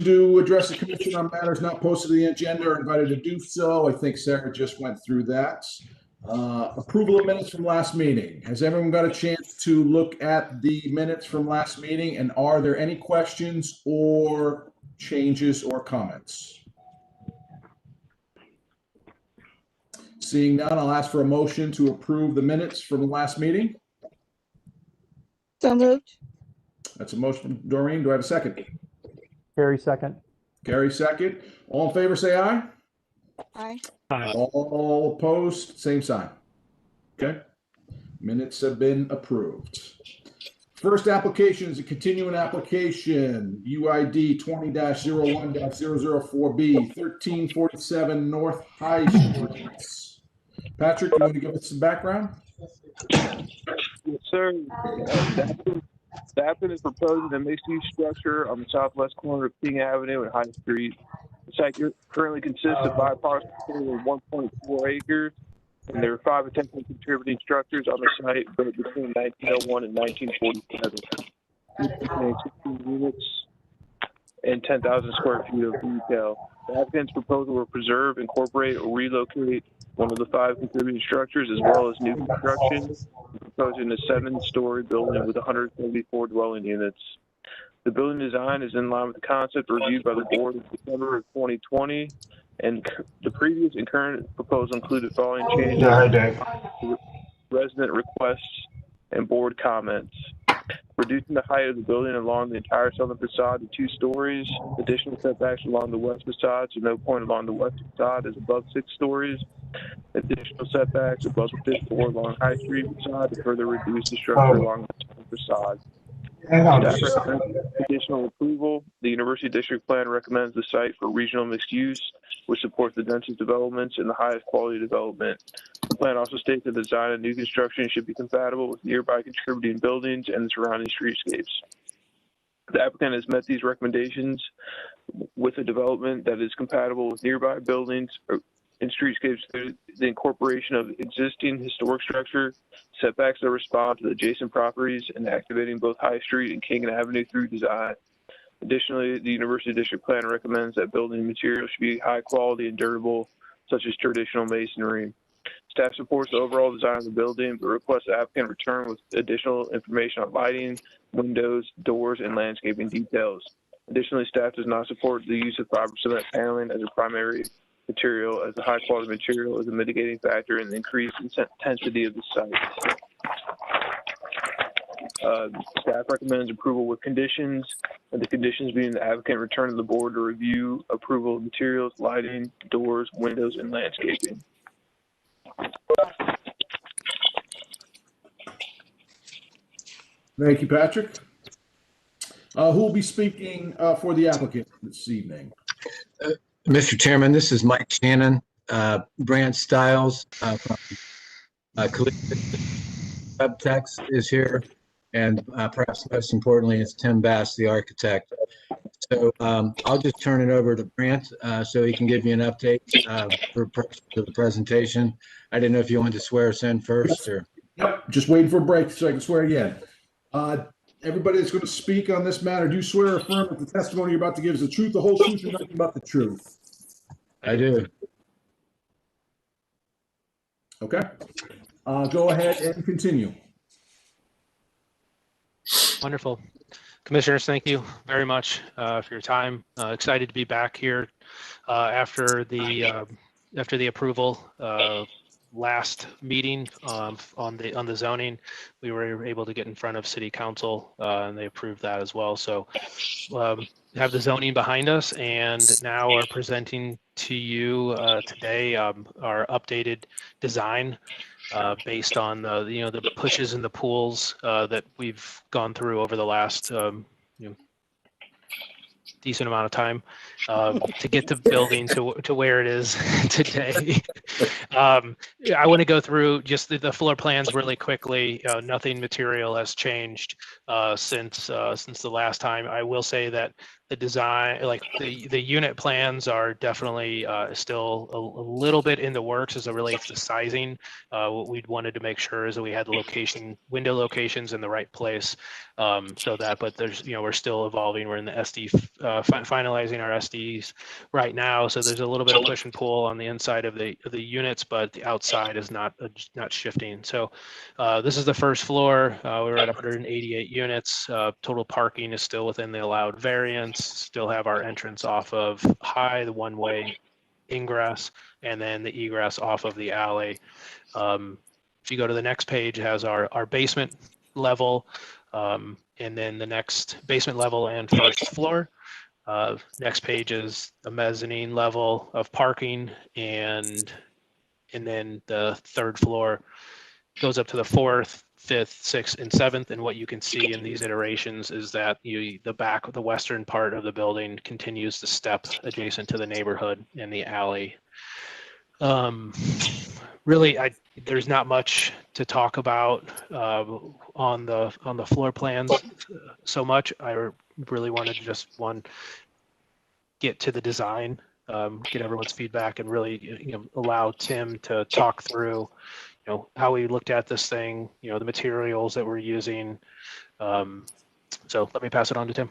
to address the commission on matters not posted to the agenda are invited to do so. I think Sarah just went through that. Approval of minutes from last meeting. Has everyone got a chance to look at the minutes from last meeting? And are there any questions or changes or comments? Seeing none, I'll ask for a motion to approve the minutes from the last meeting. So moved. That's a motion from Doreen. Do I have a second? Gary, second. Gary, second. All in favor, say aye. Aye. All opposed, same sign. Okay. Minutes have been approved. First application is a continuing application, UID 20-01-004B, 1347 North High Street. Patrick, you want to give us some background? Yes, sir. The applicant is proposing a mixed-use structure on the southwest corner of King Avenue and High Street. The site currently consists of 5 parcels totaling 1.4 acres, and there are 5 potentially contributing structures on the site built between 1901 and 1947. Containing 16 units and 10,000 square feet of retail. The applicant's proposal will preserve, incorporate, or relocate one of the 5 contributing structures, as well as new construction, proposing a 7-story building with 174 dwelling units. The building design is in line with the concept reviewed by the board in December of 2020, and the previous and current proposal included following changes: resident requests and board comments. Reducing the height of the building along the entire southern facade to 2 stories. Additional setbacks along the west facade, so no point along the west facade is above 6 stories. Additional setbacks above the 5th floor along High Street facade to further reduce the structure along the southern facade. Staff recommends conditional approval. The University District Plan recommends the site for regional mixed use, which supports the densest developments and the highest quality development. The plan also states that the design of new construction should be compatible with nearby contributing buildings and the surrounding streetscapes. The applicant has met these recommendations with a development that is compatible with nearby buildings and streetscapes through the incorporation of existing historic structure, setbacks that respond to the adjacent properties, and activating both High Street and King Avenue through design. Additionally, the University District Plan recommends that building materials should be high quality and durable, such as traditional masonry. Staff supports the overall design of the building, but requests the applicant return with additional information on lighting, windows, doors, and landscaping details. Additionally, staff does not support the use of fiber cement paneling as a primary material, as the high quality material is a mitigating factor in the increased intensity of the site. Staff recommends approval with conditions, and the conditions being the applicant return to the board to review approval of materials, lighting, doors, windows, and landscaping. Thank you, Patrick. Who will be speaking for the applicant this evening? Mr. Chairman, this is Mike Shannon. Brant Stiles from Subtext is here, and perhaps most importantly, it's Tim Bass, the architect. So I'll just turn it over to Brant so he can give you an update for the presentation. I didn't know if you wanted to swear us in first or. Yep, just waiting for a break so I can swear again. Everybody that's going to speak on this matter, do you swear or affirm that the testimony you're about to give is the truth, the whole truth, and nothing but the truth? I do. Okay. Go ahead and continue. Wonderful. Commissioners, thank you very much for your time. Excited to be back here after the approval last meeting on the zoning. We were able to get in front of City Council and they approved that as well. So have the zoning behind us, and now are presenting to you today our updated design based on the pushes and the pools that we've gone through over the last decent amount of time to get the building to where it is today. I want to go through just the floor plans really quickly. Nothing material has changed since the last time. I will say that the design, like the unit plans are definitely still a little bit in the works as it relates to sizing. What we wanted to make sure is that we had the window locations in the right place. But there's, we're still evolving. We're in the SD, finalizing our SDs right now. So there's a little bit of push and pull on the inside of the units, but the outside is not shifting. So this is the first floor. We're at 188 units. Total parking is still within the allowed variance. Still have our entrance off of High, the one-way ingress, and then the egress off of the alley. If you go to the next page, it has our basement level, and then the next basement level and first floor. Next page is the mezzanine level of parking, and then the third floor goes up to the 4th, 5th, 6th, and 7th. And what you can see in these iterations is that the western part of the building continues to step adjacent to the neighborhood and the alley. Really, there's not much to talk about on the floor plans so much. I really wanted to just get to the design, get everyone's feedback, and really allow Tim to talk through how we looked at this thing, the materials that we're using. So let me pass it on to Tim.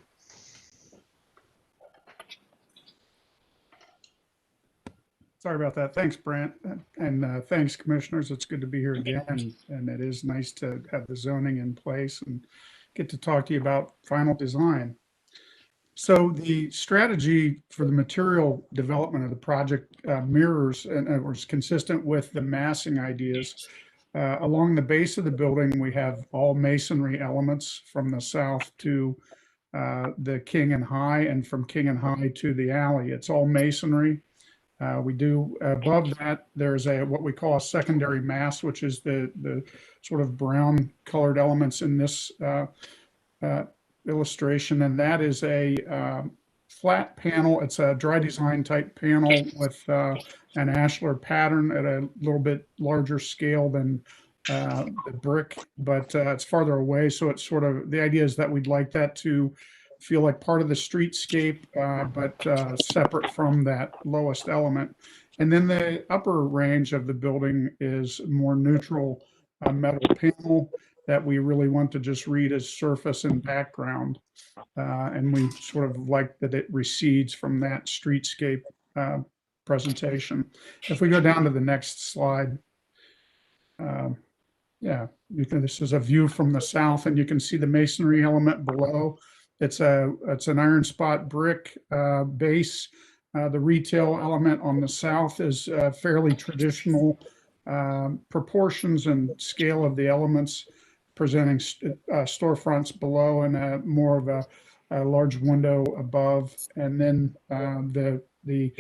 Sorry about that. Thanks, Brent. And thanks, commissioners. It's good to be here again. And it is nice to have the zoning in place and get to talk to you about final design. So the strategy for the material development of the project mirrors and was consistent with the massing ideas. Along the base of the building, we have all masonry elements from the south to the King and High, and from King and High to the alley. It's all masonry. We do above that, there's what we call a secondary mass, which is the sort of brown colored elements in this illustration, and that is a flat panel. It's a dry design type panel with an ashlar pattern at a little bit larger scale than the brick, but it's farther away. So it's sort of, the idea is that we'd like that to feel like part of the streetscape, but separate from that lowest element. And then the upper range of the building is more neutral metal panel that we really want to just read as surface and background. And we sort of like that it recedes from that streetscape presentation. If we go down to the next slide, this is a view from the south, and you can see the masonry element below. It's an iron spot brick base. The retail element on the south is fairly traditional proportions and scale of the elements, presenting storefronts below and more of a large window above. And then the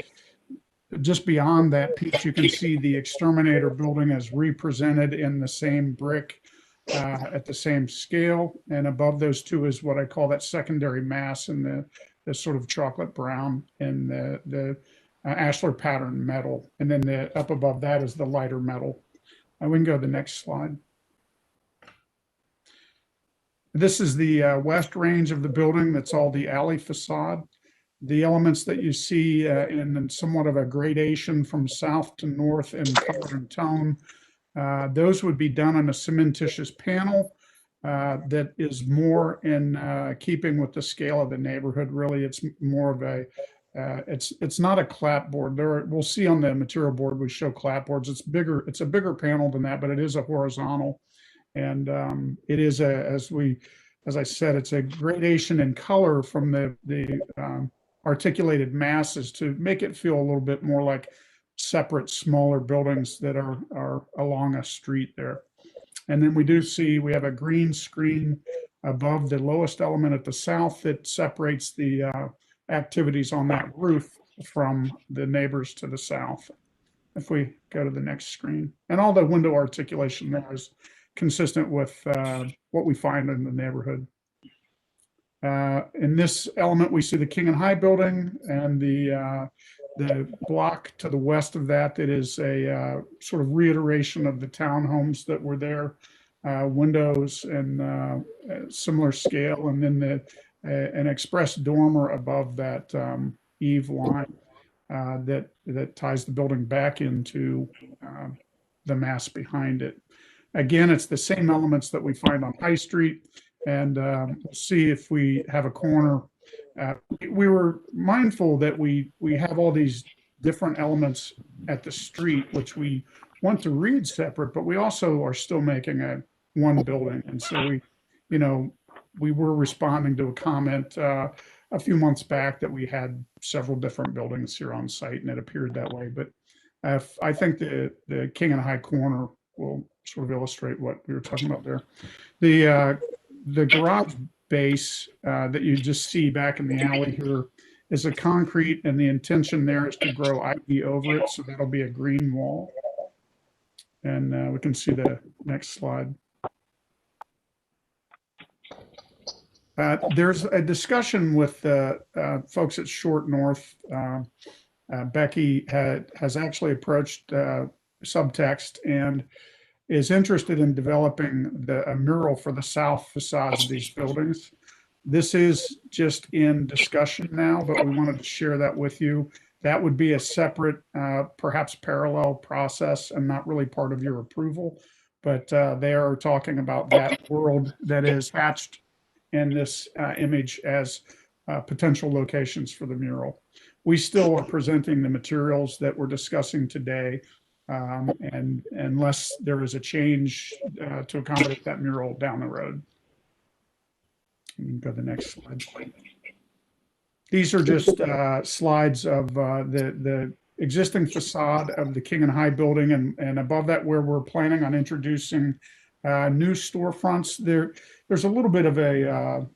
just beyond that piece, you can see the exterminator building is represented in the same brick at the same scale. And above those two is what I call that secondary mass in the sort of chocolate brown and the ashlar pattern metal. And then up above that is the lighter metal. We can go to the next slide. This is the west range of the building. That's all the alley facade. The elements that you see in somewhat of a gradation from south to north in color and tone, those would be done on a cementitious panel that is more in keeping with the scale of the neighborhood. Really, it's more of a, it's not a clapboard. We'll see on the material board, we show clapboards. It's bigger. It's a bigger panel than that, but it is a horizontal. And it is as I said, it's a gradation in color from the articulated masses to make it feel a little bit more like separate, smaller buildings that are along a street there. And then we have a green screen above the lowest element at the south that separates the activities on that roof from the neighbors to the south. If we go to the next screen, and all the window articulation there is consistent with what we find in the neighborhood. In this element, we see the King and High building, and the block to the west of that is a sort of reiteration of the townhomes that were there, windows and similar scale. And then an express dormer above that eave line that ties the building back into the mass behind it. Again, it's the same elements that we find on High Street, and we'll see if we have a corner. We were mindful that we have all these different elements at the street, which we want to read separate, but we also are still making one building. And so we were responding to a comment a few months back that we had several different buildings here on site, and it appeared that way. But I think the King and High corner will sort of illustrate what we were talking about there. The garage base that you just see back in the alley here is a concrete, and the intention there is to grow ivy over it, so that'll be a green wall. And we can see the next slide. There's a discussion with folks at Short North. Becky has actually approached Subtext and is interested in developing a mural for the south facades of these buildings. This is just in discussion now, but we wanted to share that with you. That would be a separate, perhaps parallel process and not really part of your approval, but they are talking about that world that is hatched in this image as potential locations for the mural. We still are presenting the materials that we're discussing today, and unless there is a change to accommodate that mural down the road. You can go to the next slide. These are just slides of the existing facade of the King and High building, and above that where we're planning on introducing new storefronts. There's a little bit of a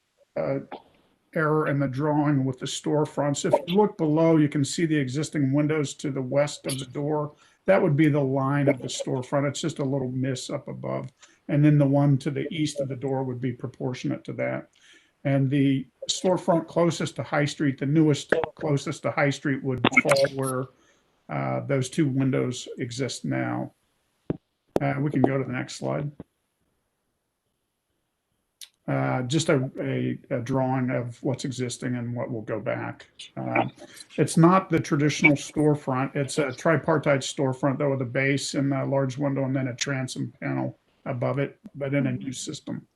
error in the drawing with the storefronts. If you look below, you can see the existing windows to the west of the door. That would be the line of the storefront. It's just a little miss up above. And then the one to the east of the door would be proportionate to that. And the storefront closest to High Street, the newest closest to High Street, would fall where those two windows exist now. We can go to the next slide. Just a drawing of what's existing and what will go back. It's not the traditional storefront. It's a tripartite storefront, though, with a base and a large window and then a transom panel above it, but in a new system.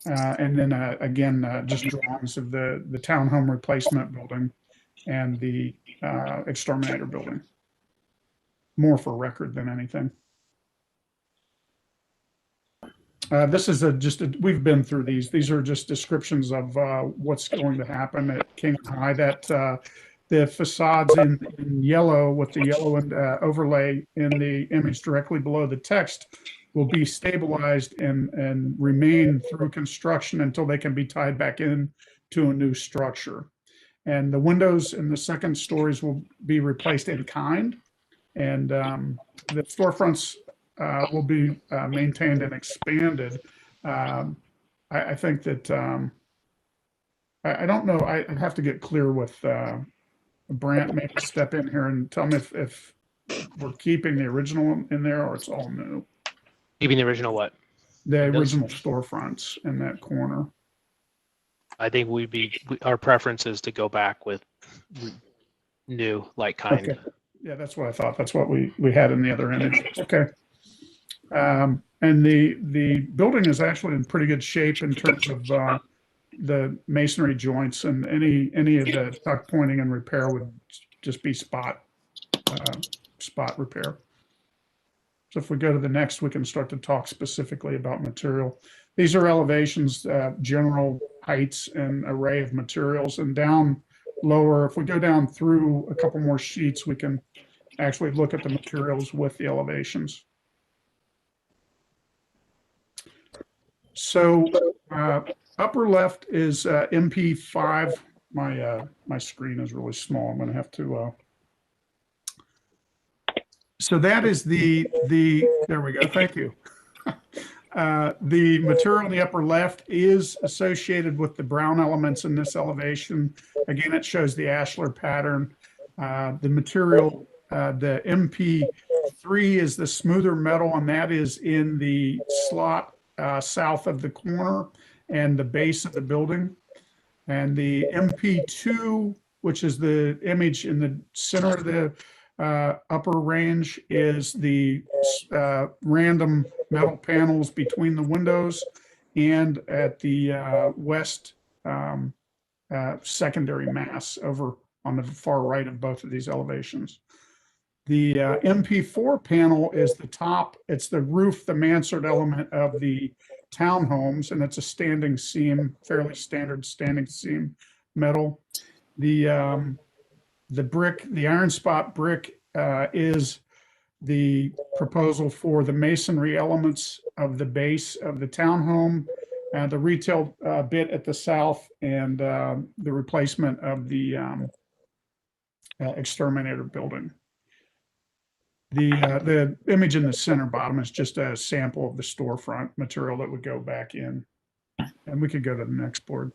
And then again, just drawings of the townhome replacement building and the exterminator building. More for record than anything. This is we've been through these. These are just descriptions of what's going to happen at King and High. That the facades in yellow with the yellow overlay in the image directly below the text will be stabilized and remain through construction until they can be tied back in to a new structure. And the windows in the second stories will be replaced in kind, and the storefronts will be maintained and expanded. I think that I don't know. I have to get clear with Brant. Maybe step in here and tell me if we're keeping the original in there or it's all new. Keeping the original what? The original storefronts in that corner. I think our preference is to go back with new, like kind. Okay. Yeah, that's what I thought. That's what we had in the other image. Okay. And the building is actually in pretty good shape in terms of the masonry joints, and any of the tuck pointing and repair would just be spot repair. So if we go to the next, we can start to talk specifically about material. These are elevations, general heights and array of materials, and down lower, if we go down through a couple more sheets, we can actually look at the materials with the elevations. So upper left is MP5. My screen is really small. I'm going to have to. So that is the there we go. Thank you. The material in the upper left is associated with the brown elements in this elevation. Again, it shows the ashlar pattern. The material, the MP3 is the smoother metal, and that is in the slot south of the corner and the base of the building. And the MP2, which is the image in the center of the upper range, is the random metal panels between the windows and at the west secondary mass over on the far right of both of these elevations. The MP4 panel is the top, it's the roof, the mansard element of the townhomes, and it's a standing seam, fairly standard standing seam metal. The brick, the iron spot brick is the proposal for the masonry elements of the base of the townhome, the retail bit at the south, and the replacement of the exterminator building. The image in the center bottom is just a sample of the storefront material that would go back in. And we could go to the next board.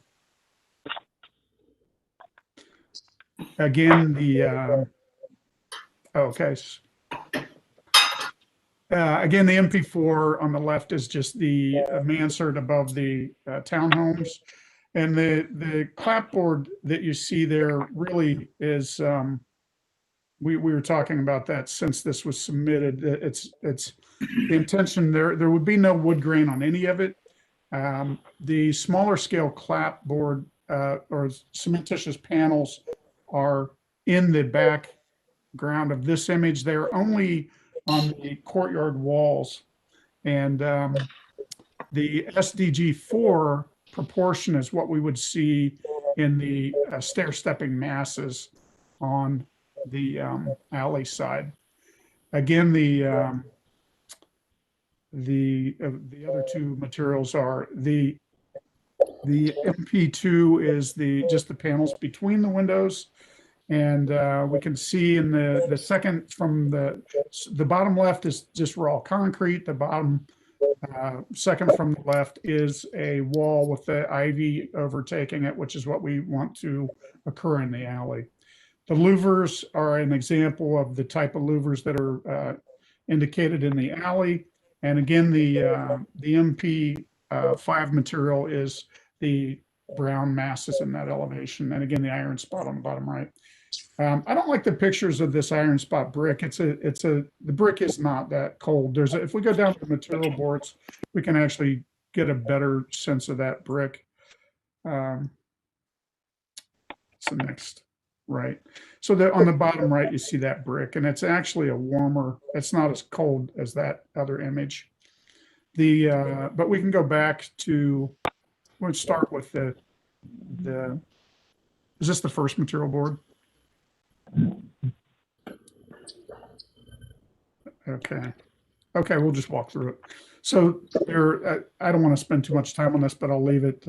Again, again, the MP4 on the left is just the mansard above the townhomes. And the clapboard that you see there really is, we were talking about that since this was submitted. It's the intention there would be no wood grain on any of it. The smaller scale clapboard or cementitious panels are in the background of this image. They're only on the courtyard walls, and the SDG4 proportion is what we would see in the stair-stepping masses on the alley side. Again, the other two materials are the MP2 is just the panels between the windows, and we can see in the second from the bottom left is just raw concrete. The bottom second from the left is a wall with the ivy overtaking it, which is what we want to occur in the alley. The louvers are an example of the type of louvers that are indicated in the alley. And again, the MP5 material is the brown masses in that elevation. And again, the iron spot on the bottom right. I don't like the pictures of this iron spot brick. The brick is not that cold. If we go down to the material boards, we can actually get a better sense of that brick. It's the next. Right. So on the bottom right, you see that brick, and it's actually a warmer, it's not as cold as that other image. But we can go back to, we'll start with is this the first material board? Okay. Okay, we'll just walk through it. So I don't want to spend too much time on this, but I'll leave it.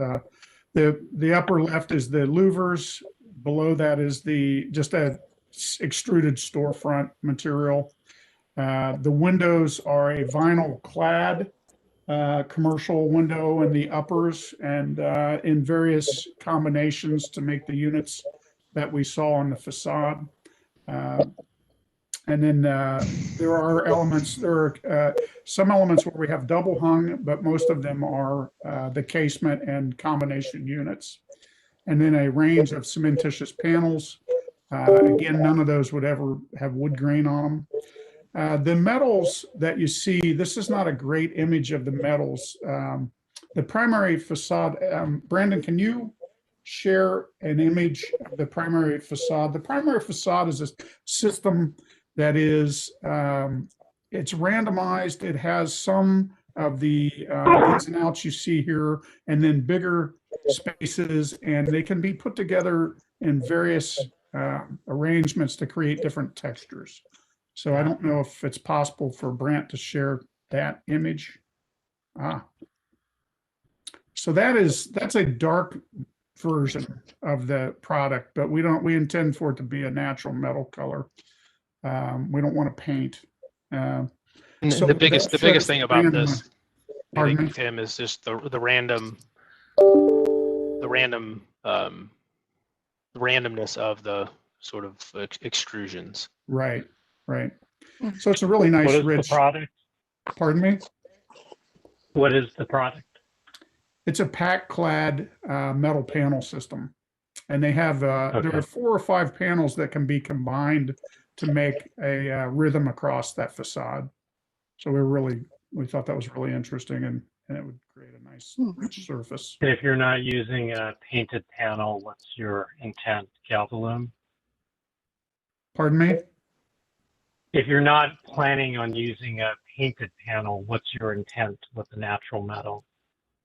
The upper left is the louvers. Below that is just a extruded storefront material. The windows are a vinyl clad commercial window in the uppers, and in various combinations to make the units that we saw on the facade. And then there are some elements where we have double hung, but most of them are the casement and combination units. And then a range of cementitious panels. Again, none of those would ever have wood grain on them. The metals that you see, this is not a great image of the metals. The primary facade, Brandon, can you share an image of the primary facade? The primary facade is a system that is, it's randomized. It has some of the ins and outs you see here, and then bigger spaces, and they can be put together in various arrangements to create different textures. So I don't know if it's possible for Brant to share that image. So that's a dark version of the product, but we intend for it to be a natural metal color. We don't want to paint. So the biggest thing about this, I think, Tim, is just the randomness of the sort of extrusions. Right. So it's a really nice, rich product. Pardon me? What is the product? It's a pack clad metal panel system. And they have, there Okay. are 4 or 5 panels that can be combined to make a rhythm across that facade. So we thought that was really interesting, and it would create a nice rich surface. And if you're not using a painted panel, what's your intent? Galvalume? Pardon me? If you're not planning on using a painted panel, what's your intent with the natural metal?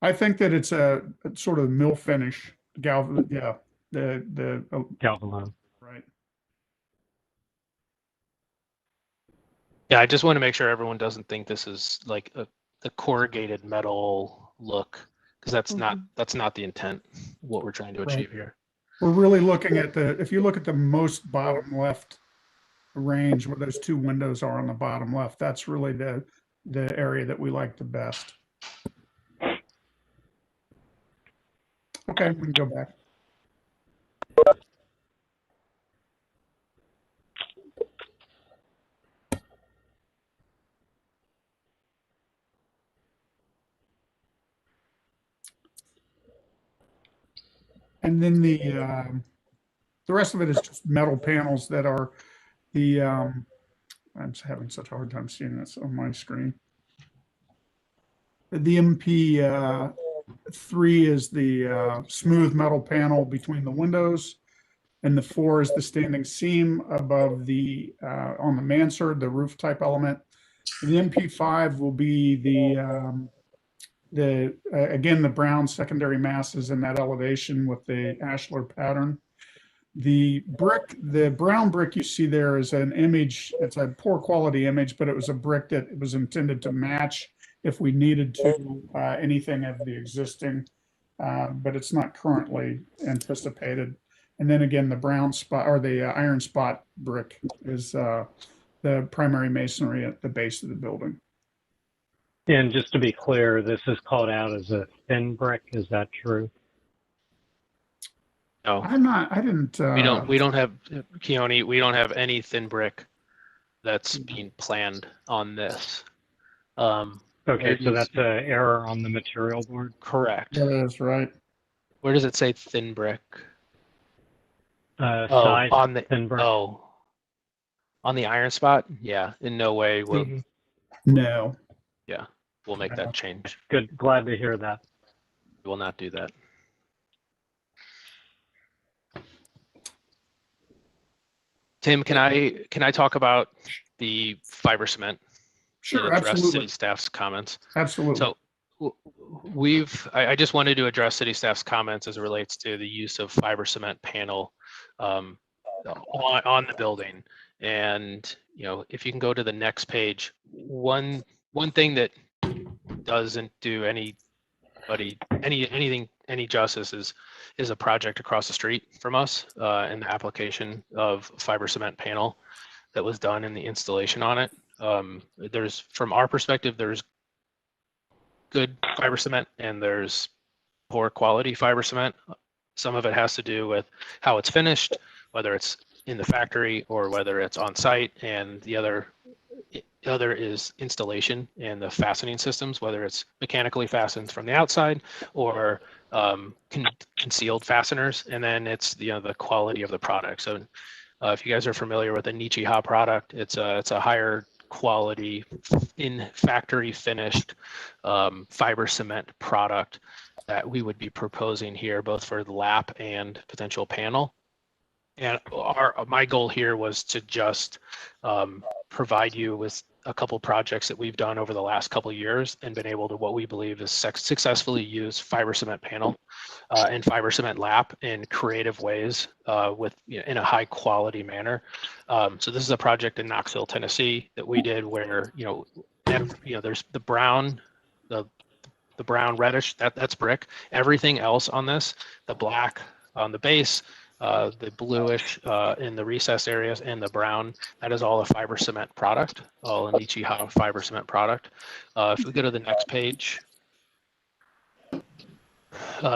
I think that it's a sort of mill finish, yeah, Galvalume. right. Yeah, I just want to make sure everyone doesn't think this is like a corrugated metal look, because that's not the intent, what we're trying to Right. achieve here. We're really looking at if you look at the most bottom left range where those 2 windows are on the bottom left, that's really the area that we like the best. Okay, we can go back. And then the rest of it is just metal panels that are I'm just having such a hard time seeing this on my screen. The MP3 is the smooth metal panel between the windows, and the 4 is the standing seam above the on the mansard, the roof type element. The MP5 will be again the brown secondary masses in that elevation with the ashlar pattern. The brown brick you see there is an image. It's a poor quality image, but it was a brick that was intended to match if we needed to anything of the existing, but it's not currently anticipated. And then again, the brown spot or the iron spot brick is the primary masonry at the base of the building. And just to be clear, this is called out as a thin brick. Is that true? No, I didn't. we don't have, Keone, we don't have any thin brick that's being planned on this. Okay, so that's an error on the material board? Correct. That is right. Where does it say thin brick? Size on the thin brick. On the iron spot? Yeah, in no way will. No. Yeah, we'll make that change. Good, glad to hear that. We will not do that. Tim, can I talk about the fiber cement? Sure, and address absolutely. city staff's comments? Absolutely. So I just wanted to address city staff's comments as it relates to the use of fiber cement panel on the building. And if you can go to the next page, one thing that doesn't do anything any justice is a project across the street from us and the application of fiber cement panel that was done in the installation on it. From our perspective, there's good fiber cement and there's poor quality fiber cement. Some of it has to do with how it's finished, whether it's in the factory or whether it's on site, and the other is installation and the fastening systems, whether it's mechanically fastened from the outside or concealed fasteners, and then it's the quality of the product. So if you guys are familiar with the Nichiha product, it's a higher quality in factory finished fiber cement product that we would be proposing here, both for the lap and potential panel. And my goal here was to just provide you with a couple projects that we've done over the last couple of years and been able to what we believe is successfully use fiber cement panel and fiber cement lap in creative ways in a high quality manner. So this is a project in Knoxville, Tennessee that we did where there's the brown reddish that's brick. Everything else on this, the black on the base, the bluish in the recessed areas, and the brown, that is all a fiber cement product, all a Nichiha fiber cement product. If we go to the next page.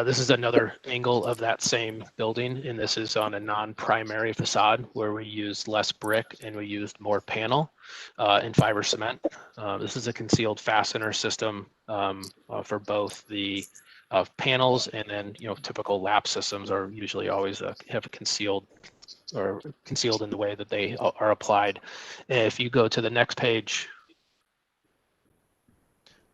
This is another angle of that same building, and this is on a non-primary facade where we used less brick and we used more panel and fiber cement. This is a concealed fastener system for both the panels, and then typical lap systems are usually always have a concealed in the way that they are applied. If you go to the next page,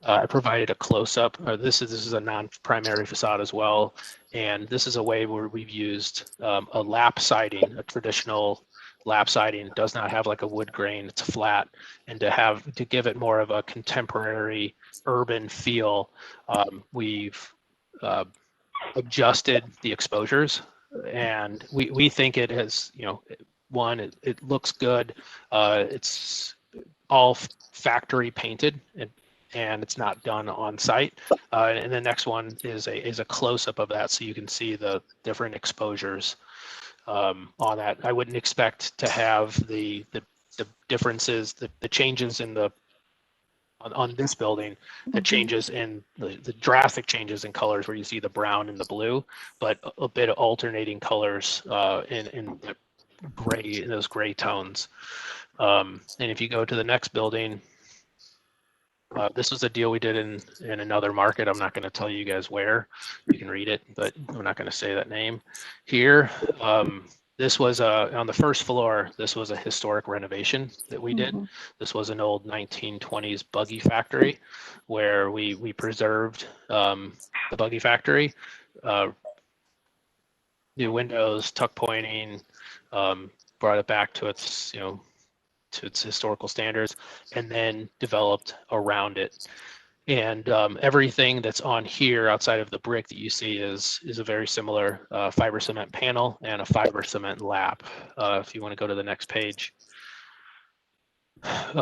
I provided a close-up. This is a non-primary facade as well, and this is a way where we've used a lap siding, a traditional lap siding. It does not have like a wood grain; it's flat, and to give it more of a contemporary urban feel, we've adjusted the exposures, and we think it has one, it looks good. It's all factory painted, and it's not done on site. And the next one is a close-up of that, so you can see the different exposures on that. I wouldn't expect to have the differences, the changes in on this building, the changes in the drastic changes in colors where you see the brown and the blue, but a bit of alternating colors in the gray, in those gray tones. And if you go to the next building, this was a deal we did in another market. I'm not going to tell you guys where. You can read it, but I'm not going to say that name here. This was on the first floor. This was a historic renovation that we did. This was an old 1920s buggy factory where we preserved the buggy factory. New windows, tuck pointing, brought it back to its to its historical standards, and then developed around it. And everything that's on here outside of the brick that you see is a very similar fiber cement panel and a fiber cement lap. If you want to go to the next page,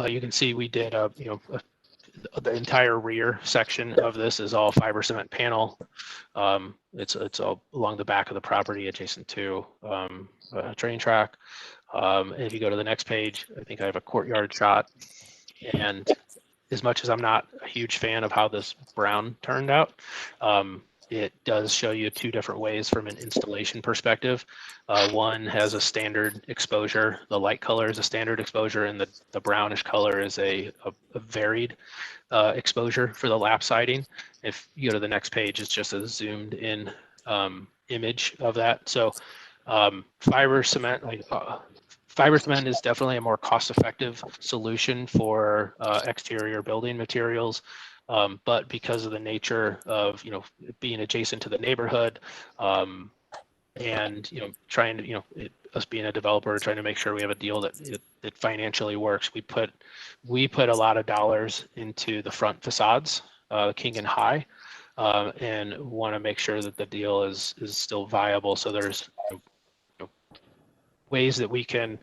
you can see we did the entire rear section of this is all fiber cement panel. It's all along the back of the property adjacent to a train track. And if you go to the next page, I think I have a courtyard shot. And as much as I'm not a huge fan of how this brown turned out, it does show you two different ways from an installation perspective. One has a standard exposure. The light color is a standard exposure, and the brownish color is a varied exposure for the lap siding. If you go to the next page, it's just a zoomed in image of that. So fiber cement, fiber cement is definitely a more cost-effective solution for exterior building materials, but because of the nature of being adjacent to the neighborhood, and trying to us being a developer trying to make sure we have a deal that financially works, we put a lot of dollars into the front facades, King and High, and want to make sure that the deal is still viable. So there's ways that we can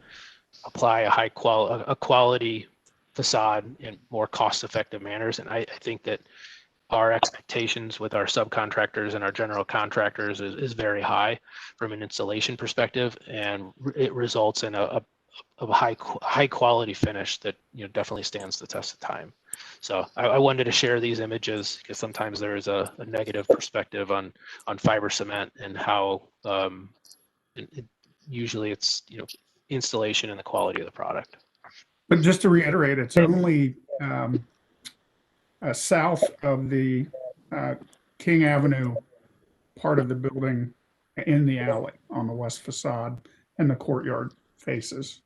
apply a quality facade in more cost-effective manners. And I think that our expectations with our subcontractors and our general contractors is very high from an installation perspective, and it results in a high quality finish that definitely stands the test of time. So I wanted to share these images because sometimes there is a negative perspective on fiber cement and how usually it's installation and the quality of the product. But just to reiterate, it's only south of the King Avenue part of the building in the alley on the west facade, and the courtyard faces.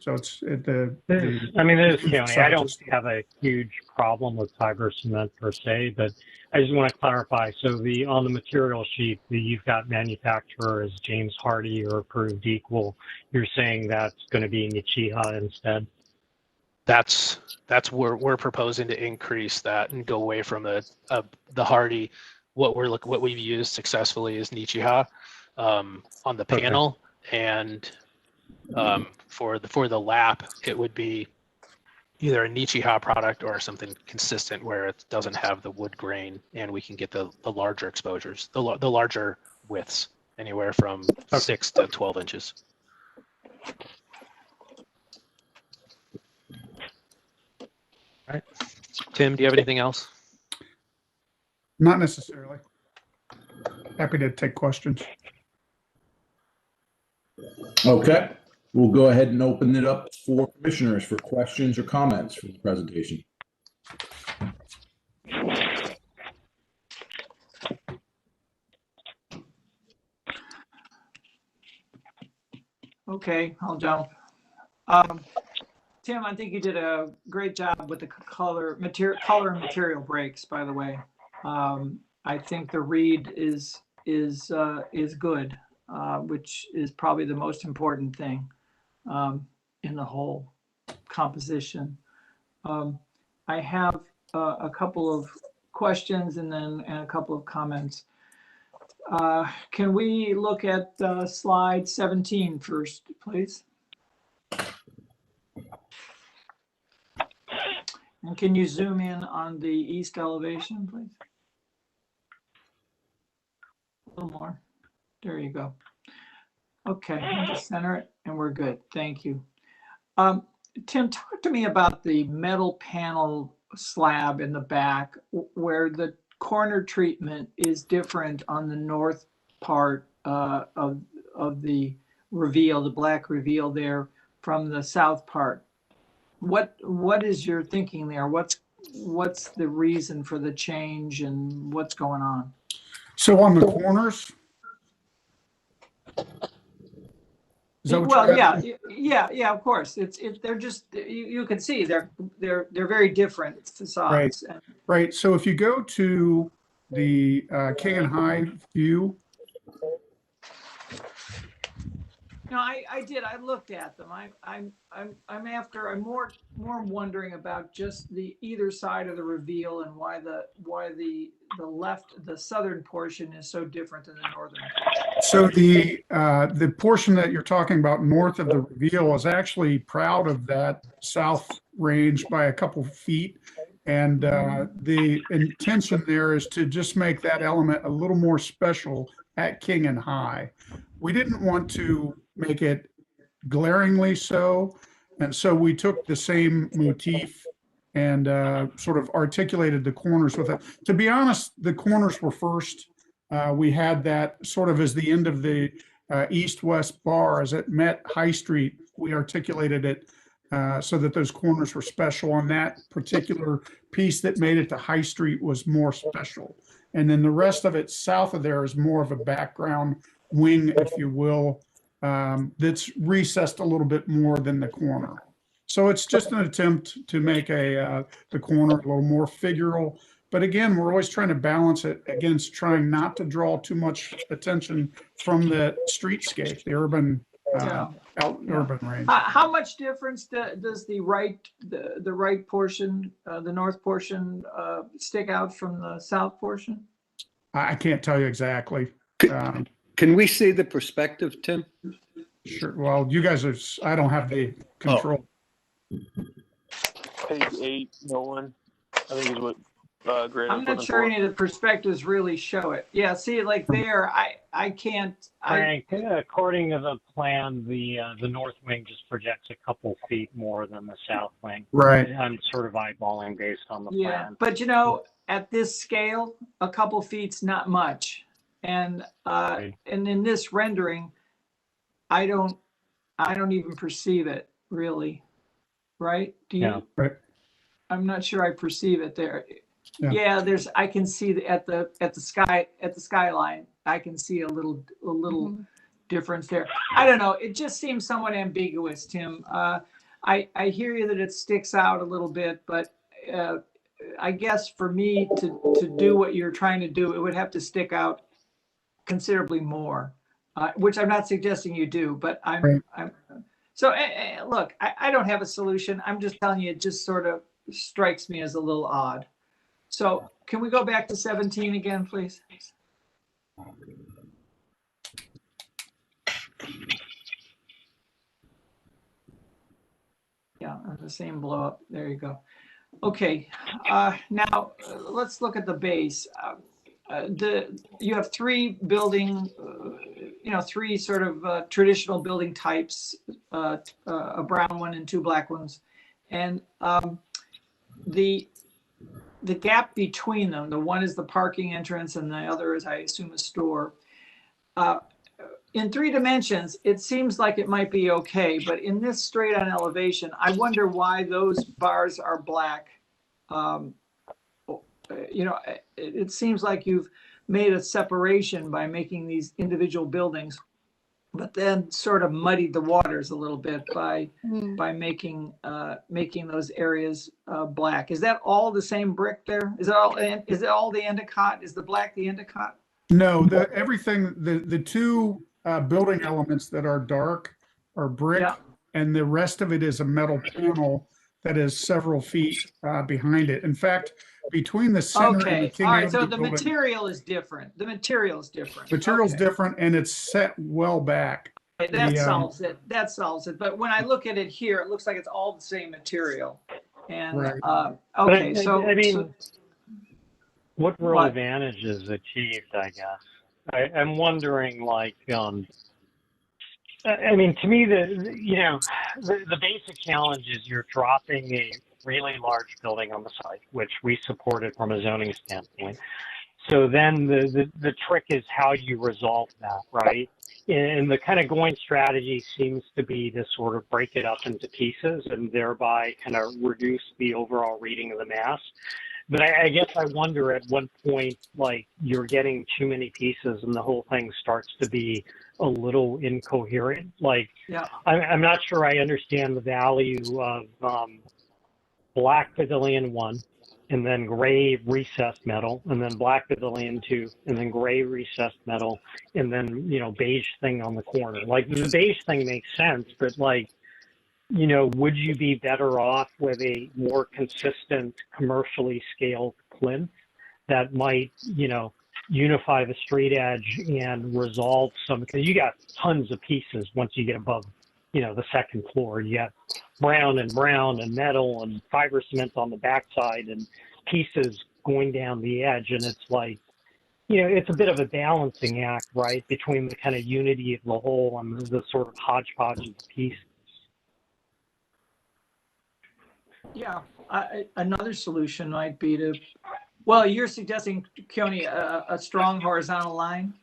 So it's this is county. I don't have a huge problem with fiber cement per se, but I just want to clarify. So on the material sheet, you've got manufacturer as James Hardy or approved equal. You're saying that's going to be Nichiha instead? That's where we're proposing to increase that and go away from the Hardy. What we've used successfully is Nichiha on the panel, and for the lap, it would be either a Nichiha product or something consistent where it doesn't have the wood grain, and we can get the larger exposures, the larger widths, anywhere from 6 to 12 inches. All right. Tim, do you have anything else? Not necessarily. Happy to take questions. Okay, we'll go ahead and open it up for commissioners for questions or comments for the presentation. Okay, I'll jump. Tim, I think you did a great job with the color and material breaks, by the way. I think the read is good, which is probably the most important thing in the whole composition. I have a couple of questions and a couple of comments. Can we look at slide 17 first, please? And can you zoom in on the east elevation, please? A little more. There you go. Okay, just center it and we're good. Thank you. Tim, talk to me about the metal panel slab in the back where the corner treatment is different on the north part of the reveal, the black reveal there from the south part. What is your thinking there? What's the reason for the change and what's going on? So on the corners? Is that what Well, you're asking? yeah, of course. They're just, you can see they're very different facades. Right. So if you go to the King and High view. No, I did. I looked at them. I'm more wondering about just the either side of the reveal and why the southern portion is so different than the northern. So the portion that you're talking about north of the reveal is actually proud of that south range by a couple feet. And the intention there is to just make that element a little more special at King and High. We didn't want to make it glaringly so. And so we took the same motif and sort of articulated the corners with it. To be honest, the corners were first. We had that sort of as the end of the east-west bar as it met High Street. We articulated it so that those corners were special. On that particular piece that made it to High Street was more special. And then the rest of it south of there is more of a background wing, if you will, that's recessed a little bit more than the corner. So it's just an attempt to make the corner a little more figural. But again, we're always trying to balance it against trying not to draw too much attention from the streetscape, the urban urban range. How much difference does the right portion, the north portion, stick out from the south portion? I can't tell you exactly. Can we see the perspective, Tim? Sure. Well, you guys are, I don't have the control. Page 8, Nolan, I think is what Grant I'm is not looking sure for. any of the perspectives really show it. Yeah, see, like there, I can't. Frank, according to the plan, the north wing just projects a couple feet more than the south wing. Right. I'm sort of eyeballing based on the Yeah, plan. but you know, at this scale, a couple feet's not much, and in this rendering, I don't even perceive it really, right? Do you? Yeah. Right. I'm not sure I perceive it there. Yeah. Yeah, I can see at the skyline, I can see a little difference there. I don't know. It just seems somewhat ambiguous, Tim. I hear you that it sticks out a little bit, but I guess for me to do what you're trying to do, it would have to stick out considerably more, which I'm not suggesting you do, but so look, I don't have a solution. I'm just telling you, it just sort of strikes me as a little odd. So can we go back to 17 again, please? Yeah, the same blow up. There you go. Okay, now let's look at the base. You have three building, three sort of traditional building types, a brown one and two black ones. And the gap between them, the one is the parking entrance and the other is, I assume, a store. In 3 dimensions, it seems like it might be okay, but in this straight on elevation, I wonder why those bars are black. You know, it seems like you've made a separation by making these individual buildings, but then sort of muddied the waters a little bit by making those areas black. Is that all the same brick there? Is it all the Endicott? Is the black the Endicott? No, everything, the two building elements that are dark are brick, Yeah. and the rest of it is a metal panel that is several feet behind it. In fact, between the center and the Okay, King all right, so Avenue the building, material is different. The material is different. material's Okay. different and it's set well back. That The, solves it. That solves it. But when I look at it here, it looks like it's all the same material. And Right. okay, But, so I mean, what real What? advantage is achieved, I guess? I'm wondering, like, I mean, to me, the basic challenge is you're dropping a really large building on the site, which we supported from a zoning standpoint. So then the trick is how you resolve that, right? And the kind of going strategy seems to be to sort of break it up into pieces and thereby kind of reduce the overall reading of the mass. But I guess I wonder at what point, like, you're getting too many pieces and the whole thing starts to be a little incoherent. Like, yeah. I'm not sure I understand the value of black pavilion 1, and then gray recessed metal, and then black pavilion 2, and then gray recessed metal, and then, beige thing on the corner. Like, the beige thing makes sense, but, like, would you be better off with a more consistent commercially scaled plinth that might, unify the street edge and resolve some, because you got tons of pieces once you get above, the second floor. You got brown and metal and fiber cement on the backside and pieces going down the edge. And it's like, it's a bit of a balancing act, right, between the kind of unity of the whole and the sort of hodgepodge of the pieces. Yeah, another solution might be to, well, you're suggesting, Keone, a strong horizontal line?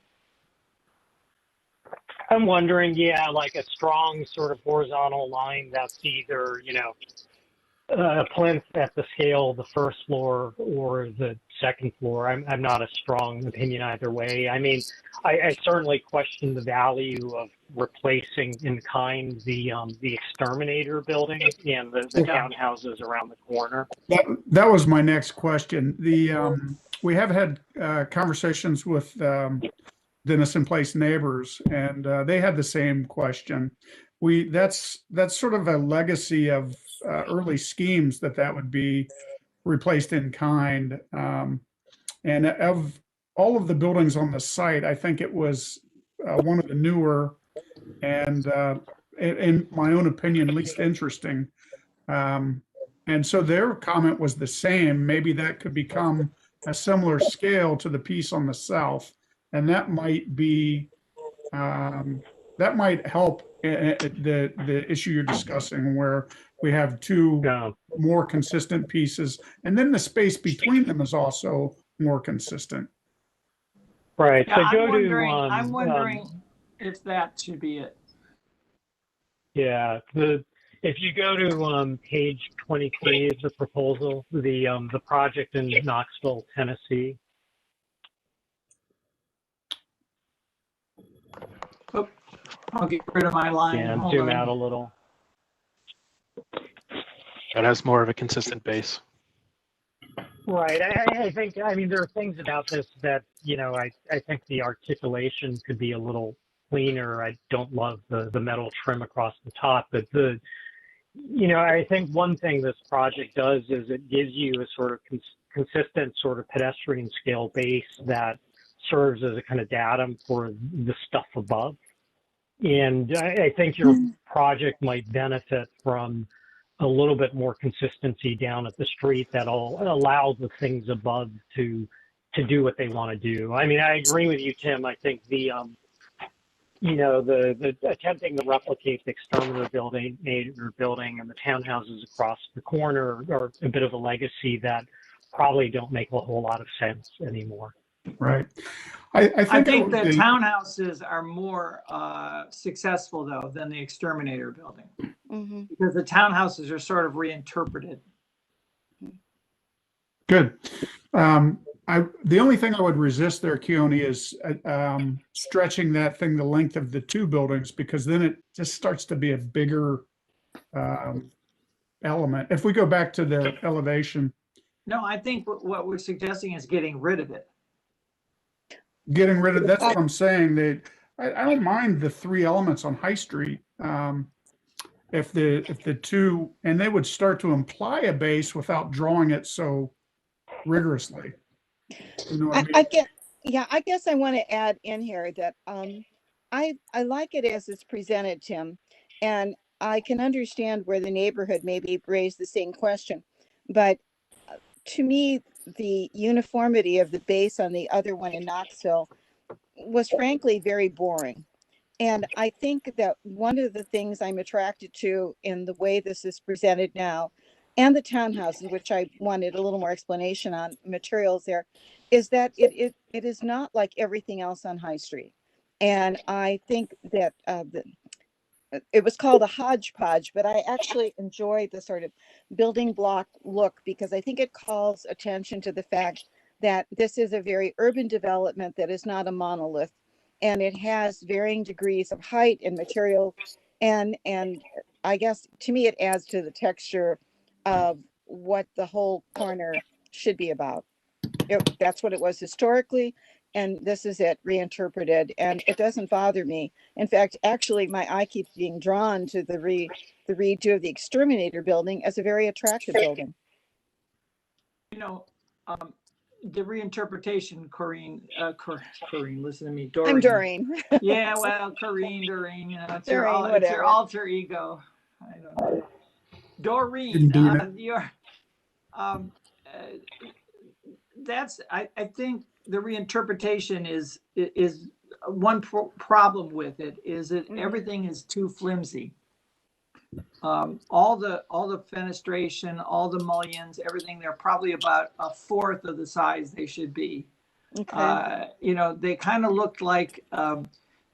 I'm wondering, like a strong sort of horizontal line that's either, a plinth at the scale of the first floor or the second floor. I'm not a strong opinion either way. I mean, I certainly question the value of replacing in kind the exterminator building and the townhouses around the corner. That was my next question. We have had conversations with Denison Place neighbors, and they had the same question. That's sort of a legacy of early schemes that would be replaced in kind. And of all of the buildings on the site, I think it was one of the newer and, in my own opinion, least interesting. And so their comment was the same. Maybe that could become a similar scale to the piece on the south, and that might be that might help the issue you're discussing, where we have two more consistent pieces, and then the space between them is also more consistent. Right. Yeah, So I'm wondering if that should be it. Yeah. If you go to page 23 of the proposal, the project in Knoxville, Tennessee. Oh, I'll get rid of my line. Yeah, Hold zoom on. out a little. It has more of a consistent base. Right. I think, I mean, there are things about this that, I think the articulation could be a little cleaner. I don't love the metal trim across the top, but I think one thing this project does is it gives you a sort of consistent sort of pedestrian scale base that serves as a kind of datum for the stuff above. And I think your project might benefit from a little bit more consistency down at the street that'll allow the things above to do what they want to do. I mean, I agree with you, Tim. I think the attempting to replicate the exterminator building and the townhouses across the corner are a bit of a legacy that probably don't make a whole lot of sense anymore. Right. I I think it think would the be- townhouses are more successful though than the exterminator building Mm-hmm. because the townhouses are sort of reinterpreted. Good. The only thing I would resist there, Keone, is stretching that thing the length of the two buildings, because then it just starts to be a bigger element. If we go back to the elevation, No, I think what we're suggesting is getting rid of it. getting rid of, that's what I'm saying. That I don't mind the three elements on High Street. If the two, and they would start to imply a base without drawing it so rigorously. You know what I mean? I guess I want to add in here that I like it as it's presented, Tim, and I can understand where the neighborhood maybe raised the same question, but to me, the uniformity of the base on the other one in Knoxville was frankly very boring. And I think that one of the things I'm attracted to in the way this is presented now, and the townhouses, which I wanted a little more explanation on materials there, is that it is not like everything else on High Street. And I think that it was called a hodgepodge, but I actually enjoy the sort of building block look because I think it calls attention to the fact that this is a very urban development that is not a monolith, and it has varying degrees of height and material, and I guess to me it adds to the texture of what the whole corner should be about. That's what it was historically, and this is it reinterpreted, and it doesn't bother me. In fact, actually, my eye keeps being drawn to the redo of the exterminator building as a very attractive building. You know, the reinterpretation, Corrine, listen to me, Doreen. I'm Doreen. Yeah, well, Doreen, you know, it's your Doreen, alter ego. I don't know. Doreen, Didn't do that. that's I think the reinterpretation is one problem with it is that everything is too flimsy. All the fenestration, all the mullions, everything, they're probably about a fourth of the size they should be. Okay. You know, they kind of looked like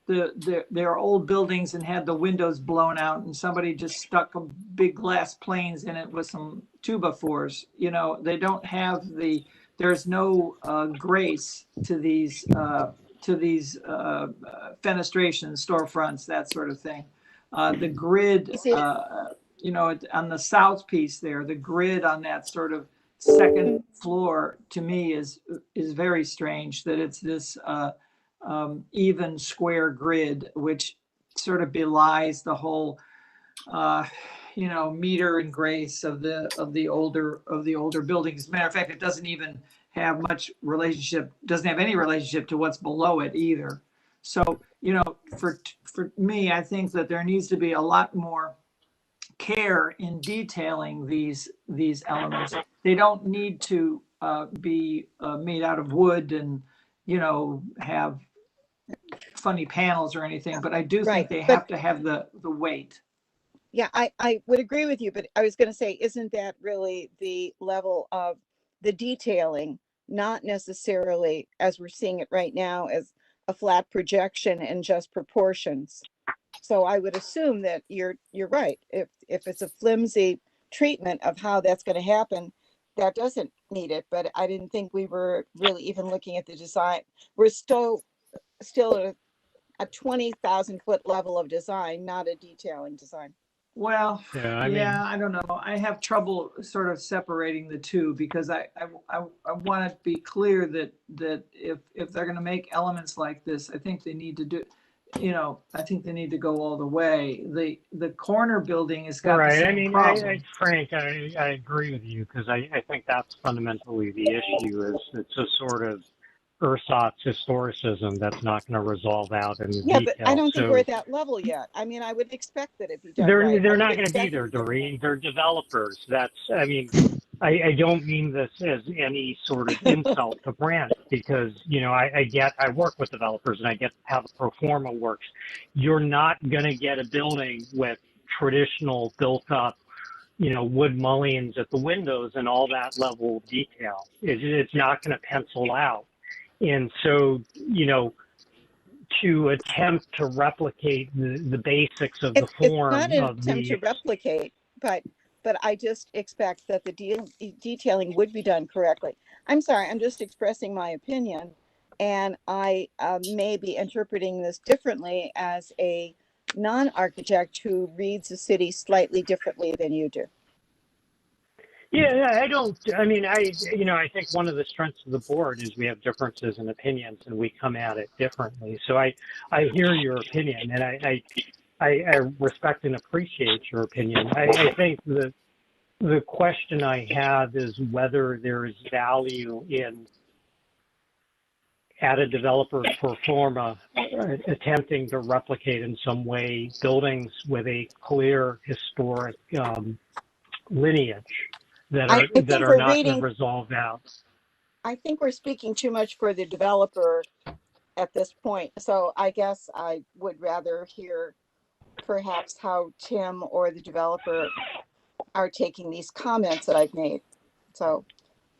their old buildings and had the windows blown out and somebody just stuck a big glass planes in it with some 2x4s. You know, they don't have there's no grace to these fenestration storefronts, that sort of thing. The grid, you know, on the south piece there, the grid on that sort of second floor to me is very strange that it's this even square grid, which sort of belies the whole you know, meter and grace of the older buildings. As a matter of fact, it doesn't even have much relationship, doesn't have any relationship to what's below it either. So, you know, for me, I think that there needs to be a lot more care in detailing these elements. They don't need to be made out of wood and, you know, have funny panels or anything, but I do think they have to have the weight. Yeah, I would agree with you, but I was going to say, isn't that really the level of the detailing, not necessarily as we're seeing it right now as a flat projection and just proportions. So I would assume that you're right. If it's a flimsy treatment of how that's going to happen, that doesn't need it. But I didn't think we were really even looking at the design. We're still at a 20,000 foot level of design, not a detailing design. Well, Yeah, I don't know. I have trouble sort of separating the two because I want to be clear that if they're going to make elements like this, I think they need to do, you know, I think they need to go all the way. The corner building has got the same problem. Frank, I agree with you because I think that's fundamentally the issue. Is it's a sort of ersatz historicism that's not going to resolve out in the detail. But I don't think we're at that level yet. I mean, I would expect that if you done they're not going to be there, Doreen. They're developers. I don't mean this as any sort of insult to Brent because, you know, I work with developers and I get how the pro forma works. You're not going to get a building with traditional built up wood mullions at the windows and all that level of detail. It's not going to pencil out. And so, to attempt to replicate the basics of the It's form not an of attempt to the, replicate, but I just expect that the detailing would be done correctly. I'm sorry, I'm just expressing my opinion, and I may be interpreting this differently as a non-architect who reads the city slightly differently than you do. yeah, I think one of the strengths of the board is we have differences in opinions and we come at it differently. So I hear your opinion, and I respect and appreciate your opinion. I think the question I have is whether there is value in, at a developer's pro forma, attempting to replicate in some way buildings with a clear historic lineage that are not going to resolve out. I think we're speaking too much for the developer at this point. So I guess I would rather hear perhaps how Tim or the developer are taking these comments that I've made. So,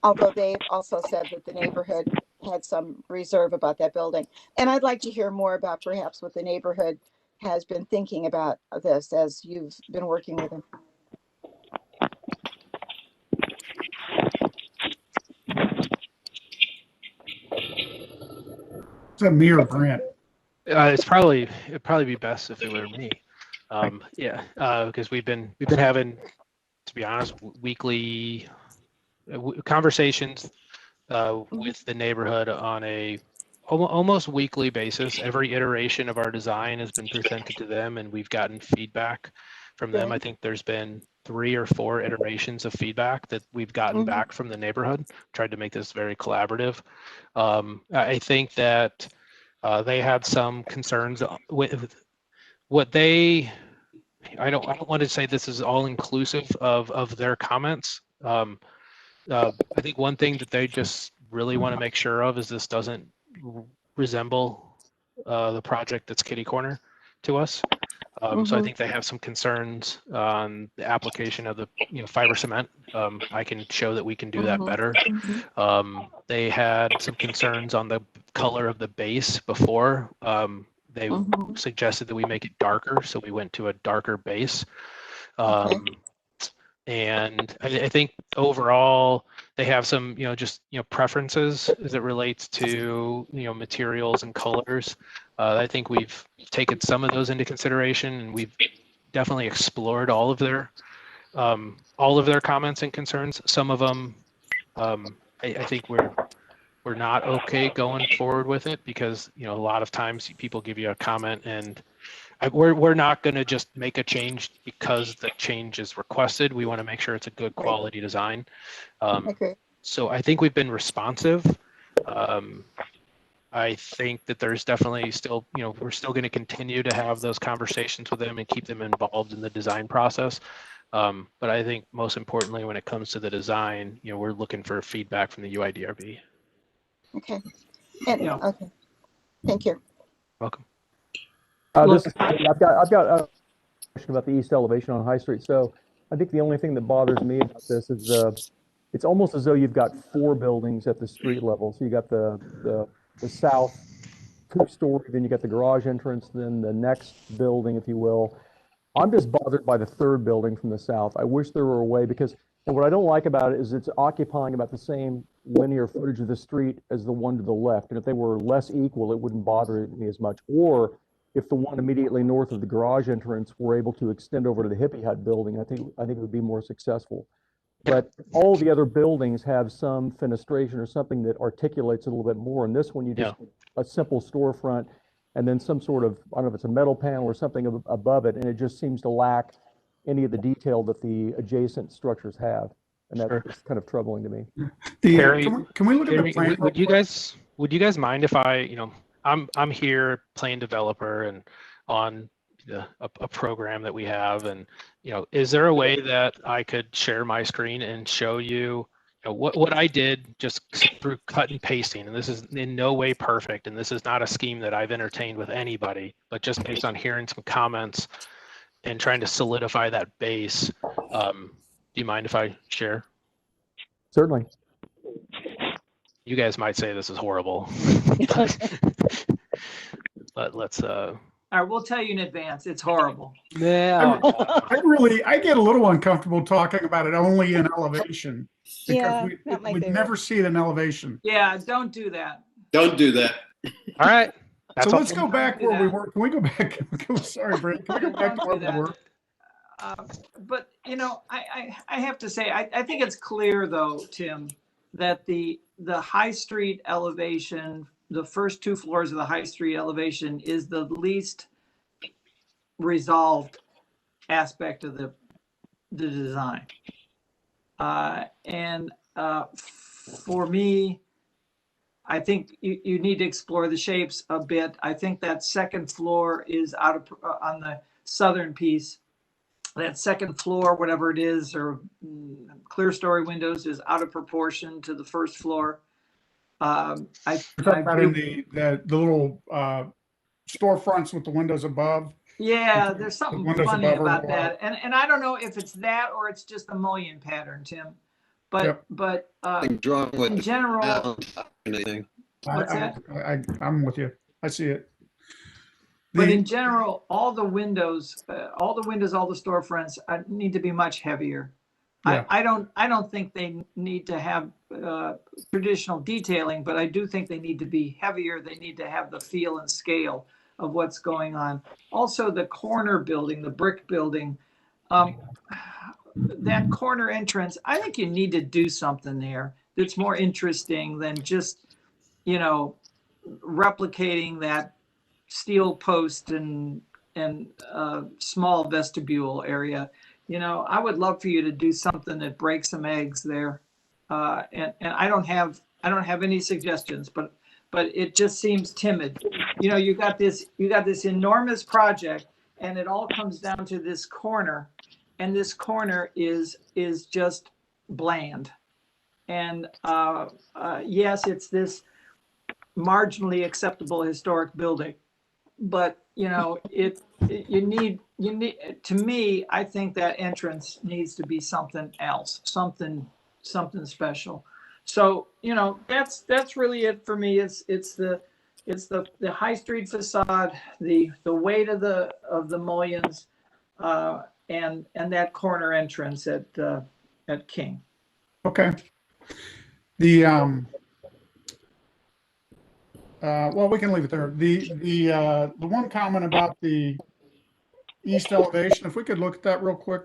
although they've also said that the neighborhood had some reserve about that building. And I'd like to hear more about perhaps what the neighborhood has been thinking about this as you've been working with them. It's a me or Grant. It'd probably be best if it were me. Because we've been having, to be honest, weekly conversations with the neighborhood on a almost weekly basis. Every iteration of our design has been presented to them, and we've gotten feedback from them. I think there's been 3 or 4 iterations of feedback that we've gotten back from the neighborhood. Tried to make this very collaborative. I think that they had some concerns with what they. I don't want to say this is all inclusive of their comments. I think one thing that they just really want to make sure of is this doesn't resemble the project that's kitty corner to us. So I think they have some concerns on the application of the fiber cement. I can show that we can do that better. They had some concerns on the color of the base before. They suggested that we make it darker, so we went to a darker base. And I think overall they have some, preferences as it relates to, materials and colors. I think we've taken some of those into consideration, and we've definitely explored all of their comments and concerns. Some of them, I think we're not okay going forward with it because, a lot of times people give you a comment and we're not going to just make a change because the change is requested. We want to make sure it's a good quality design. So I think we've been responsive. I think that there's definitely still, we're still going to continue to have those conversations with them and keep them involved in the design process. But I think most importantly, when it comes to the design, we're looking for feedback from the UIDRB. Okay. Okay. Thank you. Welcome. I've got a question about the east elevation on High Street. So I think the only thing that bothers me about this is it's almost as though you've got 4 buildings at the street level. So you got the south 2-story, then you got the garage entrance, then the next building, if you will. I'm just bothered by the 3rd building from the south. I wish there were a way, because what I don't like about it is it's occupying about the same linear footage of the street as the one to the left. And if they were less equal, it wouldn't bother me as much. Or if the one immediately north of the garage entrance were able to extend over to the Hippie Hut building, I think it would be more successful. But all the other buildings have some fenestration or something that articulates a little bit more. And this one, you just a simple storefront and then some sort of, I don't know if it's a metal panel or something above it, and it just seems to lack any of the detail that the adjacent structures have. And that's kind of troubling to me. Can we look at the plan? Would you guys mind if I'm here playing developer and on a program that we have, and is there a way that I could share my screen and show you, what I did just through cut and pasting? And this is in no way perfect, and this is not a scheme that I've entertained with anybody, but just based on hearing some comments and trying to solidify that base. you mind if I share? Certainly. You guys might say this is horrible, but let's. All right, we'll tell you in advance. It's horrible. Yeah. I get a little uncomfortable talking about it only in elevation because Yeah, not my we favorite. never see it in elevation. Yeah, don't do that. Don't do that. All right. That's So all. let's go back where we were. Can we go back? Sorry, Brent. Can we go back to where we were? But you know, I have to say, I think it's clear though, Tim, that the High Street elevation, the first 2 floors of the High Street elevation, is the least resolved aspect of the design. For me, I think you need to explore the shapes a bit. I think that second floor is out of on the southern piece. That second floor, whatever it is, or clear story windows, is out of proportion to the first floor. We're talking about in the little storefronts with the windows above. Yeah, there's something Windows funny above or about below. that, and I don't know if it's that or it's just a mullion pattern, Tim. But Yep. Nothing drawn with in the general, ground or anything. What's that? I'm with you. I see it. but The- in general, all the windows, all the storefronts need to be much heavier. Yeah. I don't think they need to have traditional detailing, but I do think they need to be heavier. They need to have the feel and scale of what's going on. Also, the corner building, the brick building, that corner entrance, I think you need to do something there that's more interesting than just, you know, replicating that steel post and small vestibule area. You know, I would love for you to do something that breaks some eggs there. And I don't have any suggestions, but it just seems timid. You know, you got this enormous project, and it all comes down to this corner, and this corner is just bland. And yes, it's this marginally acceptable historic building, but you know, you need to me, I think that entrance needs to be something else, something special. So, you know, that's really it for me. It's the High Street facade, the weight of the mullions, and that corner entrance at King. Okay. Well, we can leave it there. The one comment about the east elevation, if we could look at that real quick.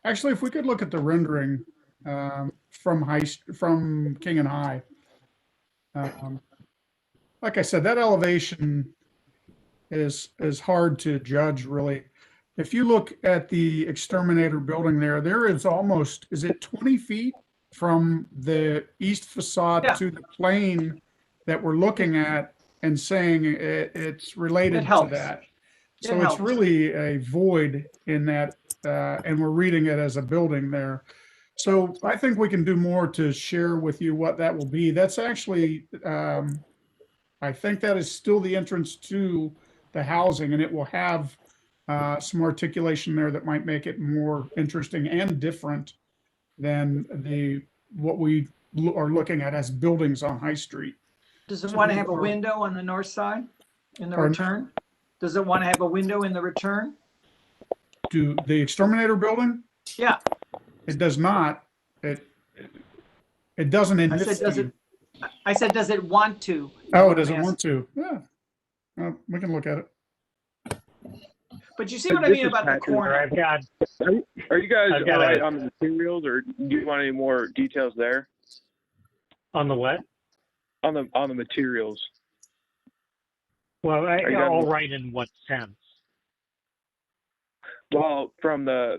Actually, if we could look at the rendering from King and High. Like I said, that elevation is hard to judge, really. If you look at the exterminator building there is almost, is it 20 feet from the east facade Yeah. to the plane that we're looking at and saying it's related It to helps. that. It So it's helps. really a void in that, and we're reading it as a building there. So I think we can do more to share with you what that will be. That's actually, I think that is still the entrance to the housing, and it will have some articulation there that might make it more interesting and different than what we are looking at as buildings on High Street. Does it want to have a window on the north side in the Pardon? return? Does it want to have a window in the return? Do the exterminator building? Yeah. It does not. It doesn't in I this said, scheme. does it want to? Oh, does it want to? Yeah. We can look at it. But you see what I mean about the corner? I've got, Are you guys I've got all right a- on the materials, or do you want any more details there on the what? on the materials? Well, you guys- all right in what sense? Well, from the,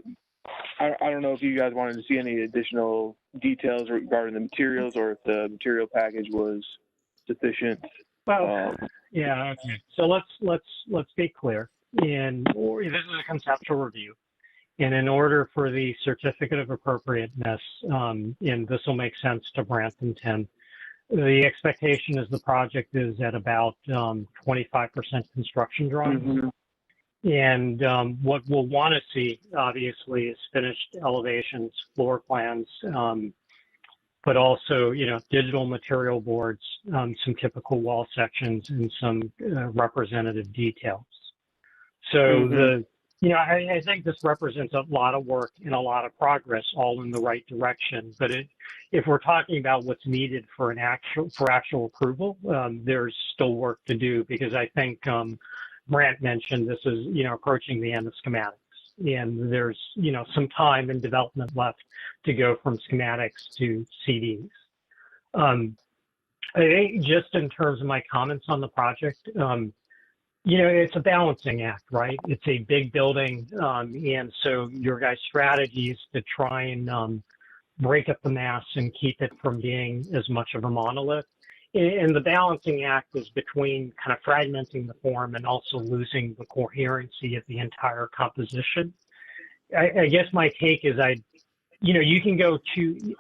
I don't know if you guys wanted to see any additional details regarding the materials, or if the material package was sufficient. Well, yeah, okay. So let's be clear. This is a conceptual review, and in order for the certificate of appropriateness, and this will make sense to Brant and Tim, the expectation is the project is at about 25% construction drawing. Mhm. And what we'll want to see, obviously, is finished elevations, floor plans, but also, digital material boards, some typical wall sections, and some representative details. So I think this represents a lot of work and a lot of progress, all in the right direction. But if we're talking about what's needed for actual approval, there's still work to do, because I think Brant mentioned this is approaching the end of schematics, and there's some time and development left to go from schematics to CDs. I think just in terms of my comments on the project, it's a balancing act, right? It's a big building, and so your guys' strategy is to try and break up the mass and keep it from being as much of a monolith. And the balancing act is between kind of fragmenting the form and also losing the coherency of the entire composition. I guess my take is you can go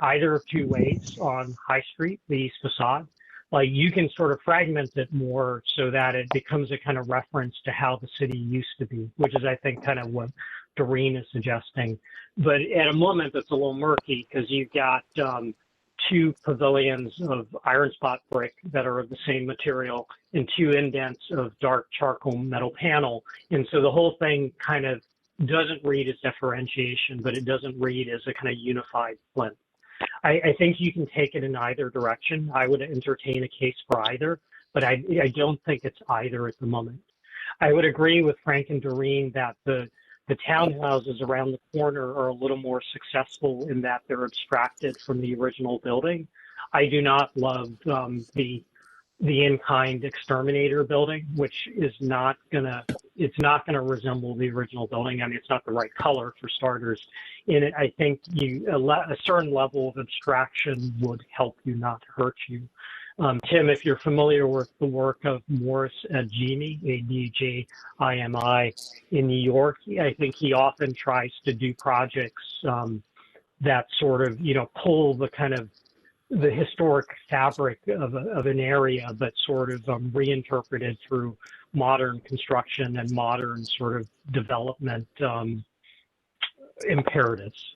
either of two ways on High Street, the east facade. Like, you can sort of fragment it more so that it becomes a kind of reference to how the city used to be, which is, I think, kind of what Doreen is suggesting. But at a moment, it's a little murky, because you've got two pavilions of iron spot brick that are of the same material and two indents of dark charcoal metal panel. And so the whole thing kind of doesn't read as differentiation, but it doesn't read as a kind of unified blend. I think you can take it in either direction. I would entertain a case for either, but I don't think it's either at the moment. I would agree with Frank and Doreen that the townhouses around the corner are a little more successful in that they're abstracted from the original building. I do not love the in-kind exterminator building, which is not gonna resemble the original building. I mean, it's not the right color, for starters. And I think a certain level of abstraction would help you, not hurt you. Tim, if you're familiar with the work of Morris Adjimi, A-D-J-I-M-I, in New York, I think he often tries to do projects that sort of, pull the kind of the historic fabric of an area, but sort of reinterpreted through modern construction and modern sort of development imperatives.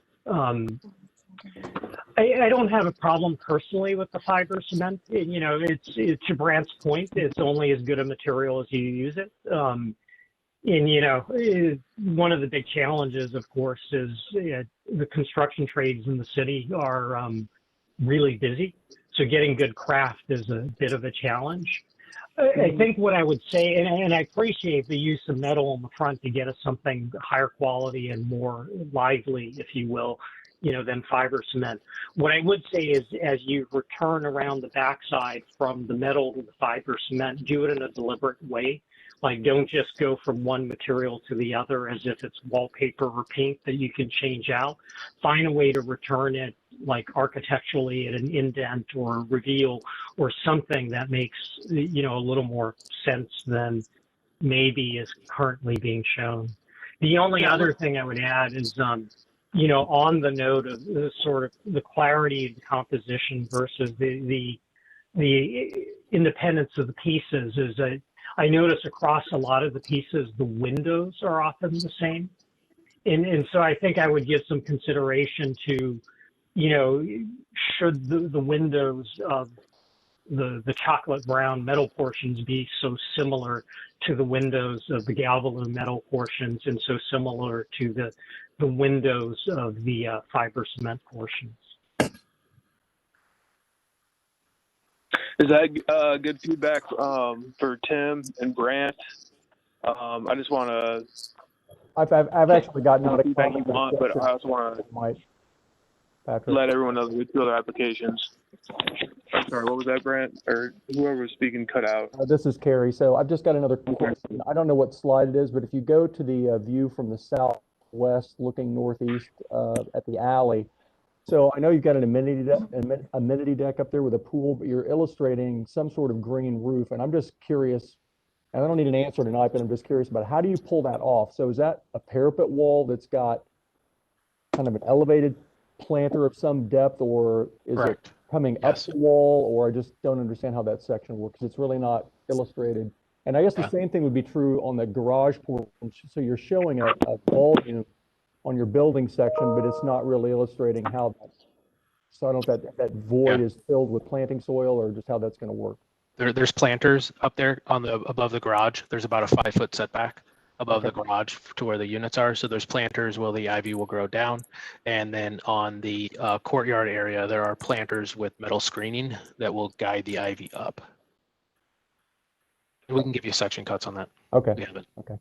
I don't have a problem personally with the fiber cement. It's to Brant's point, it's only as good a material as you use it. And one of the big challenges, of course, is the construction trades in the city are really busy. So getting good craft is a bit of a challenge. I think what I would say, and I appreciate the use of metal on the front to get us something higher quality and more lively, if you will, than fiber cement. What I would say is, as you return around the backside from the metal to the fiber cement, do it in a deliberate way. Like, don't just go from one material to the other as if it's wallpaper or paint that you can change out. Find a way to return it, like architecturally, at an indent or reveal or something that makes, a little more sense than maybe is currently being shown. The only other thing I would add is, on the note of the sort of the clarity of the composition versus the independence of the pieces, is that I notice across a lot of the pieces, the windows are often the same. And so I think I would give some consideration to, should the windows of the chocolate brown metal portions be so similar to the windows of the galvalume metal portions, and so similar to the windows of the fiber cement portions. Is that good feedback for Tim and Brant? I just want to. I've actually got not a feedback you want, but I also want to let everyone know that we feel their applications. I'm sorry, what was that, Brant? Or whoever was speaking cut out. This is Carrie. So I've just got another question. I don't know what slide it is, but if you go to the view from the southwest looking northeast at the alley, so I know you've got an amenity deck up there with a pool, but you're illustrating some sort of green roof. And I'm just curious, and I don't need an answer tonight, but I'm just curious about how do you pull that off? So is that a parapet wall that's got kind of an elevated planter of some depth, or is Correct. it coming up the wall? Or I just don't understand how that section works. It's really not illustrated And I guess the same thing would be true on the garage portion. So you're showing a volume on your building section, but it's not really illustrating how that, so I don't know if that void is filled with planting soil or just how that's going to work. There's planters up there on the above the garage. There's about a 5-foot setback above the garage to where the units are. So there's planters where the ivy will grow down. And then on the courtyard area, there are planters with metal screening that will guide the ivy up. We can give you section cuts on that. Okay. We have it. Okay.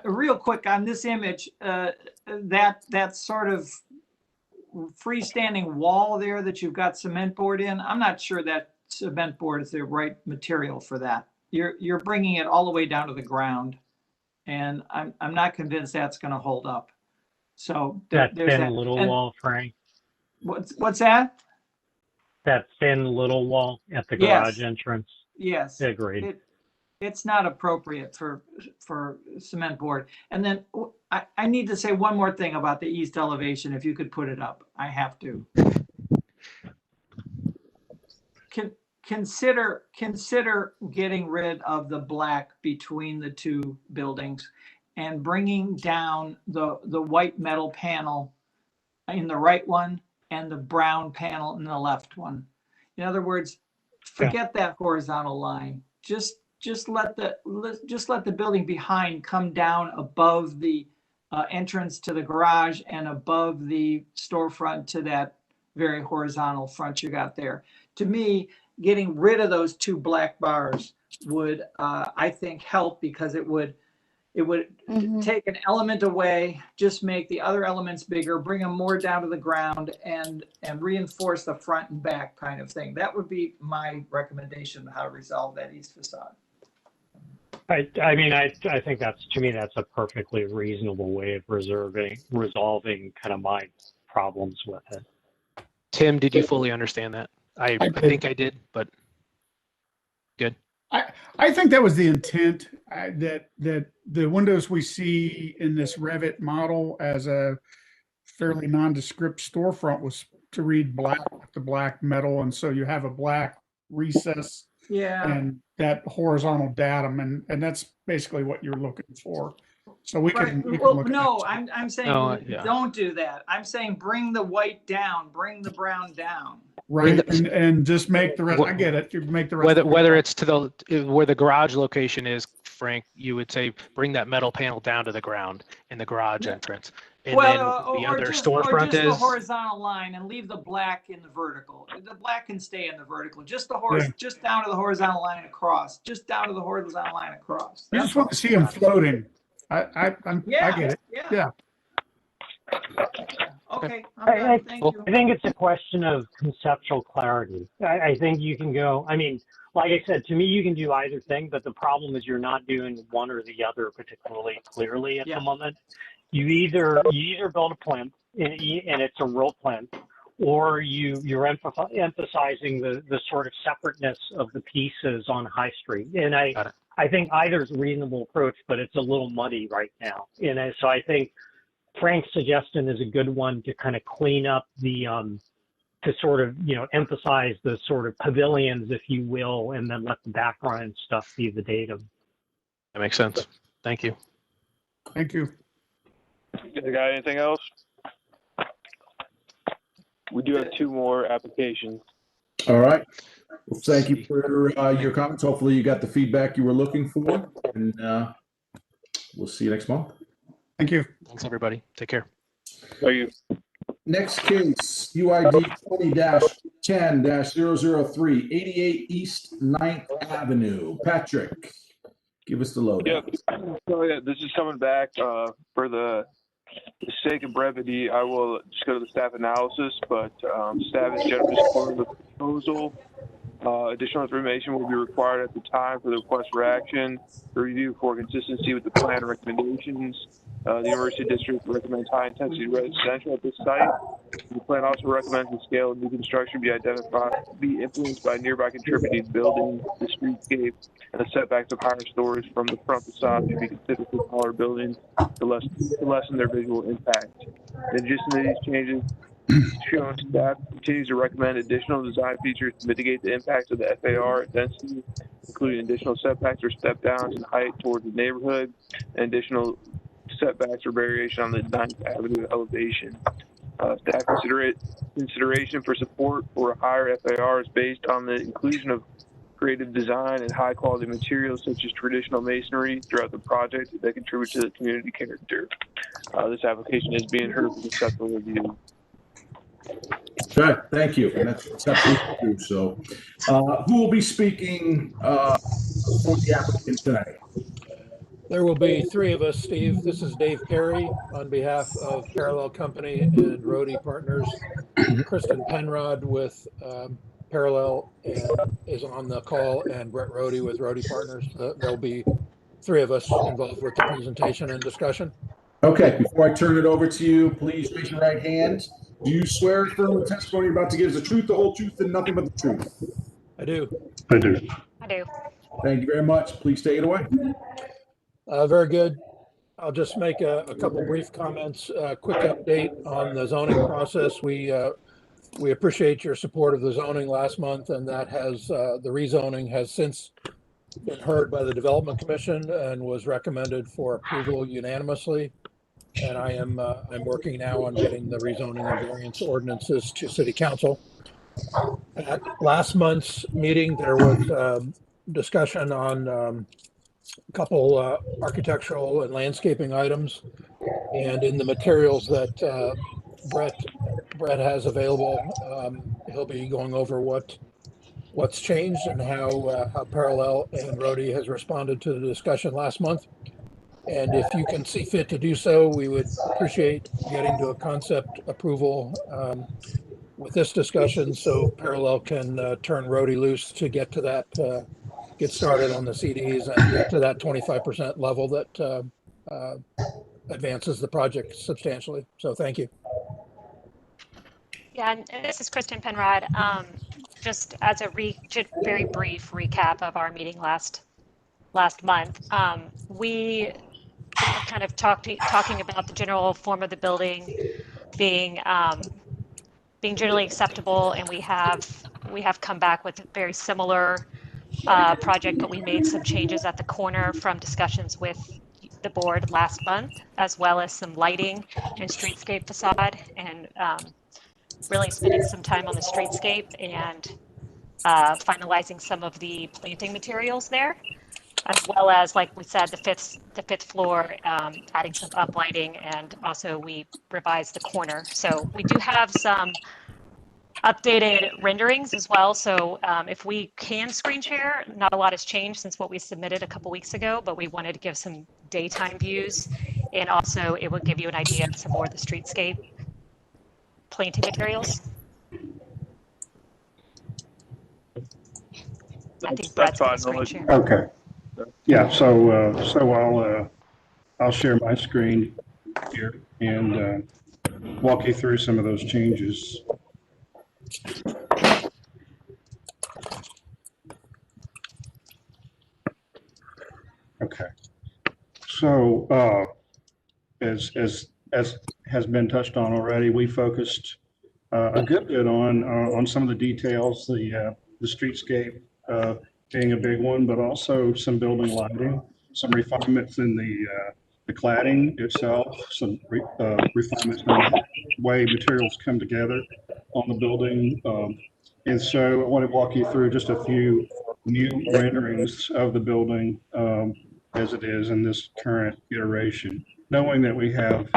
Real quick on this image, that sort of freestanding wall there that you've got cement board in, I'm not sure that cement board is the right material for that. You're bringing it all the way down to the ground, and I'm not convinced that's going to hold up. So That there's thin that little and wall, Frank. what's that? That thin little wall at the Yes. garage entrance. Yes. Agreed. It's not appropriate for cement board. And then I need to say one more thing about the east elevation. If you could put it up, I have to. Consider getting rid of the black between the two buildings and bringing down the white metal panel in the right one and the brown panel in the left one. In other words, forget that horizontal line. Just let the building behind come down above the entrance to the garage and above the storefront to that very horizontal front you got there. To me, getting rid of those two black bars would, I think, help, because it would take an element away, just make the other elements bigger, bring them more down to the ground, and reinforce the front and back kind of thing. That would be my recommendation on how to resolve that east facade. I mean, I think to me, that's a perfectly reasonable way of resolving kind of my problems with it. Tim, did you fully understand that? I think I did, but good. I think that was the intent, that the windows we see in this Revit model as a fairly nondescript storefront was to read black with the black metal, and so you have a black recess and that horizontal datum, and that's basically what you're looking for. So we can look no, at I'm saying don't do that. I'm saying bring the white down, bring the brown down. Right, and just make the rest. I get it. You make the rest. Whether it's to where the garage location is, Frank, you would say bring that metal panel down to the ground in the garage entrance, and then the other storefront is the horizontal line, and leave the black in the vertical. The black can stay in the vertical. Just the just down to the horizontal line across. Just down to the horizontal line across. You just want to see them floating. I get it. Yeah. Okay. Thank you. I think it's a question of conceptual clarity. I think you can go, I mean, like I said, to me, you can do either thing, but the problem is you're not doing one or the other particularly clearly at the moment. You either build a plinth and it's a real plinth, or you're emphasizing the sort of separateness of the pieces on High Street. And I think either is a reasonable approach, but it's a little muddy right now. And so I think Frank's suggestion is a good one to kind of clean up the, to sort of, emphasize the sort of pavilions, if you will, and then let the background stuff be the datum. That makes sense. Thank you. Thank you. You guys got anything else? We do have 2 more applications. All right. Well, thank you for your comments. Hopefully you got the feedback you were looking for, and we'll see you next month. Thank you. Thanks, everybody. Take care. Thank you. Next case, UID 20-10-003, 88 East 9th Avenue. Patrick, give us the lowdown. Yep. So this is coming back for the sake of brevity. I will just go to the staff analysis, but staff is generally supportive of the proposal. Additional information will be required at the time for the request for action, review for consistency with the plan recommendations. The University District recommends high-intensity residential at this site. The plan also recommends the scale of new construction be influenced by nearby contributing buildings, the streetscape, and the setbacks of higher stories from the front facade should be considered for taller buildings to lessen their visual impact. In addition to these changes, shown, staff continues to recommend additional design features to mitigate the impacts of the FAR density including additional setbacks or step downs in height towards the neighborhood, and additional setbacks or variation on the 9th Avenue elevation. Staff consideration for support for a higher FAR is based on the inclusion of creative design and high quality materials such as traditional masonry throughout the project that contribute to the community character. This application is being heard for conceptual review. Okay, thank you. And that's conceptual review. So, who will be speaking for the applicant tonight? There will be three of us, Steve. This is Dave Perry on behalf of Parallel Company and Rohde Partners. Kristen Penrod with Parallel and is on the call, and Brett Rohde with Rohde Partners. There'll be three of us involved with the presentation and discussion. Okay, before I turn it over to you, please raise your right hand. Do you swear or affirm the testimony you're about to give is the truth, the whole truth, and nothing but the truth? I do. I do. I do. Thank you very much. Please take it away. Very good. I'll just make a couple brief comments. Quick update on the zoning process. We appreciate your support of the zoning last month, and that has the rezoning has since been heard by the Development Commission and was recommended for approval unanimously. And I'm working now on getting the rezoning and variance ordinances to City Council. At last month's meeting, there was discussion on a couple architectural and landscaping items, and in the materials that Brett has available, he'll be going over what's changed and how Parallel and Rohde has responded to the discussion last month. And if you can see fit to do so, we would appreciate getting to a concept approval with this discussion, so Parallel can turn Rohde loose to get to that, get started on the CDs and get to that 25% level that advances the project substantially. So thank you. Yeah, and this is Kristen Penrod. Just as a very brief recap of our meeting last month, we kind of talking about the general form of the building being generally acceptable, and we have come back with a very similar project, but we made some changes at the corner from discussions with the board last month, as well as some lighting and streetscape facade, and really spending some time on the streetscape and finalizing some of the planting materials there, as well as, like we said, the fifth floor, adding some uplighting, and also we revised the corner. So we do have some updated renderings as well. So if we can screen share, not a lot has changed since what we submitted a couple weeks ago, but we wanted to give some daytime views, and also it would give you an idea of some more of the streetscape planting materials. I think Brett's going to screen share. Okay. Yeah. So I'll share my screen here and walk you through some of those changes. Okay. So as has been touched on already, we focused a good bit on some of the details, the streetscape being a big one, but also some building lighting, some refinements in the cladding itself, some refinements in the way materials come together on the building. And so I want to walk you through just a few new renderings of the building as it is in this current iteration, knowing that we have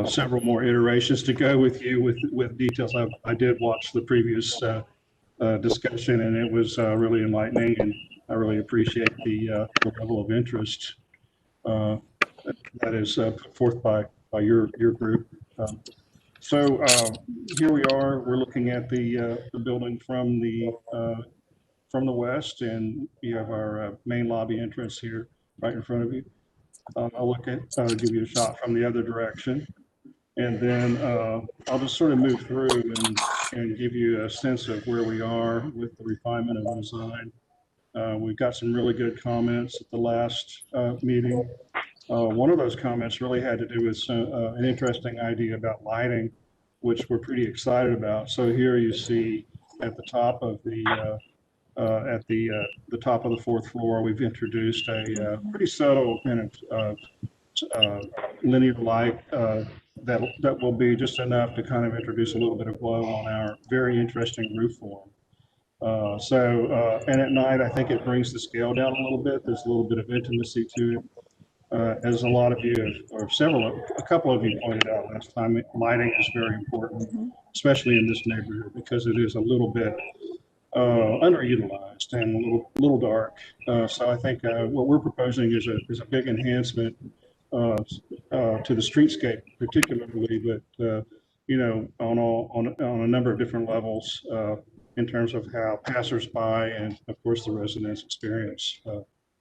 several more iterations to go with you with details. I did watch the previous discussion, and it was really enlightening, and I really appreciate the level of interest that is put forth by your group. So here we are. We're looking at the building from the west, and you have our main lobby entrance here right in front of you. I'll look at give you a shot from the other direction, and then I'll just sort of move through and give you a sense of where we are with the refinement of the design. We've got some really good comments at the last meeting. One of those comments really had to do with an interesting idea about lighting, which we're pretty excited about. So here you see at the top of the at the top of the fourth floor. We've introduced a pretty subtle kind of linear light that will be just enough to kind of introduce a little bit of glow on our very interesting roof form. And at night, I think it brings the scale down a little bit. There's a little bit of intimacy to it. As a lot of you, or a couple of you pointed out last time, lighting is very important, especially in this neighborhood, because it is a little bit underutilized and a little dark. So I think what we're proposing is a big enhancement to the streetscape, particularly, but you know, on a number of different levels in terms of how passersby and, of course, the residents experience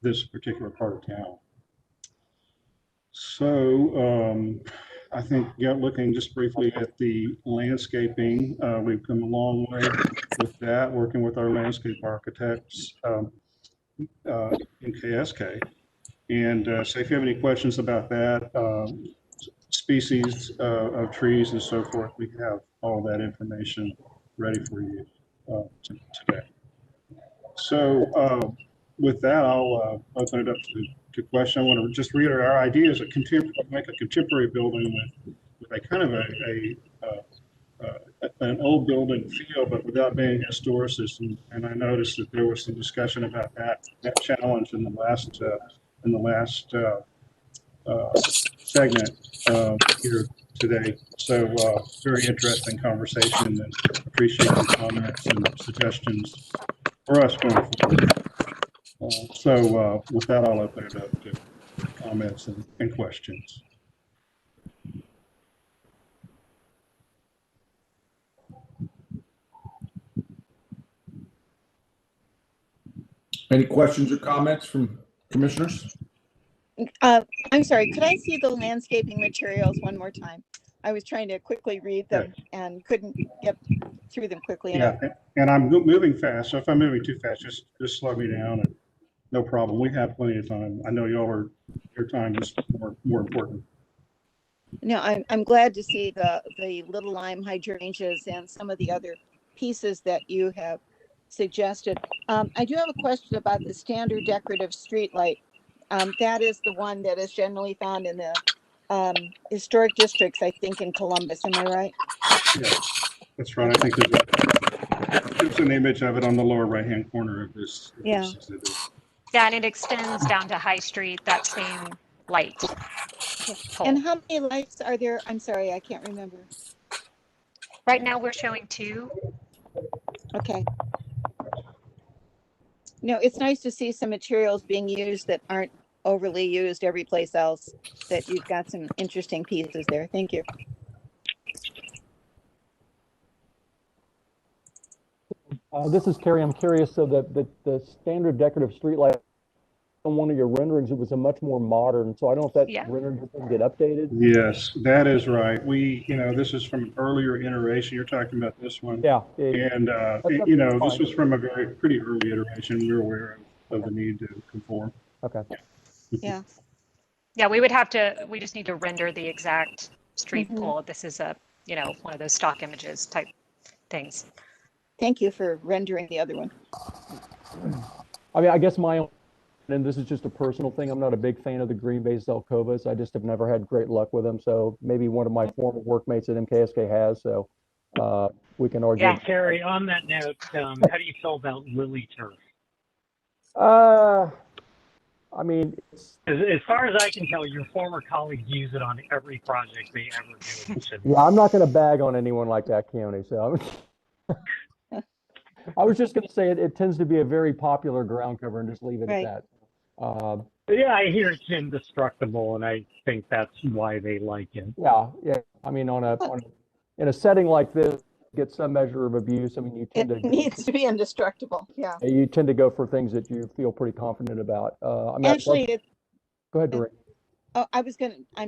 this particular part of town. So I think, yeah, looking just briefly at the landscaping, we've come a long way with that, working with our landscape architects in KSK. And so if you have any questions about that, species of trees and so forth, we have all that information ready for you today. So with that, I'll open it up to question. I want to just reiterate our idea is make a contemporary building with a kind of an old building feel, but without being historicist. And I noticed that there was some discussion about that challenge in the last segment here today. So very interesting conversation, and appreciate your comments and suggestions for us going forward. So with that, I'll open it up to comments and questions. Any questions or comments from commissioners? I'm sorry, could I see the landscaping materials one more time? I was trying to quickly read them and couldn't get through them quickly enough. Yeah, and I'm moving fast, so if I'm moving too fast, just slow me down. And no problem. We have plenty of time. I know your time is more important. No, I'm glad to see the little lime hydrangeas and some of the other pieces that you have suggested. I do have a question about the standard decorative street light. That is the one that is generally found in the historic districts, I think, in Columbus. Am I right? Yeah, that's right. I think there's an image of it on the lower right-hand corner of this. Yeah. Yeah, and it extends down to High Street, that same light. And how many lights are there? I'm sorry, I can't remember. Right now we're showing 2. Okay. No, it's nice to see some materials being used that aren't overly used every place else, that you've got some interesting pieces there. Thank you. This is Kerry. I'm curious, so the standard decorative streetlight on one of your renderings, it was a much more modern, so I don't know if that rendering didn't get updated. Yes, that is right. This is from an earlier iteration. You're talking about this one. Yeah. And, this was from a pretty early iteration. We're aware of the need to conform. Okay. Yeah. Yeah, we just need to render the exact street pole. This is one of those stock images type things. Thank you for rendering the other one. I mean, I guess my own, and this is just a personal thing, I'm not a big fan of the green-based Zelkovas. I just have never had great luck with them. So maybe one of my former workmates at MKSK has. So we can argue. Yeah, Terry, on that note, how do you feel about lily turf? I mean, as far as I can tell, your former colleagues use it on every project they ever do. Yeah, I'm not going to bag on anyone like that, County. So I was just going to say it tends to be a very popular ground cover, and just leave it at that. Yeah, I hear it's indestructible, and I think that's why they like it. Yeah. I mean, in a setting like this, get some measure of abuse. I mean, you tend it needs to be indestructible. Yeah. You tend to go for things that you feel pretty confident about. I mean, actually, go ahead, Doreen. Oh, I'm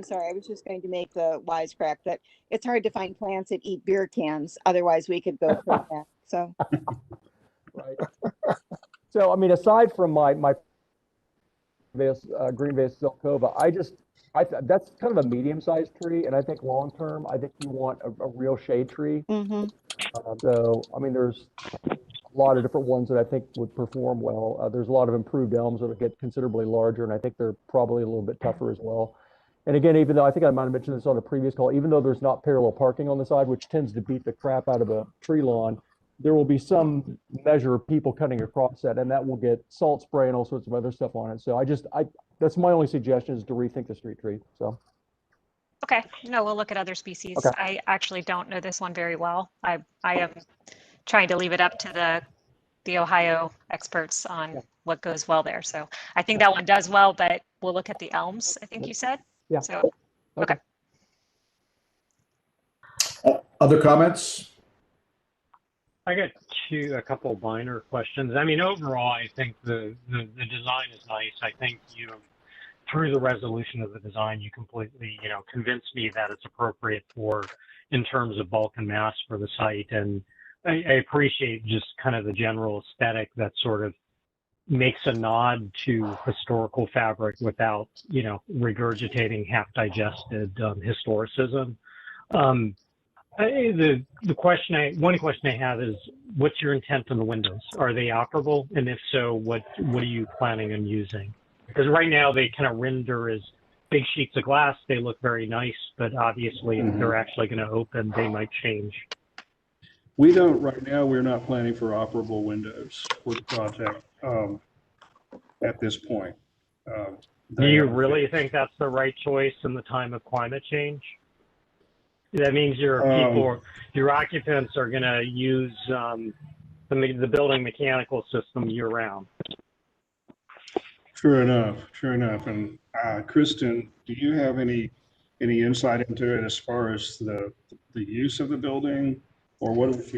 sorry. I was just going to make the wisecrack that it's hard to find plants that eat beer cans. Otherwise, we could go for that. So. Right. So, I mean, aside from my green vase Zelkova, that's kind of a medium-sized tree, and I think long-term, I think you want a real shade tree. Mm-hmm. So, I mean, lot of different ones that I think would perform well. There's a lot of improved elms that will get considerably larger, and I think they're probably a little bit tougher as well. And again, even though I think I might have mentioned this on a previous call, even though there's not parallel parking on the side, which tends to beat the crap out of a tree lawn, there will be some measure of people cutting across that, and that will get salt spray and all sorts of other stuff on it. So that's my only suggestion, is to rethink the street tree. So. Okay, no, we'll look at other species. Okay. I actually don't know this one very well. I am trying to leave it up to the Ohio experts on what goes well there. So I think that one does well, but we'll look at the elms, I think you said. Yeah. So, okay. Other comments? I got a couple minor questions. I mean, overall, I think the design is nice. I think through the resolution of the design, you completely, convinced me that it's appropriate in terms of bulk and mass for the site. And I appreciate just kind of the general aesthetic that sort of makes a nod to historical fabric without, regurgitating half-digested historicism. One question I have is, what's your intent on the windows? Are they operable? And if so, what are you planning on using? Because right now they kind of render as big sheets of glass. They look very nice, but obviously if they're actually going to open, they might change. Right now, we're not planning for operable windows for the project at this point. Do you really think that's the right choice in the time of climate change? That means your occupants are going to use the building mechanical system year round. True enough. And Kristen, do you have any insight into it as far as the use of the building, or what if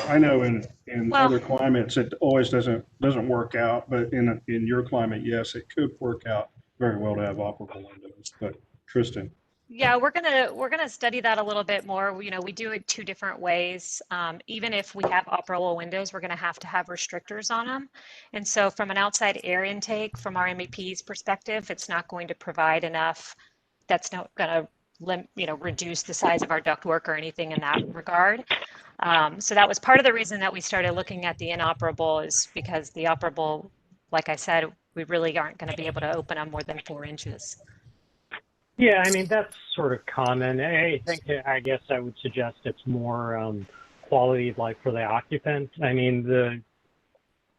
I know in other climates it always doesn't work out, but in your climate, yes, it could work out very well to have operable windows. But Kristen. Yeah, we're gonna study that a little bit more. We do it two different ways. Even if we have operable windows, we're gonna have to have restrictors on them. And so from an outside air intake, from our MEP's perspective, it's not going to provide enough. That's not gonna reduce the size of our ductwork or anything in that regard. So that was part of the reason that we started looking at the inoperable, is because the operable, like I said, we really aren't gonna be able to open them more than 4 inches. Yeah, I mean, that's sort of common. I guess I would suggest it's more quality of life for the occupant. I mean,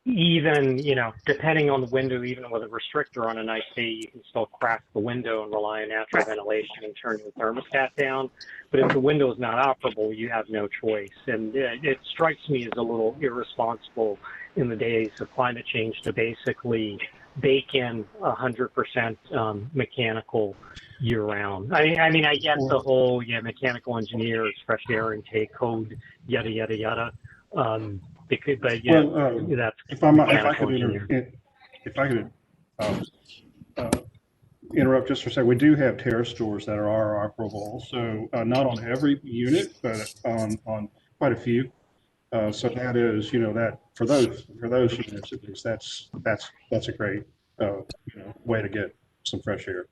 depending on the window, even with a restrictor on a nice day, you can still crack the window and rely on natural ventilation and turn the thermostat down. But if the window is not operable, you have no choice. And it strikes me as a little irresponsible in the days of climate change to basically bake in 100% mechanical year-round. I mean, I get the whole mechanical engineers, fresh air intake code, yada yada yada. That's if I could interrupt just for a second, we do have terrace doors that are operable. So not on every unit, but on quite a few. So that is, that for those units at least, that's a great way to get some fresh air.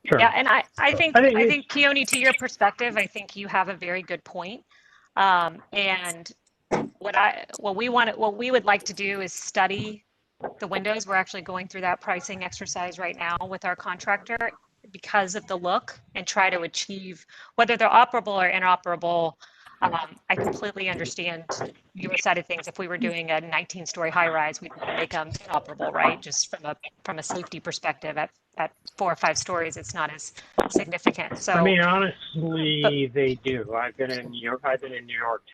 Sure. Yeah, and I think Keone, to your perspective, I think you have a very good point. And what we would like to do is study the windows. We're actually going through that pricing exercise right now with our contractor because of the look, and try to achieve whether they're operable or inoperable. I completely understand your side of things. If we were doing a 19-story high-rise, we'd make them inoperable, right? Just from a safety perspective, at 4 or 5 stories, it's not as significant. So I mean, honestly, they do. I've been in New York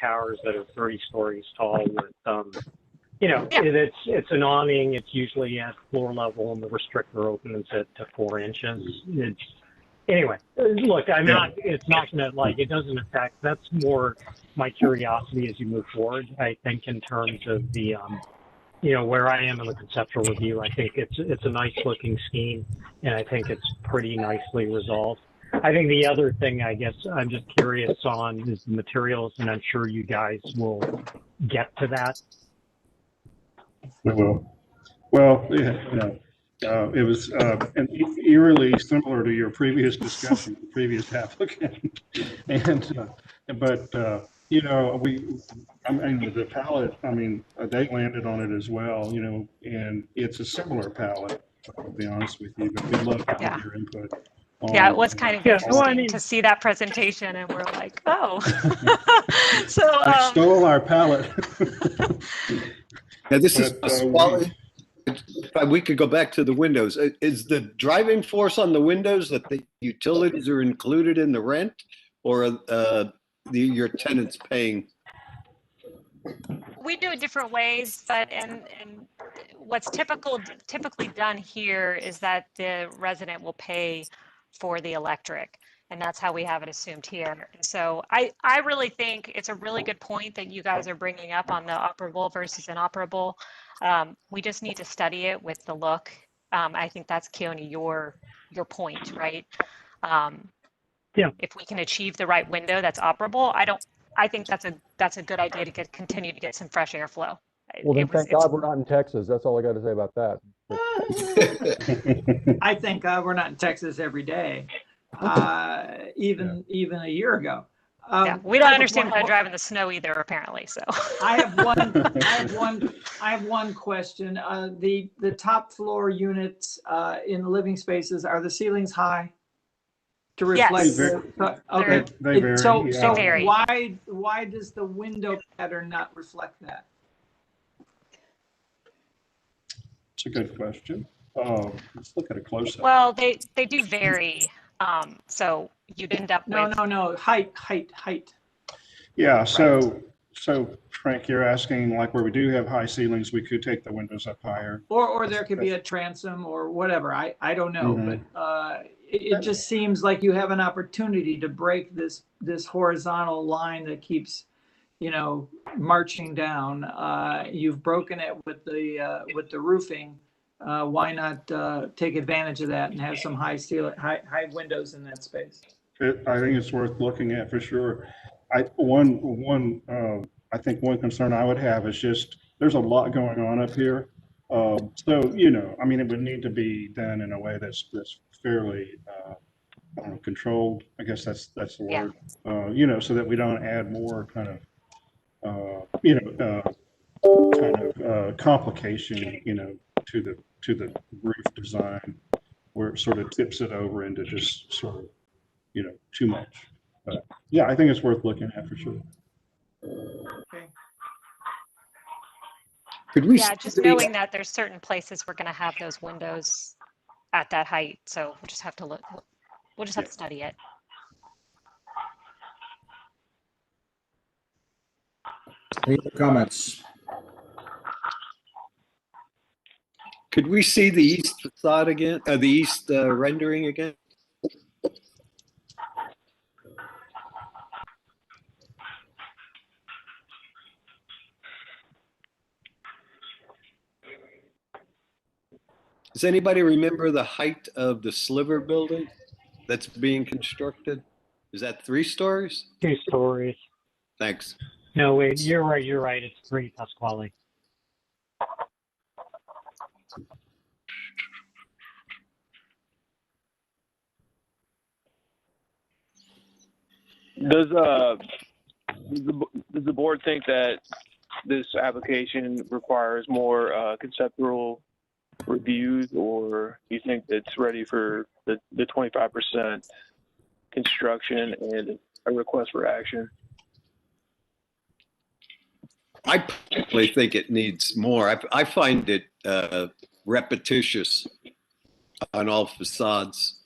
towers that are 30 stories tall with, it's an awning. It's usually at floor level, and the restrictor opens it to 4 inches. Anyway, look, it's not gonna, it doesn't affect, that's more my curiosity as you move forward. I think in terms of the, where I am in the conceptual review, I think it's a nice looking scheme, and I think it's pretty nicely resolved. I think the other thing, I guess, I'm just curious on is the materials, and I'm sure you guys will get to that. We will. Well, it was eerily similar to your previous discussion, the previous applicant, but I mean, the palette, I mean, they landed on it as well, and it's a similar palette, I'll be honest with you, but we'd love to Yeah. have your input. Yeah, it was kind of interesting to see that presentation, and we're like, oh. So I stole our palette. Now, this is Pasquale. If we could go back to the windows. Is the driving force on the windows that the utilities are included in the rent, or your tenants paying? We do it different ways, but and what's typically done here is that the resident will pay for the electric, and that's how we have it assumed here. So I really think it's a really good point that you guys are bringing up on the operable versus inoperable. We just need to study it with the look. I think that's, Keone, your point, right? Yeah. If we can achieve the right window that's operable, I think that's a good idea to continue to get some fresh airflow. Well, then thank God we're not in Texas. That's all I got to say about that. I thank God we're not in Texas every day, even a year ago. Yeah, we don't understand how to drive in the snow either, apparently. So I have one question. The top floor units in the living spaces, are the ceilings high to reflect? Yes. Okay. They vary. So vary. why does the window pattern not reflect that? It's a good question. Let's look at a close-up. Well, they do vary. So you'd end up with No. Height. Yeah. So Frank, you're asking, like, where we do have high ceilings, we could take the windows up higher. Or there could be a transom or whatever. I don't know, but it just seems like you have an opportunity to break this horizontal line that keeps, marching down. You've broken it with the roofing. Why not take advantage of that and have some high windows in that space? I think it's worth looking at for sure. I think one concern I would have is just there's a lot going on up here. I mean, it would need to be done in a way that's fairly controlled. I guess that's the word. So that we don't add more kind of complication, to the roof design, where it sort of tips it over into just sort of, too much. But yeah, I think it's worth looking at for sure. Okay. Could we? Yeah, just knowing that there's certain places we're going to have those windows at that height, so we'll just have to look. We'll just have to study it. Any other comments? Could we see the east facade again? The east rendering again? Does anybody remember the height of the sliver building that's being constructed? Is that 3 stories? 2 stories. Thanks. No, wait, you're right. It's 3, Pasquale. Does the board think that this application requires more conceptual reviews, or do you think it's ready for the 25% construction and a request for action? I personally think it needs more. I find it repetitious on all facades.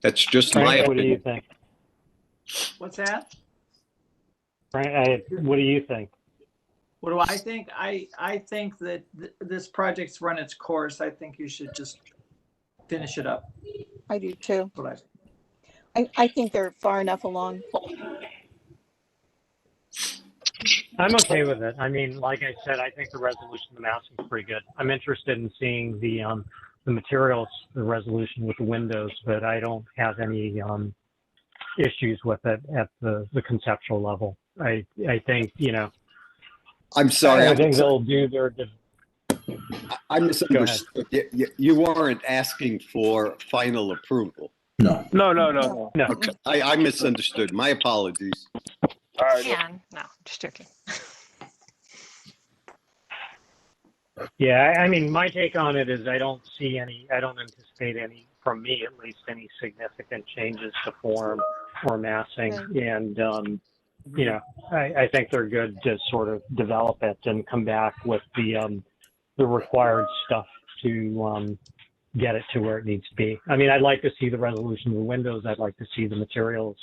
That's just Frank, my what do you opinion. think? What's that? Frank, what do you think? What do I think? I think that this project's run its course. I think you should just finish it up. I do too. That's what I think. I think they're far enough along. I'm okay with it. I mean, like I said, I think the resolution of the massing is pretty good. I'm interested in seeing the materials, the resolution with the windows, but I don't have any issues with it at the conceptual level. I think, I'm sorry. I think they'll do their. I misunderstood. You weren't asking for final approval. No. No. Okay. I misunderstood. My apologies. All right. Man, no, just joking. Yeah, I mean, my take on it is I don't anticipate any, from me at least, any significant changes to form or massing. And, you know, I think they're good to sort of develop it and come back with the required stuff to get it to where it needs to be. I mean, I'd like to see the resolution of the windows. I'd like to see the materials.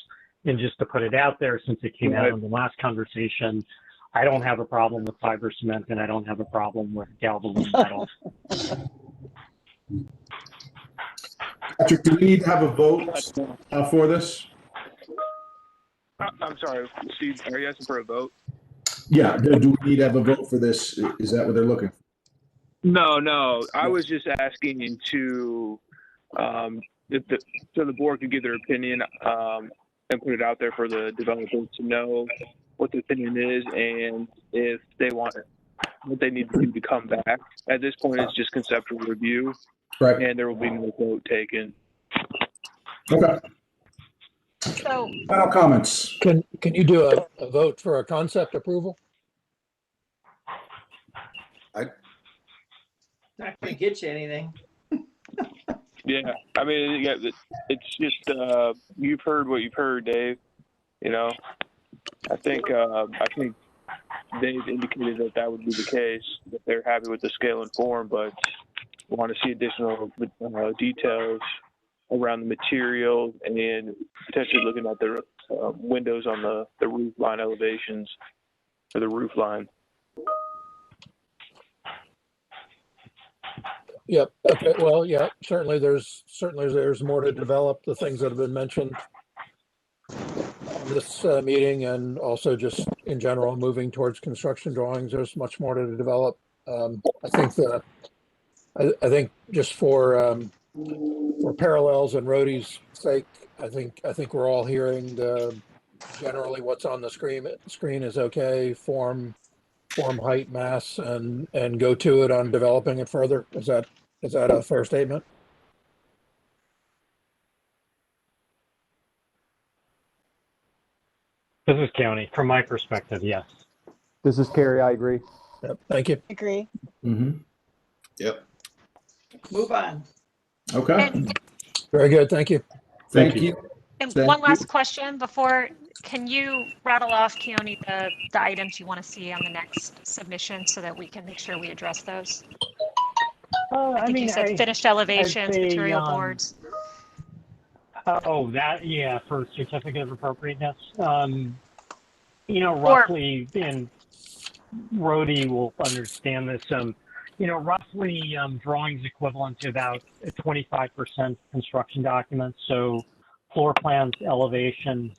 And just to put it out there, since it came out in the last conversation, I don't have a problem with fiber cement, and I don't have a problem with galvanized metal. Patrick, do we need to have a vote for this? I'm sorry, Steve, are you asking for a vote? Yeah, do we need to have a vote for this? Is that what they're looking for? No. I was just asking to, so the board could give their opinion and put it out there for the developers to know what the opinion is, and if they want it, what they need to do to come back. At this point, it's just conceptual review, right? And there will be no vote taken. Okay. So, final comments. Can you do a vote for a concept approval? Not gonna get you anything. Yeah, I mean, yeah, it's just you've heard what you've heard, Dave. You know, I think Dave indicated that would be the case, that they're happy with the scale and form, but want to see additional details around the material and potentially looking at the windows on the roof line elevations or the roof line. Yep. Okay. Well, yeah, certainly there's more to develop, the things that have been mentioned on this meeting, and also just in general moving towards construction drawings. There's much more to develop. I think just for parallels and Rhodey's sake, I think we're all hearing generally what's on the screen is okay. Form, height, mass, and go to it on developing it further. Is that a fair statement? This is County. From my perspective, yes. This is Carrie. I agree. Yep. Thank you. Agree. Mm-hmm. Yep. Move on. Okay. Very good. Thank you. Thank you. And Thank one you. last question before, can you rattle off, Keone, the items you want to see on the next submission so that we can make sure we address those? I think you said finished elevations, material boards. Yeah, for certificate of appropriateness. You know, roughly, and Rhodey will understand this, you know, roughly drawings equivalent to about 25% construction documents. So floor plans, elevations,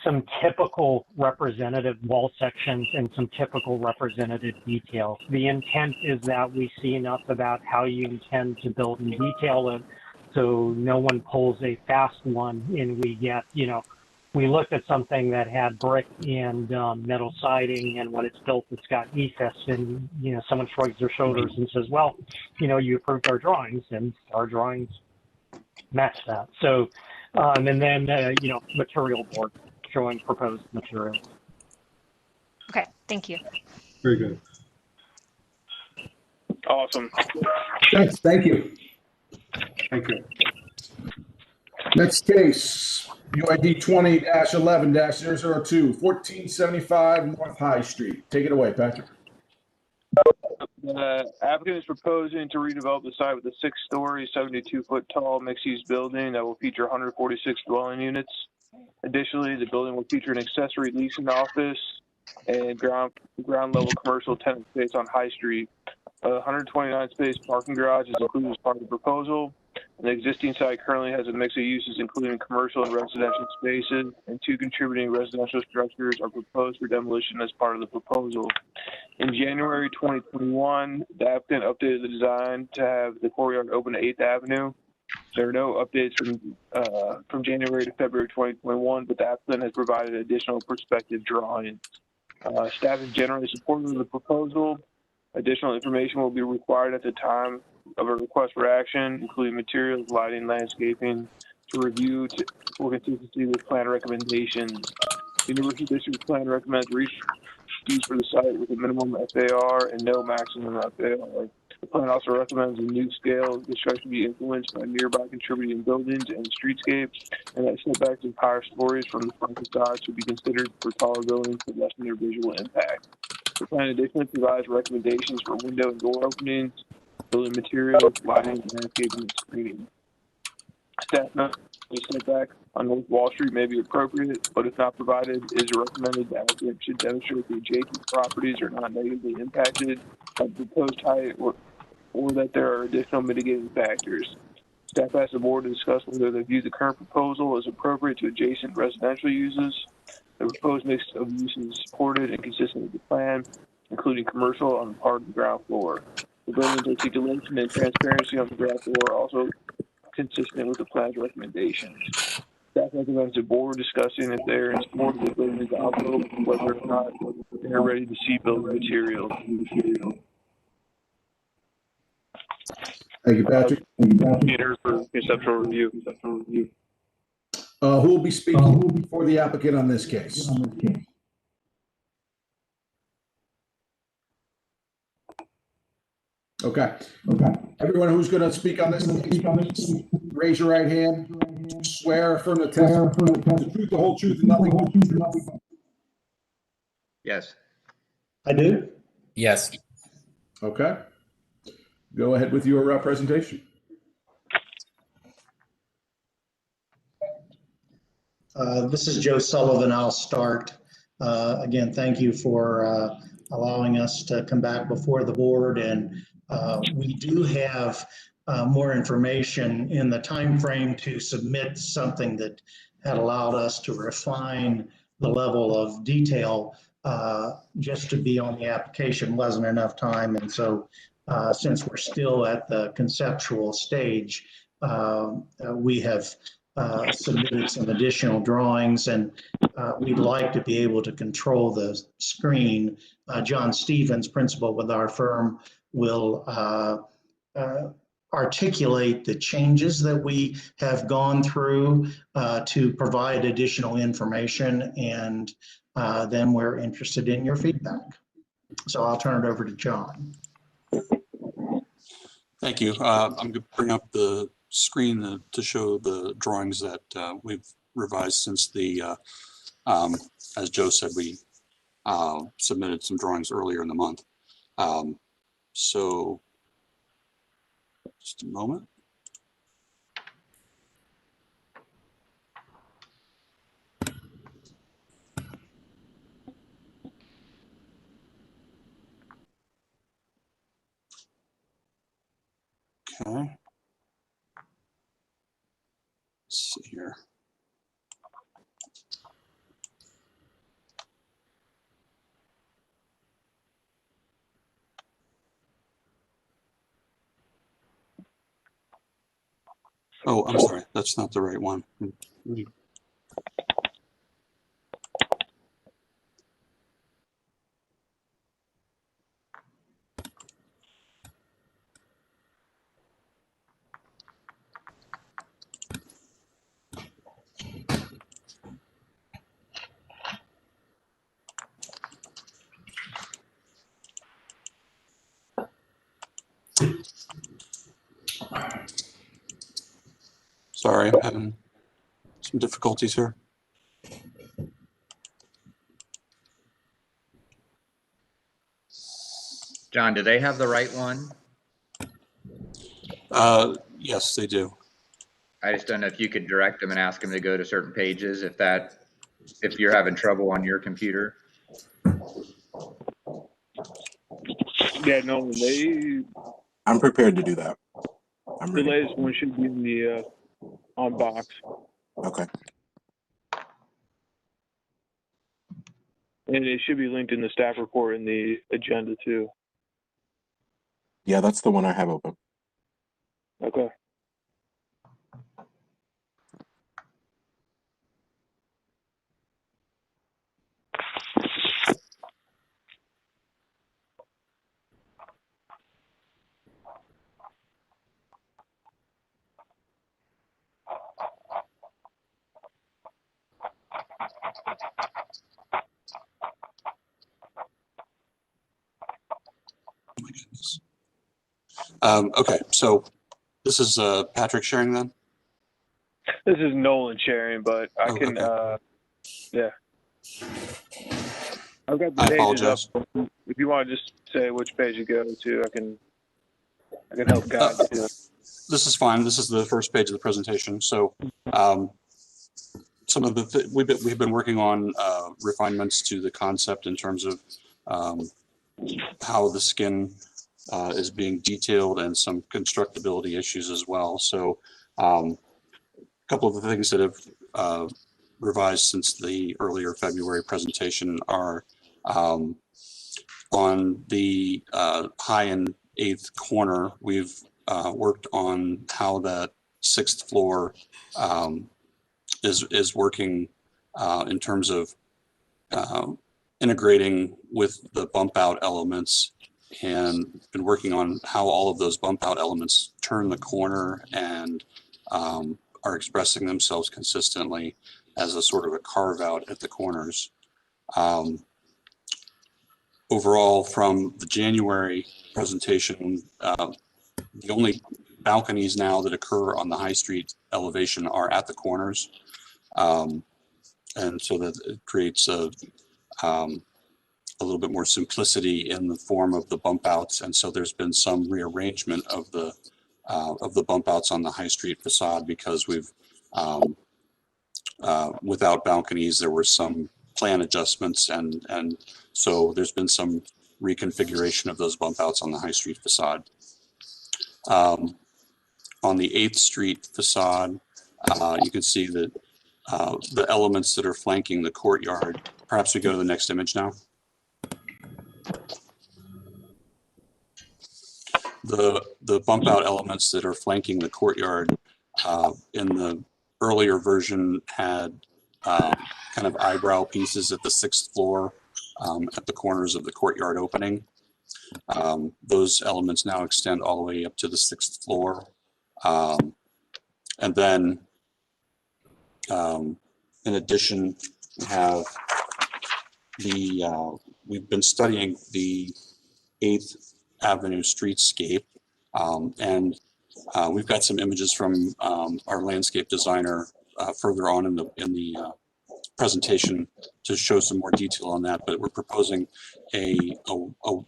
some typical representative wall sections, and some typical representative details. The intent is that we see enough about how you intend to build and detail it, so no one pulls a fast one and we get, you know, we looked at something that had brick and metal siding, and when it's built, it's got EFS, and, you know, someone shrugs their shoulders and says, well, you know, you approved our drawings, and our drawings match that. So, and then, you know, material board showing proposed material. Okay, thank you. Very good. Awesome. Thanks. Thank you. Thank you. Next case, UID 20-11-002, 1475 North High Street. Take it away, Patrick. The applicant is proposing to redevelop the site with a 6-story, 72-foot tall mixed-use building that will feature 146 dwelling units. Additionally, the building will feature an accessory leasing office and ground level commercial tenant space on High Street. A 129 space parking garage is included as part of the proposal. The existing site currently has a mix of uses, including commercial and residential spaces, and 2 contributing residential structures are proposed for demolition as part of the proposal. In January 2021, the applicant updated the design to have the Courtyard open to 8th Avenue. There are no updates from January to February 2021, but the applicant has provided additional perspective drawings. Staff is generally supportive of the proposal. Additional information will be required at the time of a request for action, including materials, lighting, landscaping, to review for consistency with plan recommendations. The University District Plan recommends use for the site with a minimum FAR and no maximum FAR. The plan also recommends a new scale construction be influenced by nearby contributing buildings and streetscape, and that setbacks of higher stories from the front facade should be considered for taller buildings to lessen their visual impact. The plan additionally provides recommendations for window and door openings, building materials, lighting, landscaping, and screening. Staff notes a setback on North Wall Street may be appropriate, but if not provided, it is recommended that applicant should demonstrate the adjacent properties are not negatively impacted by the proposed height or that there are additional mitigating factors. Staff asked the board to discuss whether they view the current proposal as appropriate to adjacent residential uses. The proposed mix of uses is supported and consistent with the plan, including commercial on the part of the ground floor. The building's articulation and transparency on the ground floor are also consistent with the plan's recommendations. Staff recommends the board discussing if they're in support of the building's envelope, whether or not they're ready to see building materials. Thank you, Patrick. Peter for conceptual review. Who will be speaking for the applicant on this case? Okay. Everyone who's going to speak on this, raise your right hand. Swear from the truth, the whole truth, and nothing but the truth. Yes. I do. Yes. Okay. Go ahead with your presentation. This is Joe Sullivan. I'll start. Again, thank you for allowing us to come back before the board. And we do have more information in the time frame to submit something that had allowed us to refine the level of detail. Just to be on the application wasn't enough time. And so since we're still at the conceptual stage, we have submitted some additional drawings, and we'd like to be able to control the screen. John Stevens, principal with our firm, will articulate the changes that we have gone through to provide additional information, and then we're interested in your feedback. So I'll turn it over to John. Thank you. I'm going to bring up the screen to show the drawings that we've revised since the, as Joe said, we submitted some drawings earlier in the month. So just a moment. Okay. Let's see here. Oh, I'm sorry. That's not the right one. Sorry, I'm having some difficulties here. John, do they have the right one? Yes, they do. I just don't know if you could direct them and ask them to go to certain pages if you're having trouble on your computer. Yeah, no, I'm prepared to do that. The latest one should be in the on box. Okay. And it should be linked in the staff report in the agenda too. Yeah, that's the one I have open. Okay. Okay, so this is Patrick sharing then? This is Nolan sharing, but I Oh, can, okay. yeah. I've got the I pages apologize. up. If you want to just say which page you go to, I can help guide you to it. This is fine. This is the first page of the presentation. So some of the we've been working on refinements to the concept in terms of how the skin is being detailed and some constructability issues as well. So a couple of the things that have revised since the earlier February presentation are on the high and eighth corner, we've worked on how that sixth floor is working in terms of integrating with the bump out elements, and been working on how all of those bump out elements turn the corner and are expressing themselves consistently as a sort of a carve out at the corners. Overall, from the January presentation, the only balconies now that occur on the High Street elevation are at the corners. And so that it creates a little bit more simplicity in the form of the bump outs. And so there's been some rearrangement of the bump outs on the High Street facade, because we've, without balconies, there were some plan adjustments, and so there's been some reconfiguration of those bump outs on the High Street facade. On the 8th Street facade, you can see that the elements that are flanking the courtyard. Perhaps we go to the next image now. The bump out elements that are flanking the courtyard in the earlier version had kind of eyebrow pieces at the 6th floor at the corners of the courtyard opening. Those elements now extend all the way up to the 6th floor. And then in addition, we have we've been studying the 8th Avenue streetscape, and we've got some images from our landscape designer further on in the presentation to show some more detail on that. But we're proposing a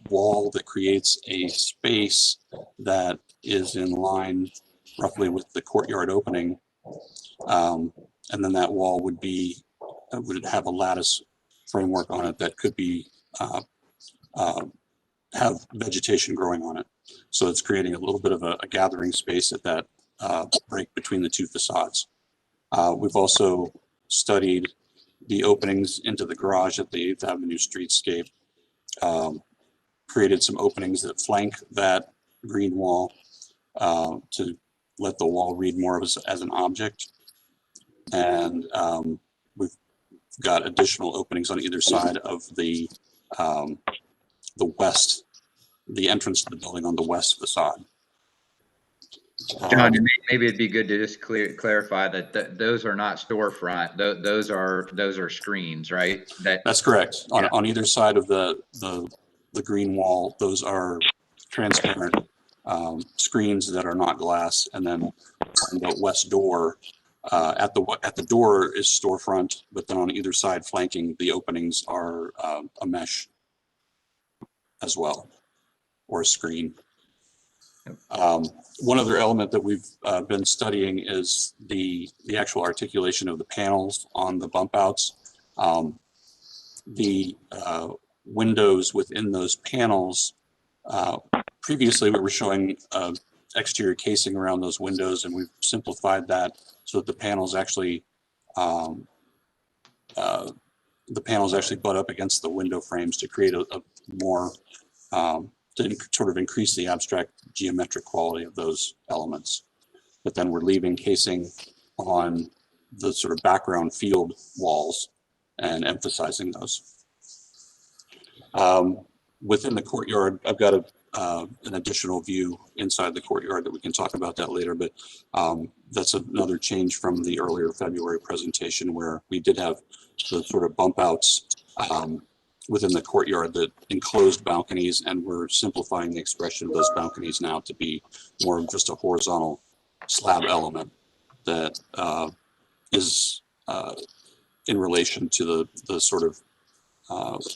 wall that creates a space that is in line roughly with the courtyard opening, and then that wall would have a lattice framework on it that could be have vegetation growing on it. So it's creating a little bit of a gathering space at that break between the two facades. We've also studied the openings into the garage at the 8th Avenue streetscape, created some openings that flank that green wall to let the wall read more of as an object. And we've got additional openings on either side of the west, the entrance to the building on the west facade. John, maybe it'd be good to just clarify that those are not storefront. Those are screens, right? That's correct. On either side of the green wall, those are transparent screens that are not glass. And then on the west door, at the door is storefront, but then on either side flanking the openings are a mesh as well, or a screen. One other element that we've been studying is the actual articulation of the panels on the bump outs. The windows within those panels, previously we were showing exterior casing around those windows, and we've simplified that so that the panels actually butt up against the window frames to create a more to sort of increase the abstract geometric quality of those elements. But then we're leaving casing on the sort of background field walls and emphasizing those. Within the courtyard, I've got an additional view inside the courtyard that we can talk about that later, but that's another change from the earlier February presentation, where we did have the sort of bump outs within the courtyard, the enclosed balconies, and we're simplifying the expression of those balconies now to be more of just a horizontal slab element that is in relation to the sort of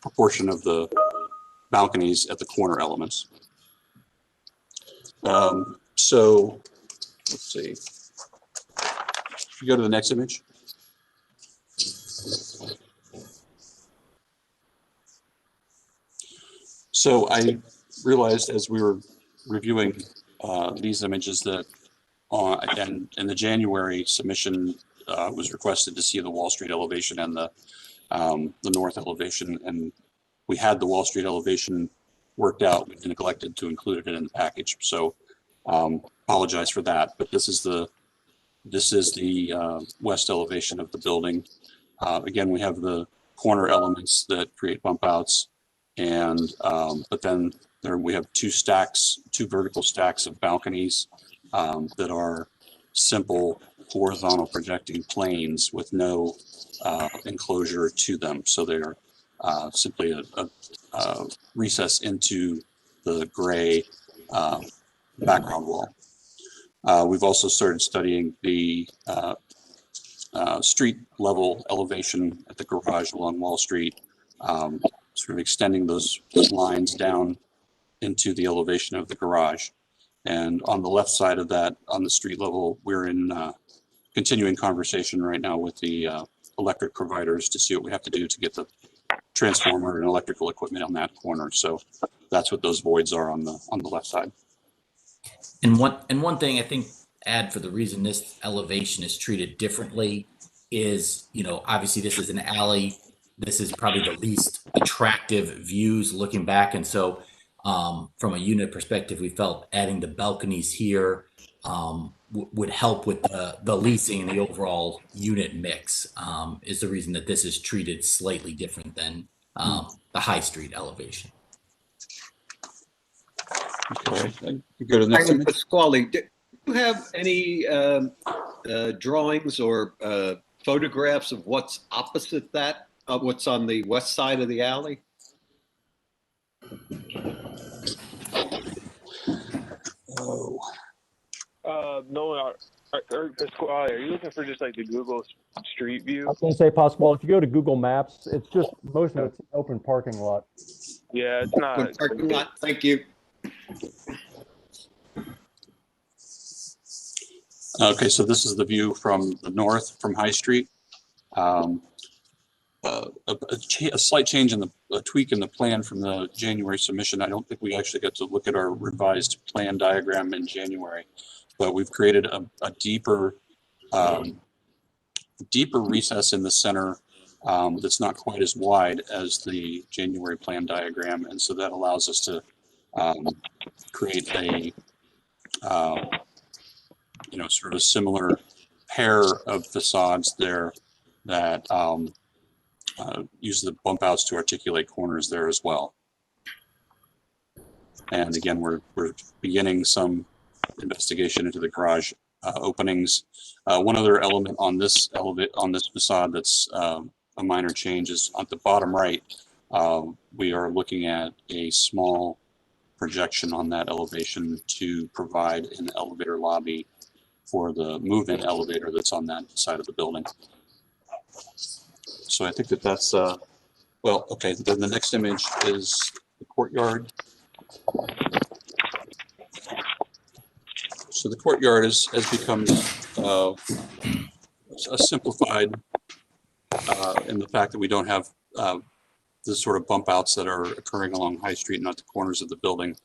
proportion of the balconies at the corner elements. So let's see. If you go to the next image. So I realized as we were reviewing these images that and in the January submission was requested to see the Wall Street elevation and the north elevation, and we had the Wall Street elevation worked out. We neglected to include it in the package, so apologize for that. But this is the west elevation of the building. Again, we have the corner elements that create bump outs, and but then there we have two vertical stacks of balconies that are simple horizontal projecting planes with no enclosure to them. So they're simply a recess into the gray background wall. We've also started studying the street level elevation at the garage along Wall Street, sort of extending those lines down into the elevation of the garage. And on the left side of that, on the street level, we're in continuing conversation right now with the electric providers to see what we have to do to get the transformer and electrical equipment on that corner. So that's what those voids are on the left side. And one thing I think, add for the reason this elevation is treated differently is, obviously this is an alley. This is probably the least attractive views looking back. And so from a unit perspective, we felt adding the balconies here would help with the leasing and the overall unit mix, is the reason that this is treated slightly different than the High Street elevation. Okay, you go to the next image. Pasquale, do you have any drawings or photographs of what's opposite that, what's on the west side of the alley? Oh. No, Pasquale, are you looking for just like the Google Street View? I was going to say, Pasquale, if you go to Google Maps, it's just most of it's an open parking lot. Yeah, it's not. Open parking lot. Thank you. Okay, so this is the view from the north, from High Street. A slight change in a tweak in the plan from the January submission. I don't think we actually got to look at our revised plan diagram in January, but we've created a deeper recess in the center that's not quite as wide as the January plan diagram, and so that allows us to create a sort of a similar pair of facades there that use the bump outs to articulate corners there as well. And again, we're beginning some investigation into the garage openings. One other element on this facade that's a minor change is on the bottom right. We are looking at a small projection on that elevation to provide an elevator lobby for the move-in elevator that's on that side of the building. So I think that's well, okay. Then the next image is the courtyard. So the courtyard has become a simplified in the fact that we don't have the sort of bump outs that are occurring along High Street, not the corners of the building.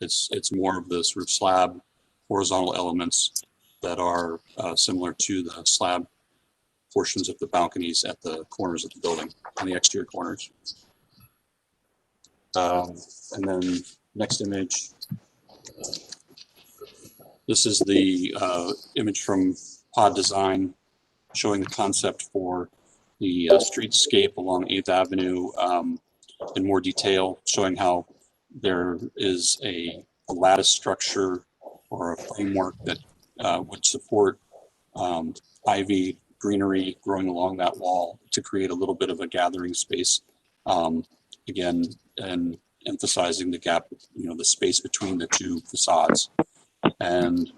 It's more of the sort of slab horizontal elements that are similar to the slab portions of the balconies at the corners of the building, on the exterior corners. And then next image. This is the image from Pod Design showing the concept for the streetscape along 8th Avenue in more detail, showing how there is a lattice structure or a framework that would support ivy, greenery growing along that wall to create a little bit of a gathering space again, and emphasizing the gap, the space between the two facades. And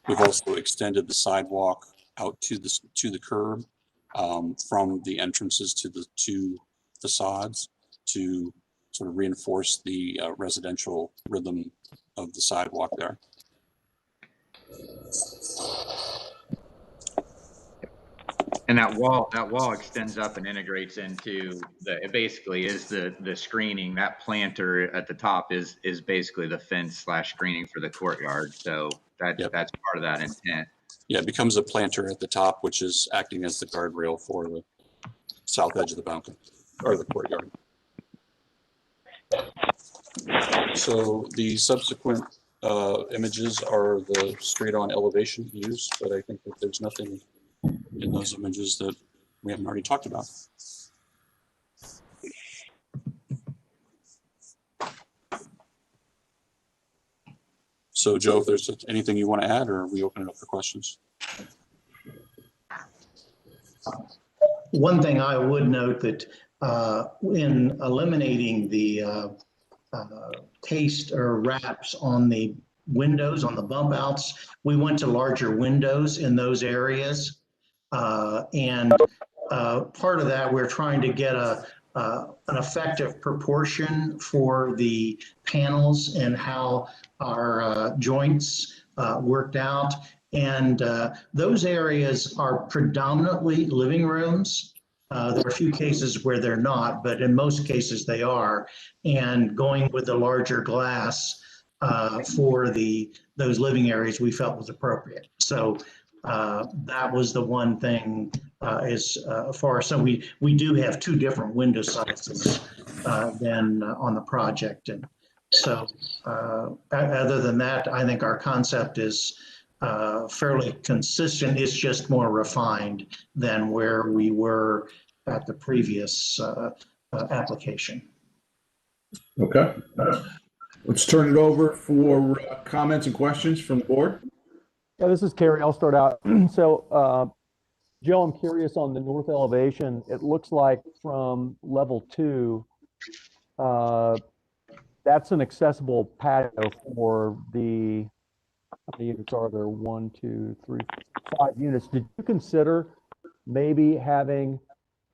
we've also extended the sidewalk out to the curb from the entrances to the two facades to sort of reinforce the residential rhythm of the sidewalk there. And that wall extends up and integrates into it basically is the screening. That planter at the top is basically the fence / screening for the courtyard. So that's part of that intent. Yeah, it becomes a planter at the top, which is acting as the guardrail for the south edge of the balcony or the courtyard. So the subsequent images are the straight-on elevation views, but I think that there's nothing in those images that we haven't already talked about. So Joe, if there's anything you want to add, or are we open it up for questions? One thing I would note that in eliminating the paste or wraps on the windows, on the bump outs, we went to larger windows in those areas. And part of that, we're trying to get an effective proportion for the panels and how our joints worked out. And those areas are predominantly living rooms. There are a few cases where they're not, but in most cases they are. And going with the larger glass for those living areas we felt was appropriate. So that was the one thing as far as, so we do have two different window sizes than on the project. And so other than that, I think our concept is fairly consistent. It's just more refined than where we were at the previous application. Okay. Let's turn it over for comments and questions from the board. Yeah, this is Kerry. I'll start out. So, Joe, I'm curious on the north elevation. It looks like from level 2, that's an accessible patio for the, how many units are there? 1, 2, 3, 5 units. Did you consider maybe having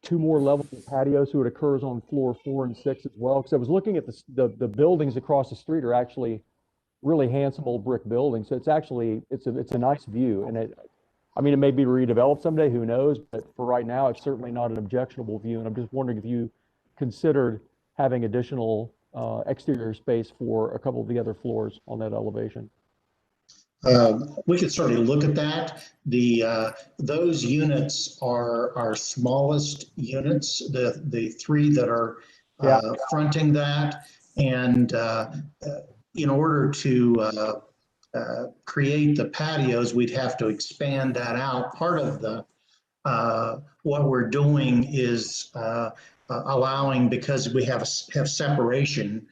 2 more levels of patios so it occurs on floor 4 and 6 as well? Because I was looking at the buildings across the street are actually really handsome old brick buildings. So it's actually, it's a nice view. And it may be redeveloped someday, who knows? But for right now, it's certainly not an objectionable view. And I'm just wondering if you considered having additional exterior space for a couple of the other floors on that elevation. We could certainly look at that. Those units are our smallest units, the 3 that are fronting that. And in order to create the patios, we'd have to expand that out. Part of what we're doing is allowing, because we have separation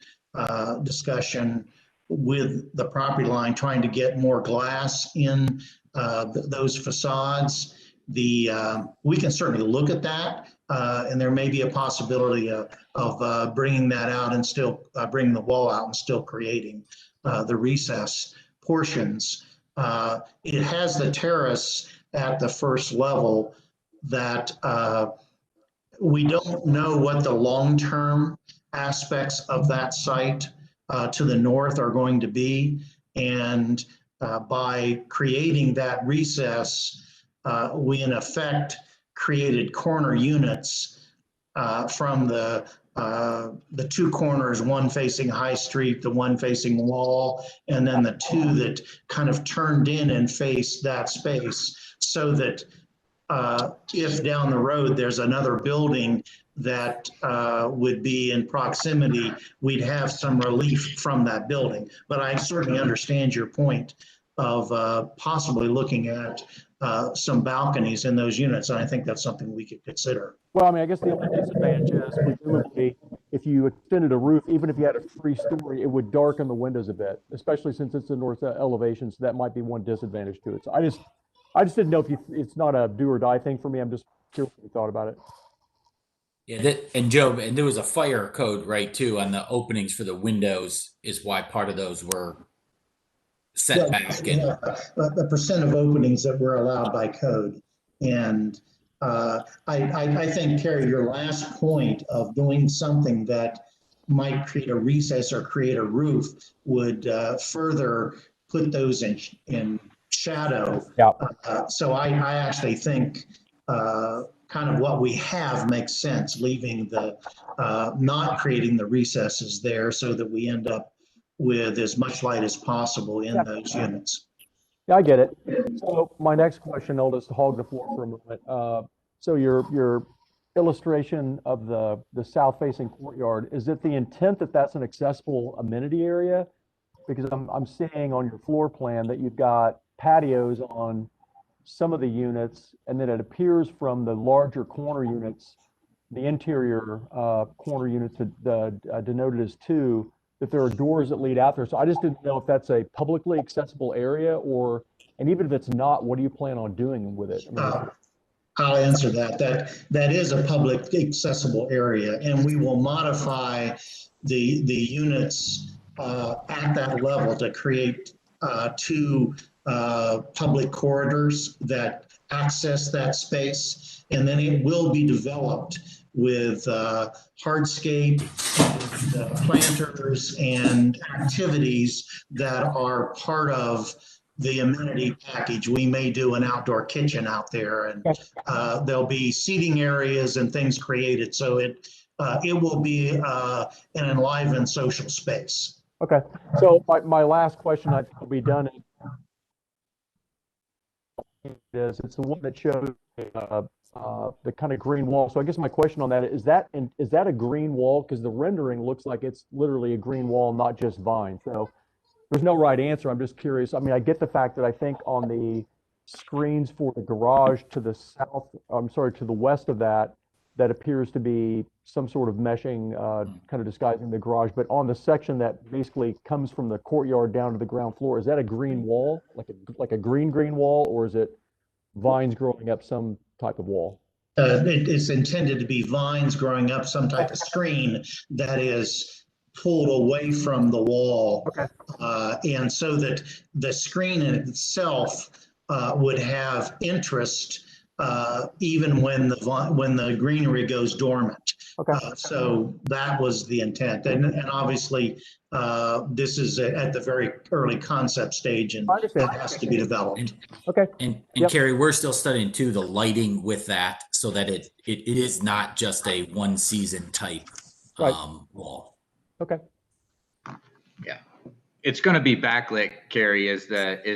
discussion with the property line, trying to get more glass in those facades. We can certainly look at that, and there may be a possibility of bringing that out and still bringing the wall out and still creating the recess portions. It has the terrace at the first level that we don't know what the long-term aspects of that site to the north are going to be. And by creating that recess, we in effect created corner units from the 2 corners, one facing High Street, the one facing Wall, and then the 2 that kind of turned in and faced that space, so that if down the road there's another building that would be in proximity, we'd have some relief from that building. But I certainly understand your point of possibly looking at some balconies in those units, and I think that's something we could consider. Well, I guess the only disadvantage is presumably if you extended a roof, even if you had a 3-story, it would darken the windows a bit, especially since it's the north elevation. So that might be one disadvantage to it. So I just didn't know if it's not a do or die thing for me. I'm just curious if you thought about it. Yeah, and Joe, and there was a fire code, right, too, on the openings for the windows is why part of those were set back. We have a percent of openings that were allowed by code. And I think, Carrie, your last point of doing something that might create a recess or create a roof would further put those in shadow. Yeah. So I actually think kind of what we have makes sense, leaving the, not creating the recesses there so that we end up with as much light as possible in those units. Yeah, I get it. So my next question, I'll just hog the floor for a moment. So your illustration of the south-facing courtyard, is it the intent that that's an accessible amenity area? Because I'm seeing on your floor plan that you've got patios on some of the units, and then it appears from the larger corner units, the interior corner units denoted as 2, that there are doors that lead out there. So I just didn't know if that's a publicly accessible area, or, and even if it's not, what do you plan on doing with it? I mean, I'll answer that. That is a public accessible area, and we will modify the units at that level to create 2 public corridors that access that space, and then it will be developed with hardscape and planters and activities that are part of the amenity package. We may do an outdoor kitchen out there, and there'll be seating areas and things created. So it will be an enlivened social space. Okay. So my last question, I think, will be done. It's the one that shows the kind of green wall. So I guess my question on that is that a green wall? Because the rendering looks like it's literally a green wall, not just vine. So there's no right answer. I'm just curious. I mean, I get the fact that I think on the screens for the garage to the south, to the west of that, that appears to be some sort of meshing, kind of disguising the garage. But on the section that basically comes from the courtyard down to the ground floor, is that a green wall, like a green wall, or is it vines growing up some type of wall? It is intended to be vines growing up some type of screen that is pulled away from the wall. Okay. And so that the screen in itself would have interest even when the greenery goes dormant. Okay. So that was the intent. And obviously, this is at the very early concept stage, and it has to be developed. Okay. And Carrie, we're still studying too the lighting with that, so that it is not just a one season type wall. Okay. Yeah, it's going to be backlit, Carrie, is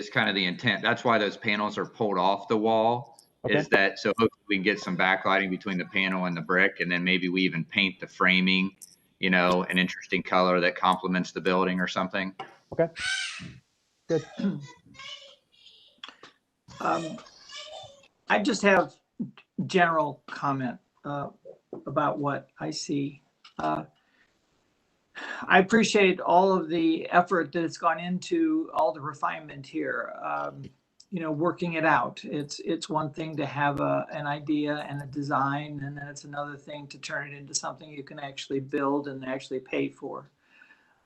kind of the intent. That's why those panels are pulled off the wall. Okay. Is that so hopefully we can get some backlighting between the panel and the brick, and then maybe we even paint the framing, an interesting color that complements the building or something. Okay. Good. I just have general comment about what I see. I appreciate all of the effort that has gone into all the refinement here. Working it out. It's one thing to have an idea and a design, and then it's another thing to turn it into something you can actually build and actually pay for.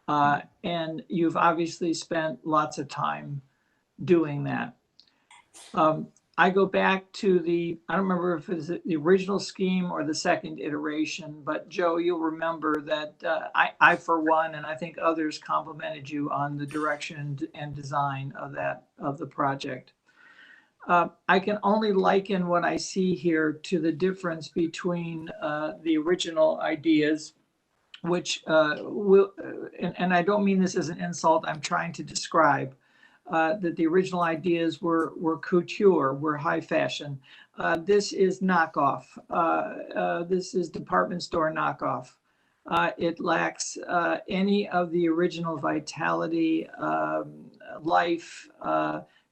And you've obviously spent lots of time doing that. I go back to I don't remember if it's the original scheme or the second iteration, but Joe, you'll remember that I for one, and I think others complimented you on the direction and design of the project. I can only liken what I see here to the difference between the original ideas, which and I don't mean this as an insult, I'm trying to describe that the original ideas were couture, were high fashion. This is knockoff. This is department store knockoff. It lacks any of the original vitality, life,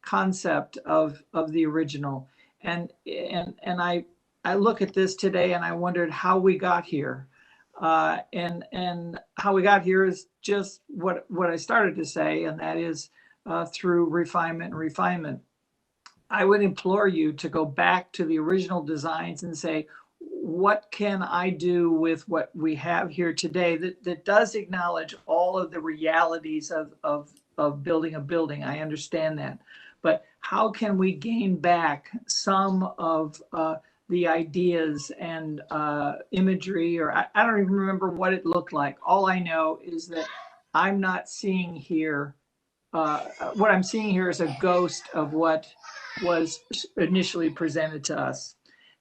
concept of the original. And I look at this today and I wondered how we got here. And how we got here is just what I started to say, and that is through refinement and refinement. I would implore you to go back to the original designs and say, what can I do with what we have here today that does acknowledge all of the realities of building a building. I understand that. But how can we gain back some of the ideas and imagery, or I don't even remember what it looked like. All I know is that I'm not seeing here, what I'm seeing here is a ghost of what was initially presented to us.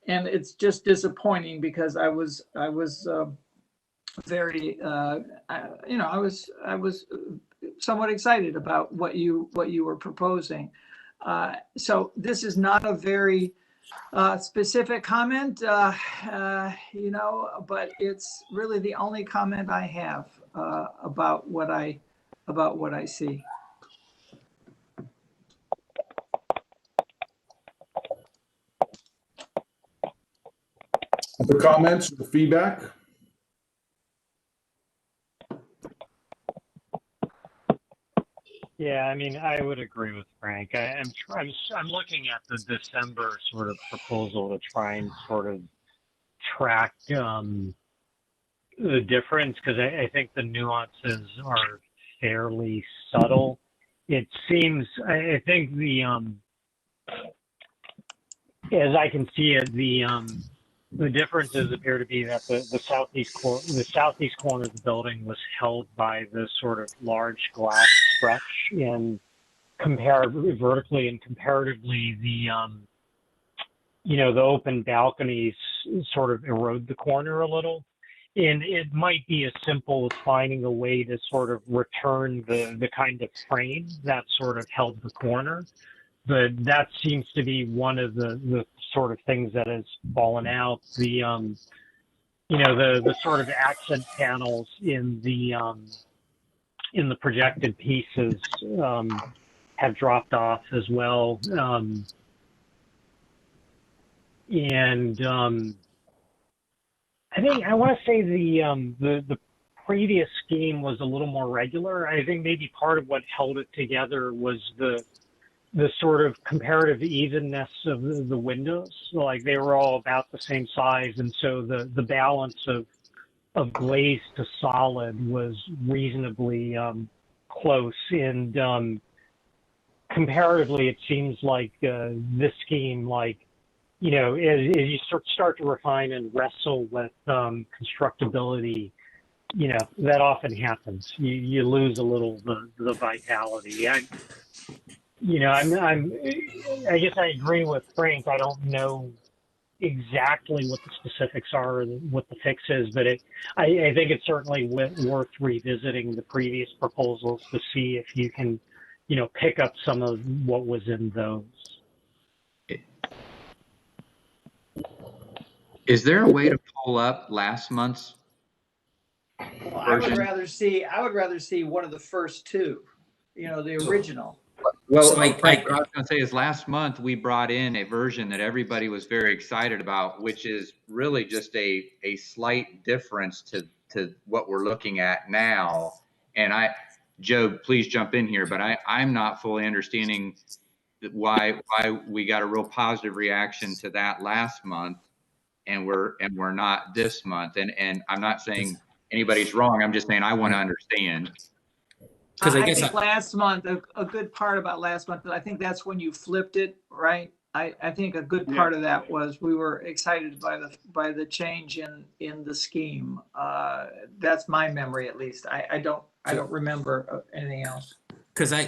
And it's just disappointing because I was very, I was somewhat excited about what you were proposing. So this is not a very specific comment, but it's really the only comment I have about what I see. Other comments or feedback? Yeah, I mean, I would agree with Frank. I'm looking at the December sort of proposal to try and sort of track the difference, because I think the nuances are fairly subtle. It seems, I think as I can see it, the differences appear to be that the southeast corner of the building was held by this sort of large glass stretch, and vertically and comparatively, the open balconies sort of erode the corner a little. And it might be as simple as finding a way to sort of return the kind of frame that sort of held the corner. But that seems to be one of the sort of things that has fallen out. The sort of accent panels in the projected pieces have dropped off as well. I think I want to say the previous scheme was a little more regular. I think maybe part of what held it together was the sort of comparative evenness of the windows. Like they were all about the same size, and so the balance of glaze to solid was reasonably close. And comparatively, it seems like this scheme, like, as you start to refine and wrestle with constructibility, that often happens. You lose a little the vitality. I guess I agree with Frank. I don't know exactly what the specifics are and what the fix is, but I think it's certainly worth revisiting the previous proposals to see if you can, pick up some of what was in those. Is there a way to pull up last month's Well, I would rather see one of the first two, the original. Well, So what I was going to say is last month we brought in a version that everybody was very excited about, which is really just a slight difference to what we're looking at now. And Joe, please jump in here, but I'm not fully understanding why we got a real positive reaction to that last month, and we're not this month. And I'm not saying anybody's wrong. I'm just saying I want to understand. Because I think last month, a good part about last month, I think that's when you flipped it, right? I think a good part of that was we were excited by the change in the scheme. That's my memory, at least. I don't remember anything else. Because I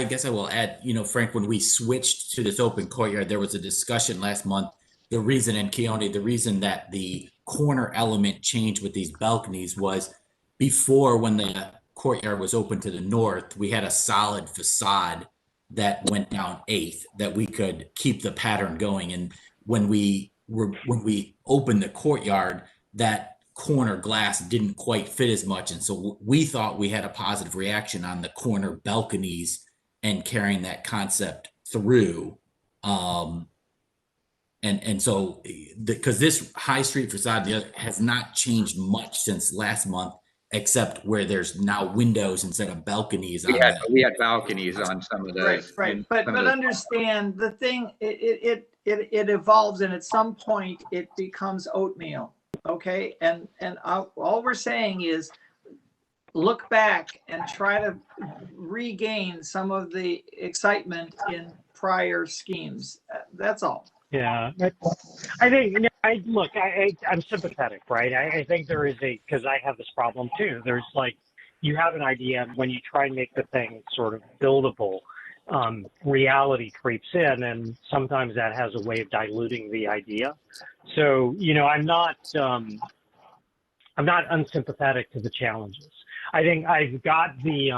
guess I will add, Frank, when we switched to this open courtyard, there was a discussion last month. The reason that the corner element changed with these balconies was before, when the courtyard was open to the north, we had a solid facade that went down 8th that we could keep the pattern going. And when we opened the courtyard, that corner glass didn't quite fit as much. And so we thought we had a positive reaction on the corner balconies and carrying that concept through. And so, because this high street facade has not changed much since last month, except where there's now windows instead of balconies. We had balconies on some of those. Right. But understand the thing, it evolves, and at some point it becomes oatmeal. Okay, and all we're saying is look back and try to regain some of the excitement in prior schemes. That's all. Yeah, I think, I'm sympathetic, right? I think there is because I have this problem too. There's like, you have an idea, and when you try and make the thing sort of buildable, reality creeps in, and sometimes that has a way of diluting the idea. So, I'm not unsympathetic to the challenges. I think I've got the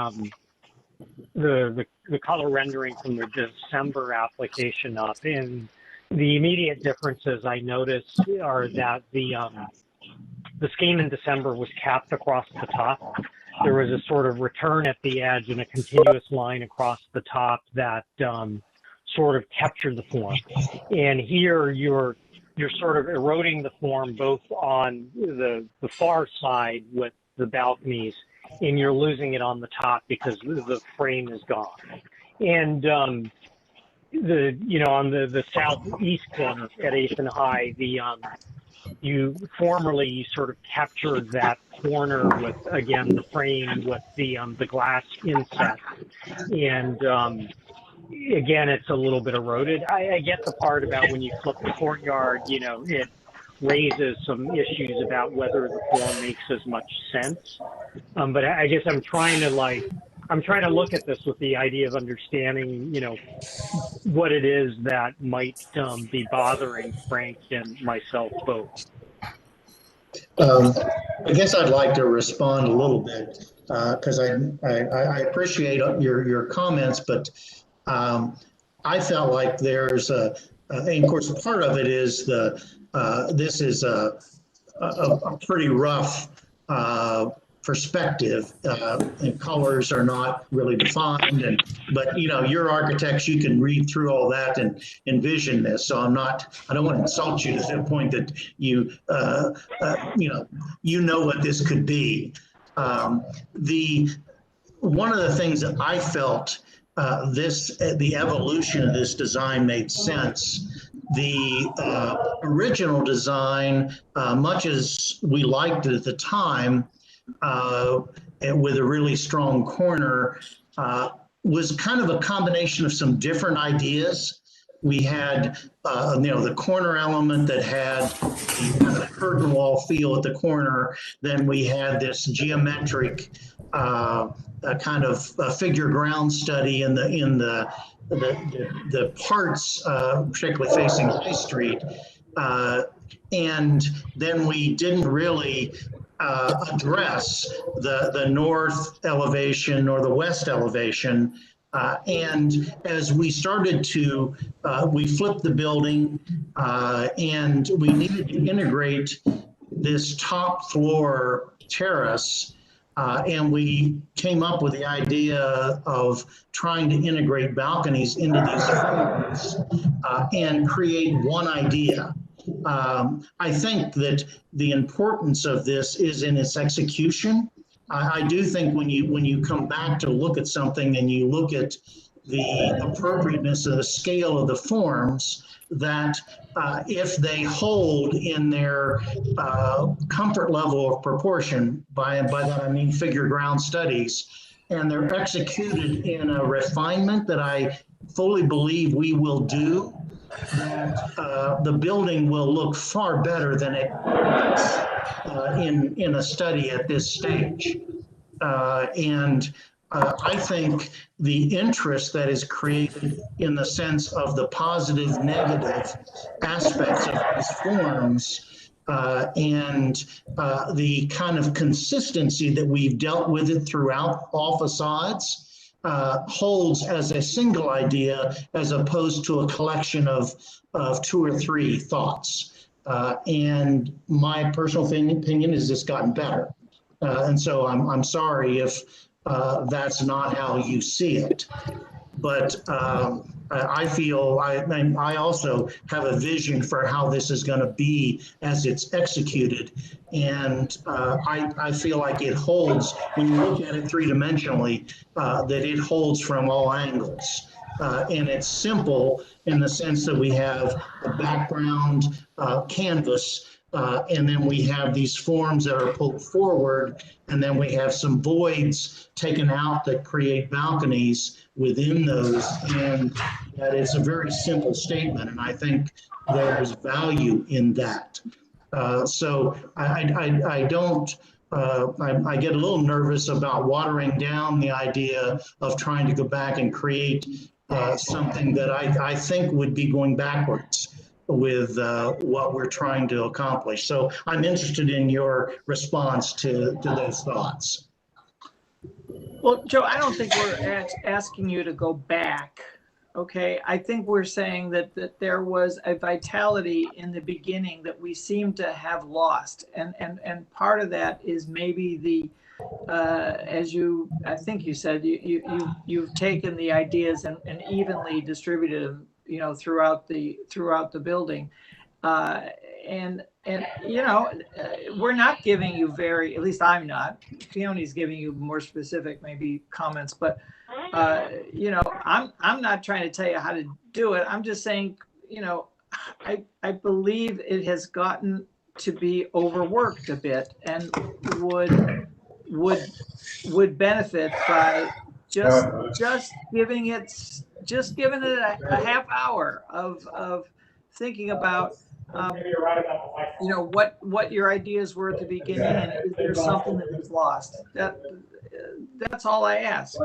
color rendering from the December application up, and the immediate differences I noticed are that the scheme in December was capped across the top. There was a sort of return at the edge and a continuous line across the top that sort of captured the form. And here you're sort of eroding the form both on the far side with the balconies, and you're losing it on the top because the frame is gone. And on the southeast corner at 8th and High, you sort of captured that corner with, again, the frame with the glass inset, and again, it's a little bit eroded. I get the part about when you flip the courtyard, it raises some issues about whether the form makes as much sense. But I guess I'm trying to look at this with the idea of understanding, what it is that might be bothering Frank and myself both. I guess I'd like to respond a little bit because I appreciate your comments, but I felt like there's and of course part of it is this is a pretty rough perspective, and colors are not really defined, but you're architects, you can read through all that and envision this. So I don't want to insult you to the point that you know what this could be. One of the things that I felt the evolution of this design made sense. The original design, much as we liked it at the time, with a really strong corner, was kind of a combination of some different ideas. We had, the corner element that had the kind of curtain wall feel at the corner. Then we had this geometric kind of figure ground study in the parts, particularly facing High Street. And then we didn't really address the north elevation or the west elevation. And as we started to, we flipped the building and we needed to integrate this top floor terrace. And we came up with the idea of trying to integrate balconies into these forms and create one idea. I think that the importance of this is in its execution. I do think when you come back to look at something and you look at the appropriateness of the scale of the forms, that if they hold in their comfort level of proportion, by that I mean figure ground studies, and they're executed in a refinement that I fully believe we will do, that the building will look far better than it looks in a study at this stage. I think the interest that is created in the sense of the positive, negative aspects of these forms and the kind of consistency that we've dealt with it throughout all facades holds as a single idea as opposed to a collection of two or three thoughts. And my personal opinion is it's gotten better. And so I'm sorry if that's not how you see it. But I feel I also have a vision for how this is going to be as it's executed. And I feel like it holds, when you look at it three-dimensionally, that it holds from all angles. and it's simple in the sense that we have a background canvas, and then we have these forms that are pulled forward, and then we have some voids taken out that create balconies within those, and that is a very simple statement, and I think there's value in that. So I don't, I get a little nervous about watering down the idea of trying to go back and create something that I think would be going backwards with what we're trying to accomplish. So I'm interested in your response to those thoughts. Well, Joe, I don't think we're asking you to go back. Okay, I think we're saying that there was a vitality in the beginning that we seem to have lost, and part of that is maybe the as you, I think you said, you've taken the ideas and evenly distributed them, you know, throughout the building, and you know, we're not giving you at least I'm not. Fiona's giving you more specific maybe comments, but you know, I'm not trying to tell you how to do it. I'm just saying, you know, I believe it has gotten to be overworked a bit, and would benefit by just giving it a half hour of thinking about you know what your ideas were at the beginning, and is there something that was lost. That's all I ask.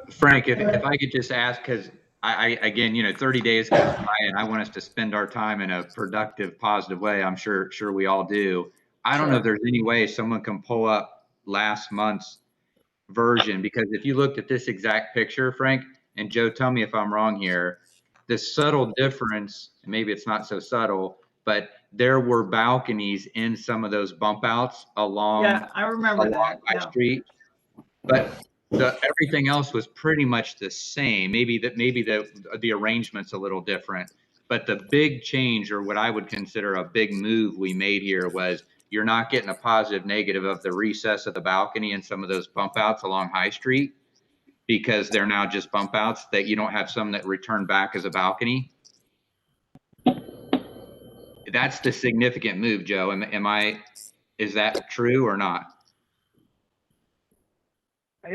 Frank, if I could just ask, because I again, you know, 30 days goes by and I want us to spend our time in a productive, positive way. I'm sure we all do. I don't know if there's any way someone can pull up last month's version, because if you looked at this exact picture, Frank, and Joe, tell me if I'm wrong here, the subtle difference, maybe it's not so subtle, but there were balconies in some of those bump outs along I remember that. High Street, but everything else was pretty much the same. Maybe the arrangement's a little different, but the big change, or what I would consider a big move we made here, was you're not getting a positive negative of the recess of the balcony and some of those bump outs along High Street, because they're now just bump outs, that you don't have some that return back as a balcony. That's the significant move, Joe. Is that true or not?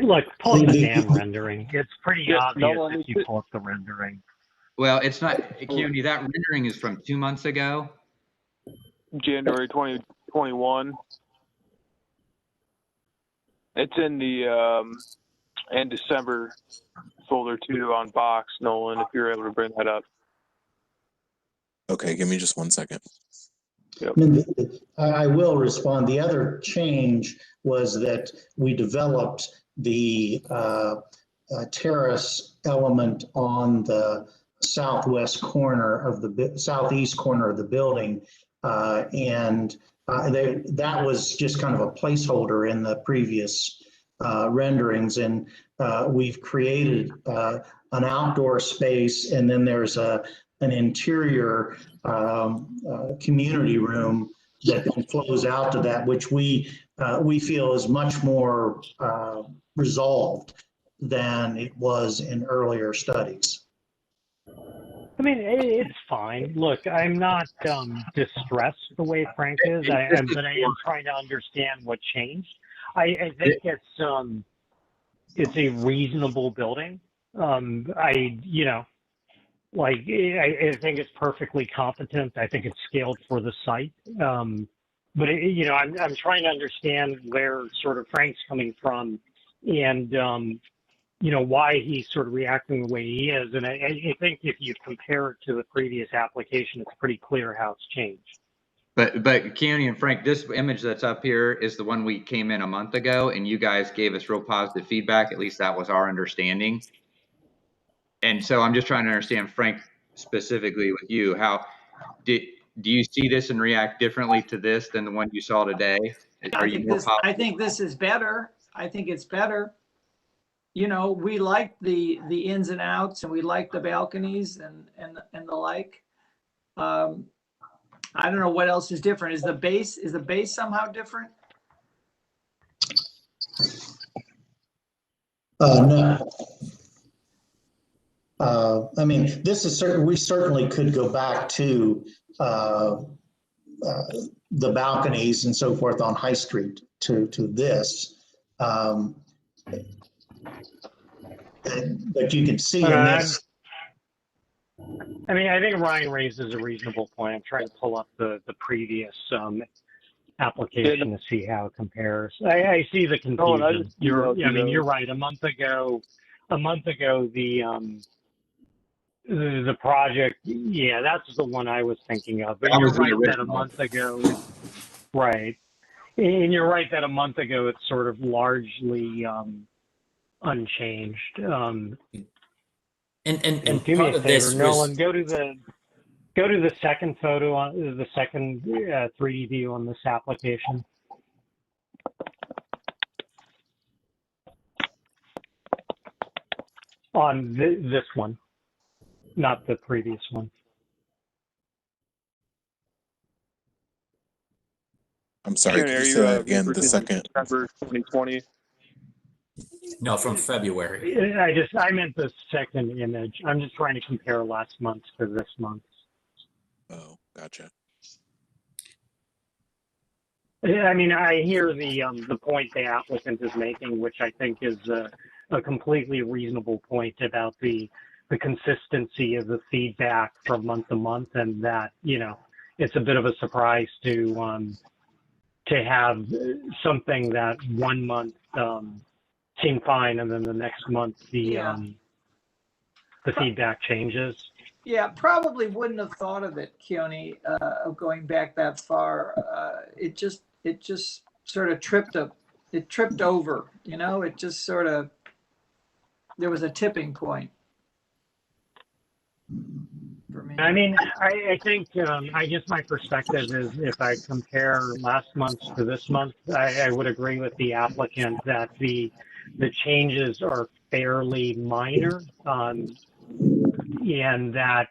Look, pull up the damn rendering. It's pretty obvious if you pull up the rendering. Well, it's not, Keone, that rendering is from 2 months ago. January 2021. It's in the and December folder too on Box, Nolan, if you're able to bring that up. Okay, give me just 1 second. Yep. I will respond. The other change was that we developed the terrace element on the southeast corner of the building, and that was just kind of a placeholder in the previous renderings, and we've created an outdoor space, and then there's an interior community room that then flows out to that, which we feel is much more resolved than it was in earlier studies. I mean, it's fine. Look, I'm not distressed the way Frank is, but I am trying to understand what changed. I think it's a reasonable building. I think it's perfectly competent. I think it's scaled for the site. But I'm trying to understand where sort of Frank's coming from, and why he's sort of reacting the way he is. And I think if you compare it to the previous application, it's pretty clear how it's changed. But Keone and Frank, this image that's up here is the one we came in a month ago, and you guys gave us real positive feedback. At least that was our understanding. And so I'm just trying to understand, Frank, specifically with you, how do you see this and react differently to this than the one you saw today? I think this is better. I think it's better. We like the ins and outs, and we like the balconies and the like. I don't know what else is different. Is the base somehow different? No. I mean, this is certain, we certainly could go back to the balconies and so forth on High Street to this. But you can see in this. I mean, I think Ryan raises a reasonable point. I'm trying to pull up the previous application to see how it compares. I see the confusion. I mean, you're right. A month ago, the project, yeah, that's the one I was thinking of. But you're right that a month ago, right. And you're right that a month ago it's sort of largely unchanged. And do me part a of favor, this Nolan, was, go to the second photo on the second 3D view on this application. On this one, not the previous one. I'm sorry, could you say that again? The second. December 2020. no, from February. I meant the second image. I'm just trying to compare last month to this month. Oh, gotcha. I mean, I hear the point the applicant is making, which I think is a completely reasonable point about the consistency of the feedback from month to month, and that, you know, it's a bit of a surprise to have something that 1 month seemed fine, and then the next month the feedback changes. Yeah, probably wouldn't have thought of it, Keone, of going back that far. It just sort of tripped over, you know, it just sort of, there was a tipping point for me. I mean, I think, I guess my perspective is, if I compare last month to this month, I would agree with the applicant that the changes are fairly minor, and that,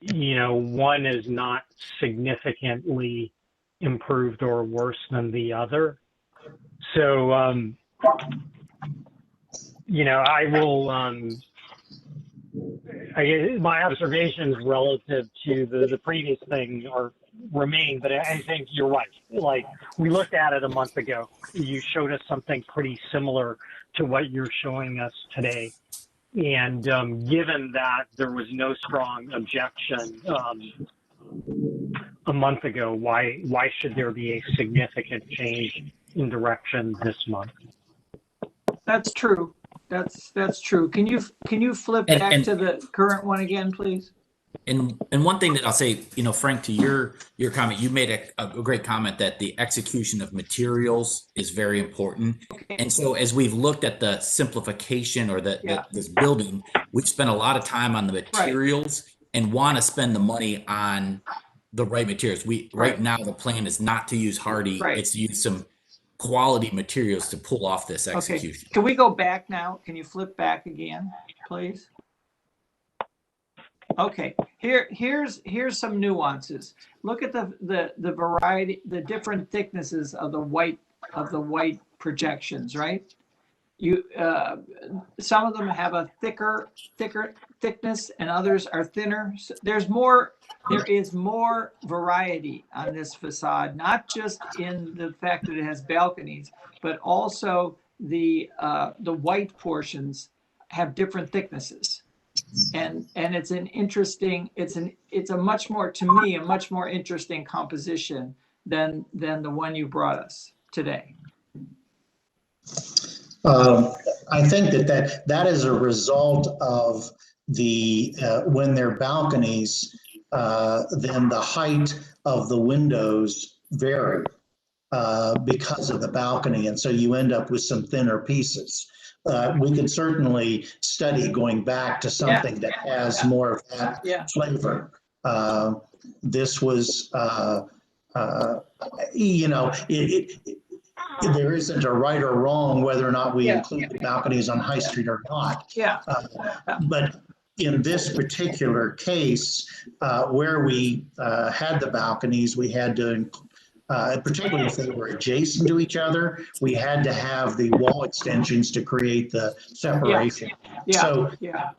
you know, one is not significantly improved or worse than the other. So, you know, I will, my observations relative to the previous thing remain, but I think you're right. Like, we looked at it a month ago. You showed us something pretty similar to what you're showing us today. And given that there was no strong objection a month ago, why should there be a significant change in direction this month? That's true. That's true. Can you flip back to the current one again, please? And one thing that I'll say, you know, Frank, to your comment, you made a great comment that the execution of materials is very important. Okay. And so as we've looked at the simplification or this building, we've spent a lot of time on the materials and want to spend the money on the right materials. Right now the plan is not to use hardy, it's to use some quality materials to pull off this execution. Okay. Can we go back now? Can you flip back again, please? Okay, here's some nuances. Look at the variety, the different thicknesses of the white projections, right? Some of them have a thicker thickness, and others are thinner. So there is more variety on this facade, not just in the fact that it has balconies, but also the white portions have different thicknesses. And it's an interesting, it's a much more, to me, a much more interesting composition than the one you brought us today. I think that is a result of the when they're balconies, then the height of the windows vary because of the balcony, and so you end up with some thinner pieces. We could certainly study going back to something that has more of that flavor. This was, you know, there isn't a right or wrong whether or not we include the balconies on High Street or not. But in this particular case, where we had the balconies, we had to particularly if they were adjacent to each other, we had to have the wall extensions to create the separation. Yeah, So, yeah.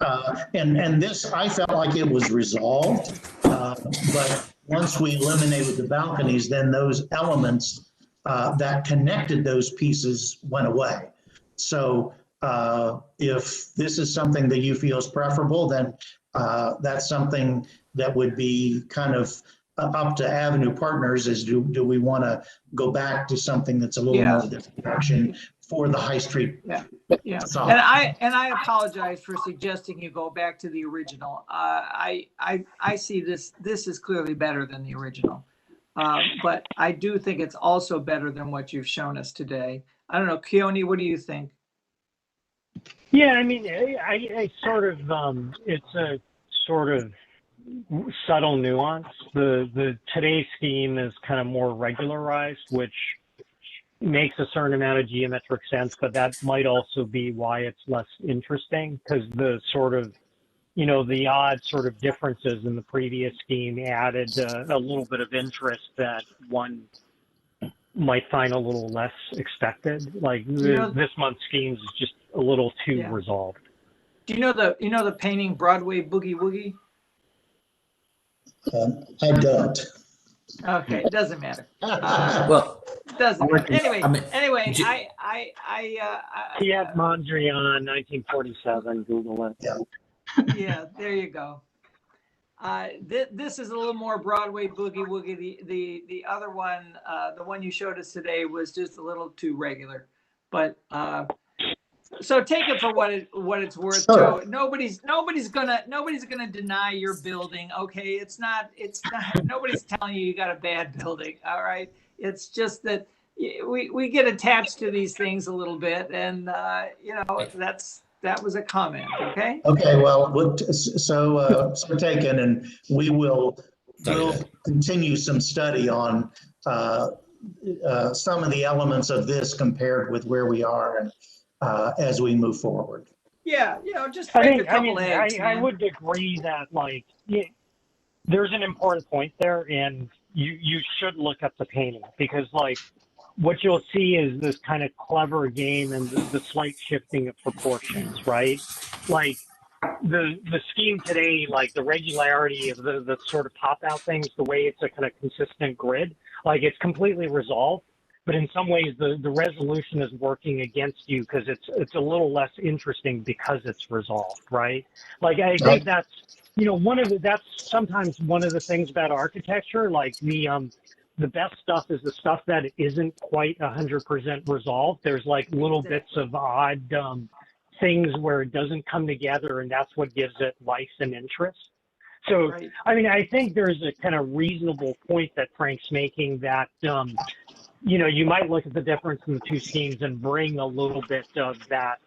and this, I felt like it was resolved, but once we eliminated the balconies, then those elements that connected those pieces went away. So if this is something that you feel is preferable, then that's something that would be kind of up to Avenue Partners is do we want to go back to something that's a little more this direction for the High Street? Yeah. facade. And I apologize for suggesting you go back to the original. I see this is clearly better than the original. But I do think it's also better than what you've shown us today. I don't know, Keone, what do you think? Yeah, I mean, I sort of, it's a sort of subtle nuance. The today's scheme is kind of more regularized, which makes a certain amount of geometric sense, but that might also be why it's less interesting, because the sort of, you know, the odd sort of differences in the previous scheme added a little bit of interest that one might find a little less expected. Like this month's schemes is just a little too resolved. Do you know the painting Broadway Boogie Woogie? I don't. Okay, it doesn't matter. Well, it doesn't matter. Anyway, Piet Mondrian, 1947. Google it. Yeah, there you go. This is a little more Broadway Boogie Woogie. The other one, the one you showed us today, was just a little too regular. But so take it for what it's worth, Joe. Nobody's gonna deny your building. Okay, it's not. Nobody's telling you got a bad building. All right, it's just that we get attached to these things a little bit, and you know, that was a comment. Okay. Okay. Well, so taken, and we'll continue some study on some of the elements of this compared with where we are and. As we move forward. Yeah, you know, just break a couple eggs. I would agree that there's an important point there, and you should look at the painting, because what you'll see is this kind of clever game and the slight shifting of proportions, right? Like the scheme today, like the regularity of the sort of pop out things, the way it's a kind of consistent grid, like it's completely resolved. But in some ways, the resolution is working against you because it's a little less interesting because it's resolved, right? Like I think that's, you know, that's sometimes one of the things about architecture. Like the best stuff is the stuff that isn't quite 100% resolved. There's like little bits of odd things where it doesn't come together, and that's what gives it life and interest. So, I mean, I think there's a kind of reasonable point that Frank's making that. You know, you might look at the difference in the two schemes and bring a little bit of that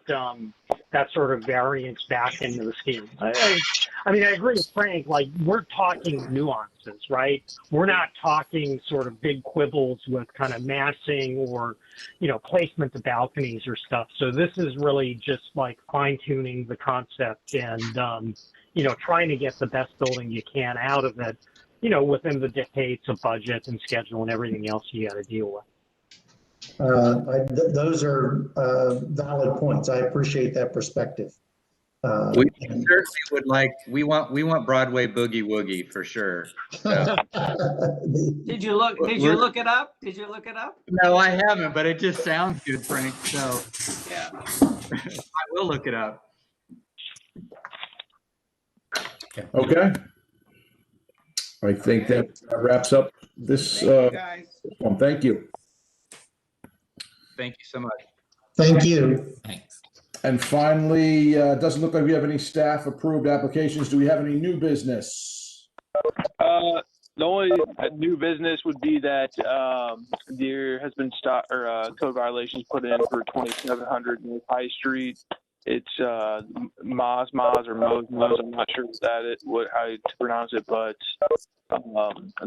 sort of variance back into the scheme. I mean, I agree with Frank. Like, we're talking nuances, right? We're not talking sort of big quibbles with kind of massing or, you know, placement of balconies or stuff. So this is really just like fine tuning the concept and, you know, trying to get the best building you can out of it. You know, within the dictates of budget and schedule and everything else you got to deal with. Those are valid points. I appreciate that perspective. We certainly would we want Broadway Boogie Woogie for sure. So. Did you look it up? Did you look it up? No, I haven't, but it just sounds good, Frank. So yeah, I will look it up. Okay. I think that wraps up this one. Thank you. Thank you so much. Thank you. Thanks. And finally, doesn't look like we have any staff approved applications. Do we have any new business? The only new business would be that there has been code violations put in for 2700 North High Street. It's Moz or Moz. I'm not sure how to pronounce it, but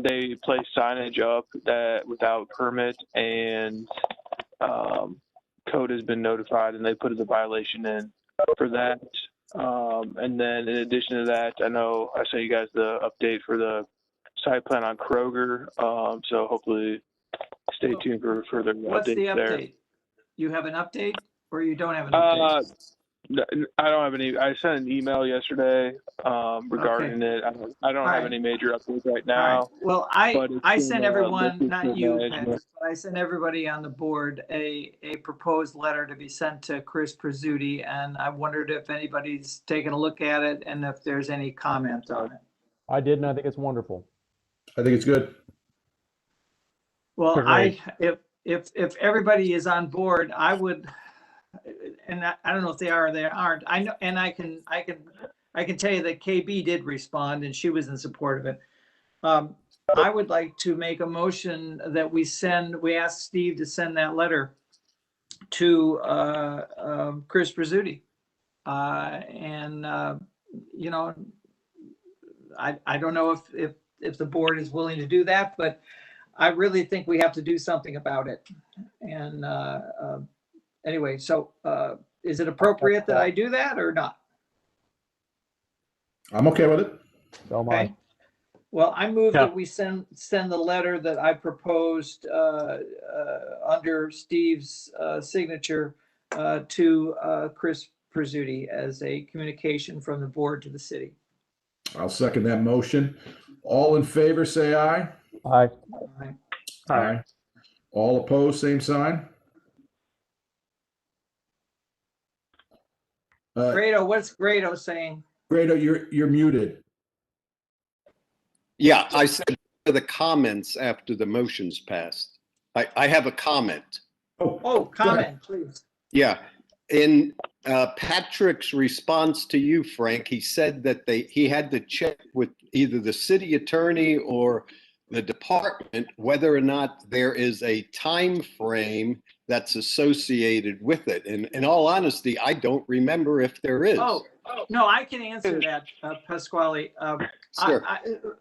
they placed signage up that without permit, and code has been notified, and they put a violation in for that. And then in addition to that, I know I sent you guys the update for the site plan on Kroger. So hopefully stay tuned for further What's the updates there. update? You have an update or you don't have an update? I don't have any. I sent an email yesterday regarding it. I don't have any major updates right now. Right. Well, I sent everyone, not you, management. Patrick, but I sent everybody on the board a proposed letter to be sent to Chris Prezzuti, and I wondered if anybody's taken a look at it and if there's any comment on it. I did, and I think it's wonderful. I think it's good. Well, Agreed. if everybody is on board, I would, and I don't know if they are or they aren't. I know, and I can tell you that KB did respond and she was in support of it. I would like to make a motion that we ask Steve to send that letter to Chris Prezzuti. You know, I don't know if the board is willing to do that, but I really think we have to do something about it. And anyway, so is it appropriate that I do that or not? I'm okay with it. So am I. Okay. Well, I move that we send the letter that I proposed under Steve's signature to Chris Prezzuti as a communication from the board to the city. I'll second that motion. All in favor, say aye. Aye. Aye. All opposed, same sign. Grado, what's Grado saying? Grado, you're muted. Yeah, I said the comments after the motion's passed. I have a comment. Oh, comment, please. Yeah, in Patrick's response to you, Frank, he said that he had to check with either the city attorney or the department whether or not there is a time frame that's associated with it. And in all honesty, I don't remember if there is. Oh no, I can answer that, Pasquale. Sure.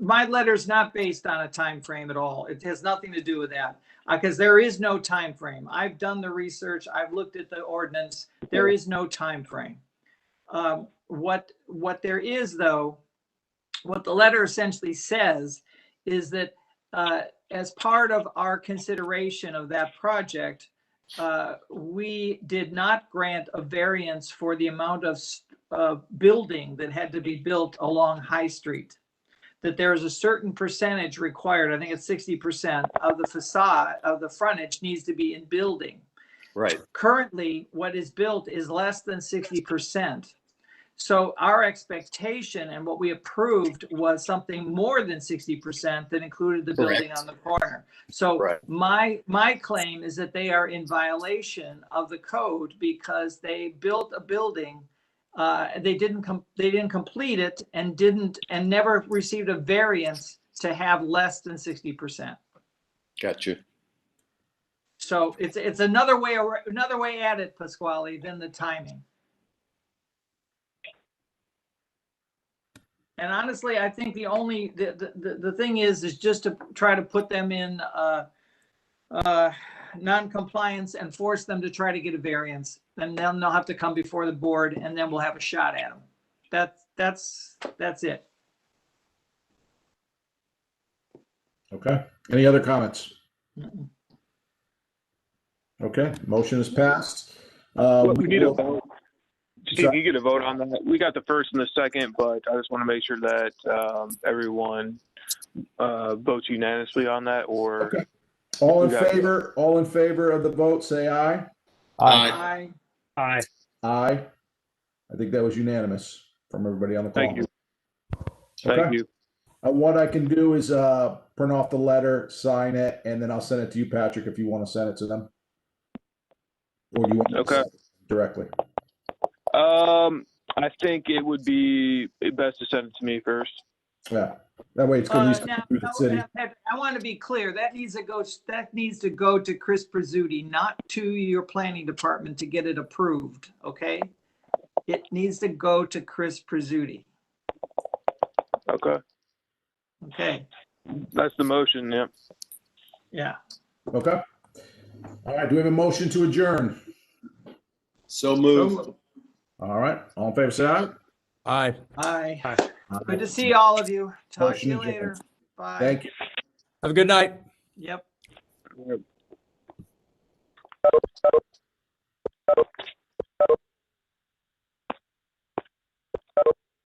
My letter's not based on a time frame at all. It has nothing to do with that because there is no time frame. I've done the research. I've looked at the ordinance. There is no time frame. What there is, though, what the letter essentially says is that as part of our consideration of that project, we did not grant a variance for the amount of building that had to be built along High Street. That there is a certain percentage required, I think it's 60% of the facade of the frontage needs to be in building. Right. Currently, what is built is less than 60%. So our expectation and what we approved was something more than 60% that included the building on the corner. So my claim is that they are in violation of the code because they built a building. They didn't complete it and never received a variance to have less than 60%. Gotcha. So it's another way at it, Pasquale, than the timing. And honestly, I think the thing is just to try to put them in non-compliance and force them to try to get a variance. And then they'll have to come before the board and then we'll have a shot at them. That's it. Okay. Any other comments? Okay. Motion is passed. We need a vote. Steve, you get a vote on that. We got the first and the second, but I just want to make sure that everyone votes unanimously on that. Or okay. All in favor of the vote, say aye. Aye. Aye. Aye. I think that was unanimous from everybody on the call. Thank you. Thank you. What I can do is print off the letter, sign it, and then I'll send it to you, Patrick, if you want to send it to them. Or do you want me to send it directly? I think it would be best to send it to me first. Yeah, that way it's good through the city. I want to be clear. That needs to go to Chris Prezzuti, not to your planning department to get it approved. Okay, it needs to go to Chris Prezzuti. Okay. Okay. That's the motion. Yeah. Yeah. Okay. All right. Do we have a motion to adjourn? So moved. All right. All in favor, say aye. Aye. Aye. Aye. Good to see all of you. Talk to you Motion later. adjourned. Bye. Thank you. Have a good night. Yep.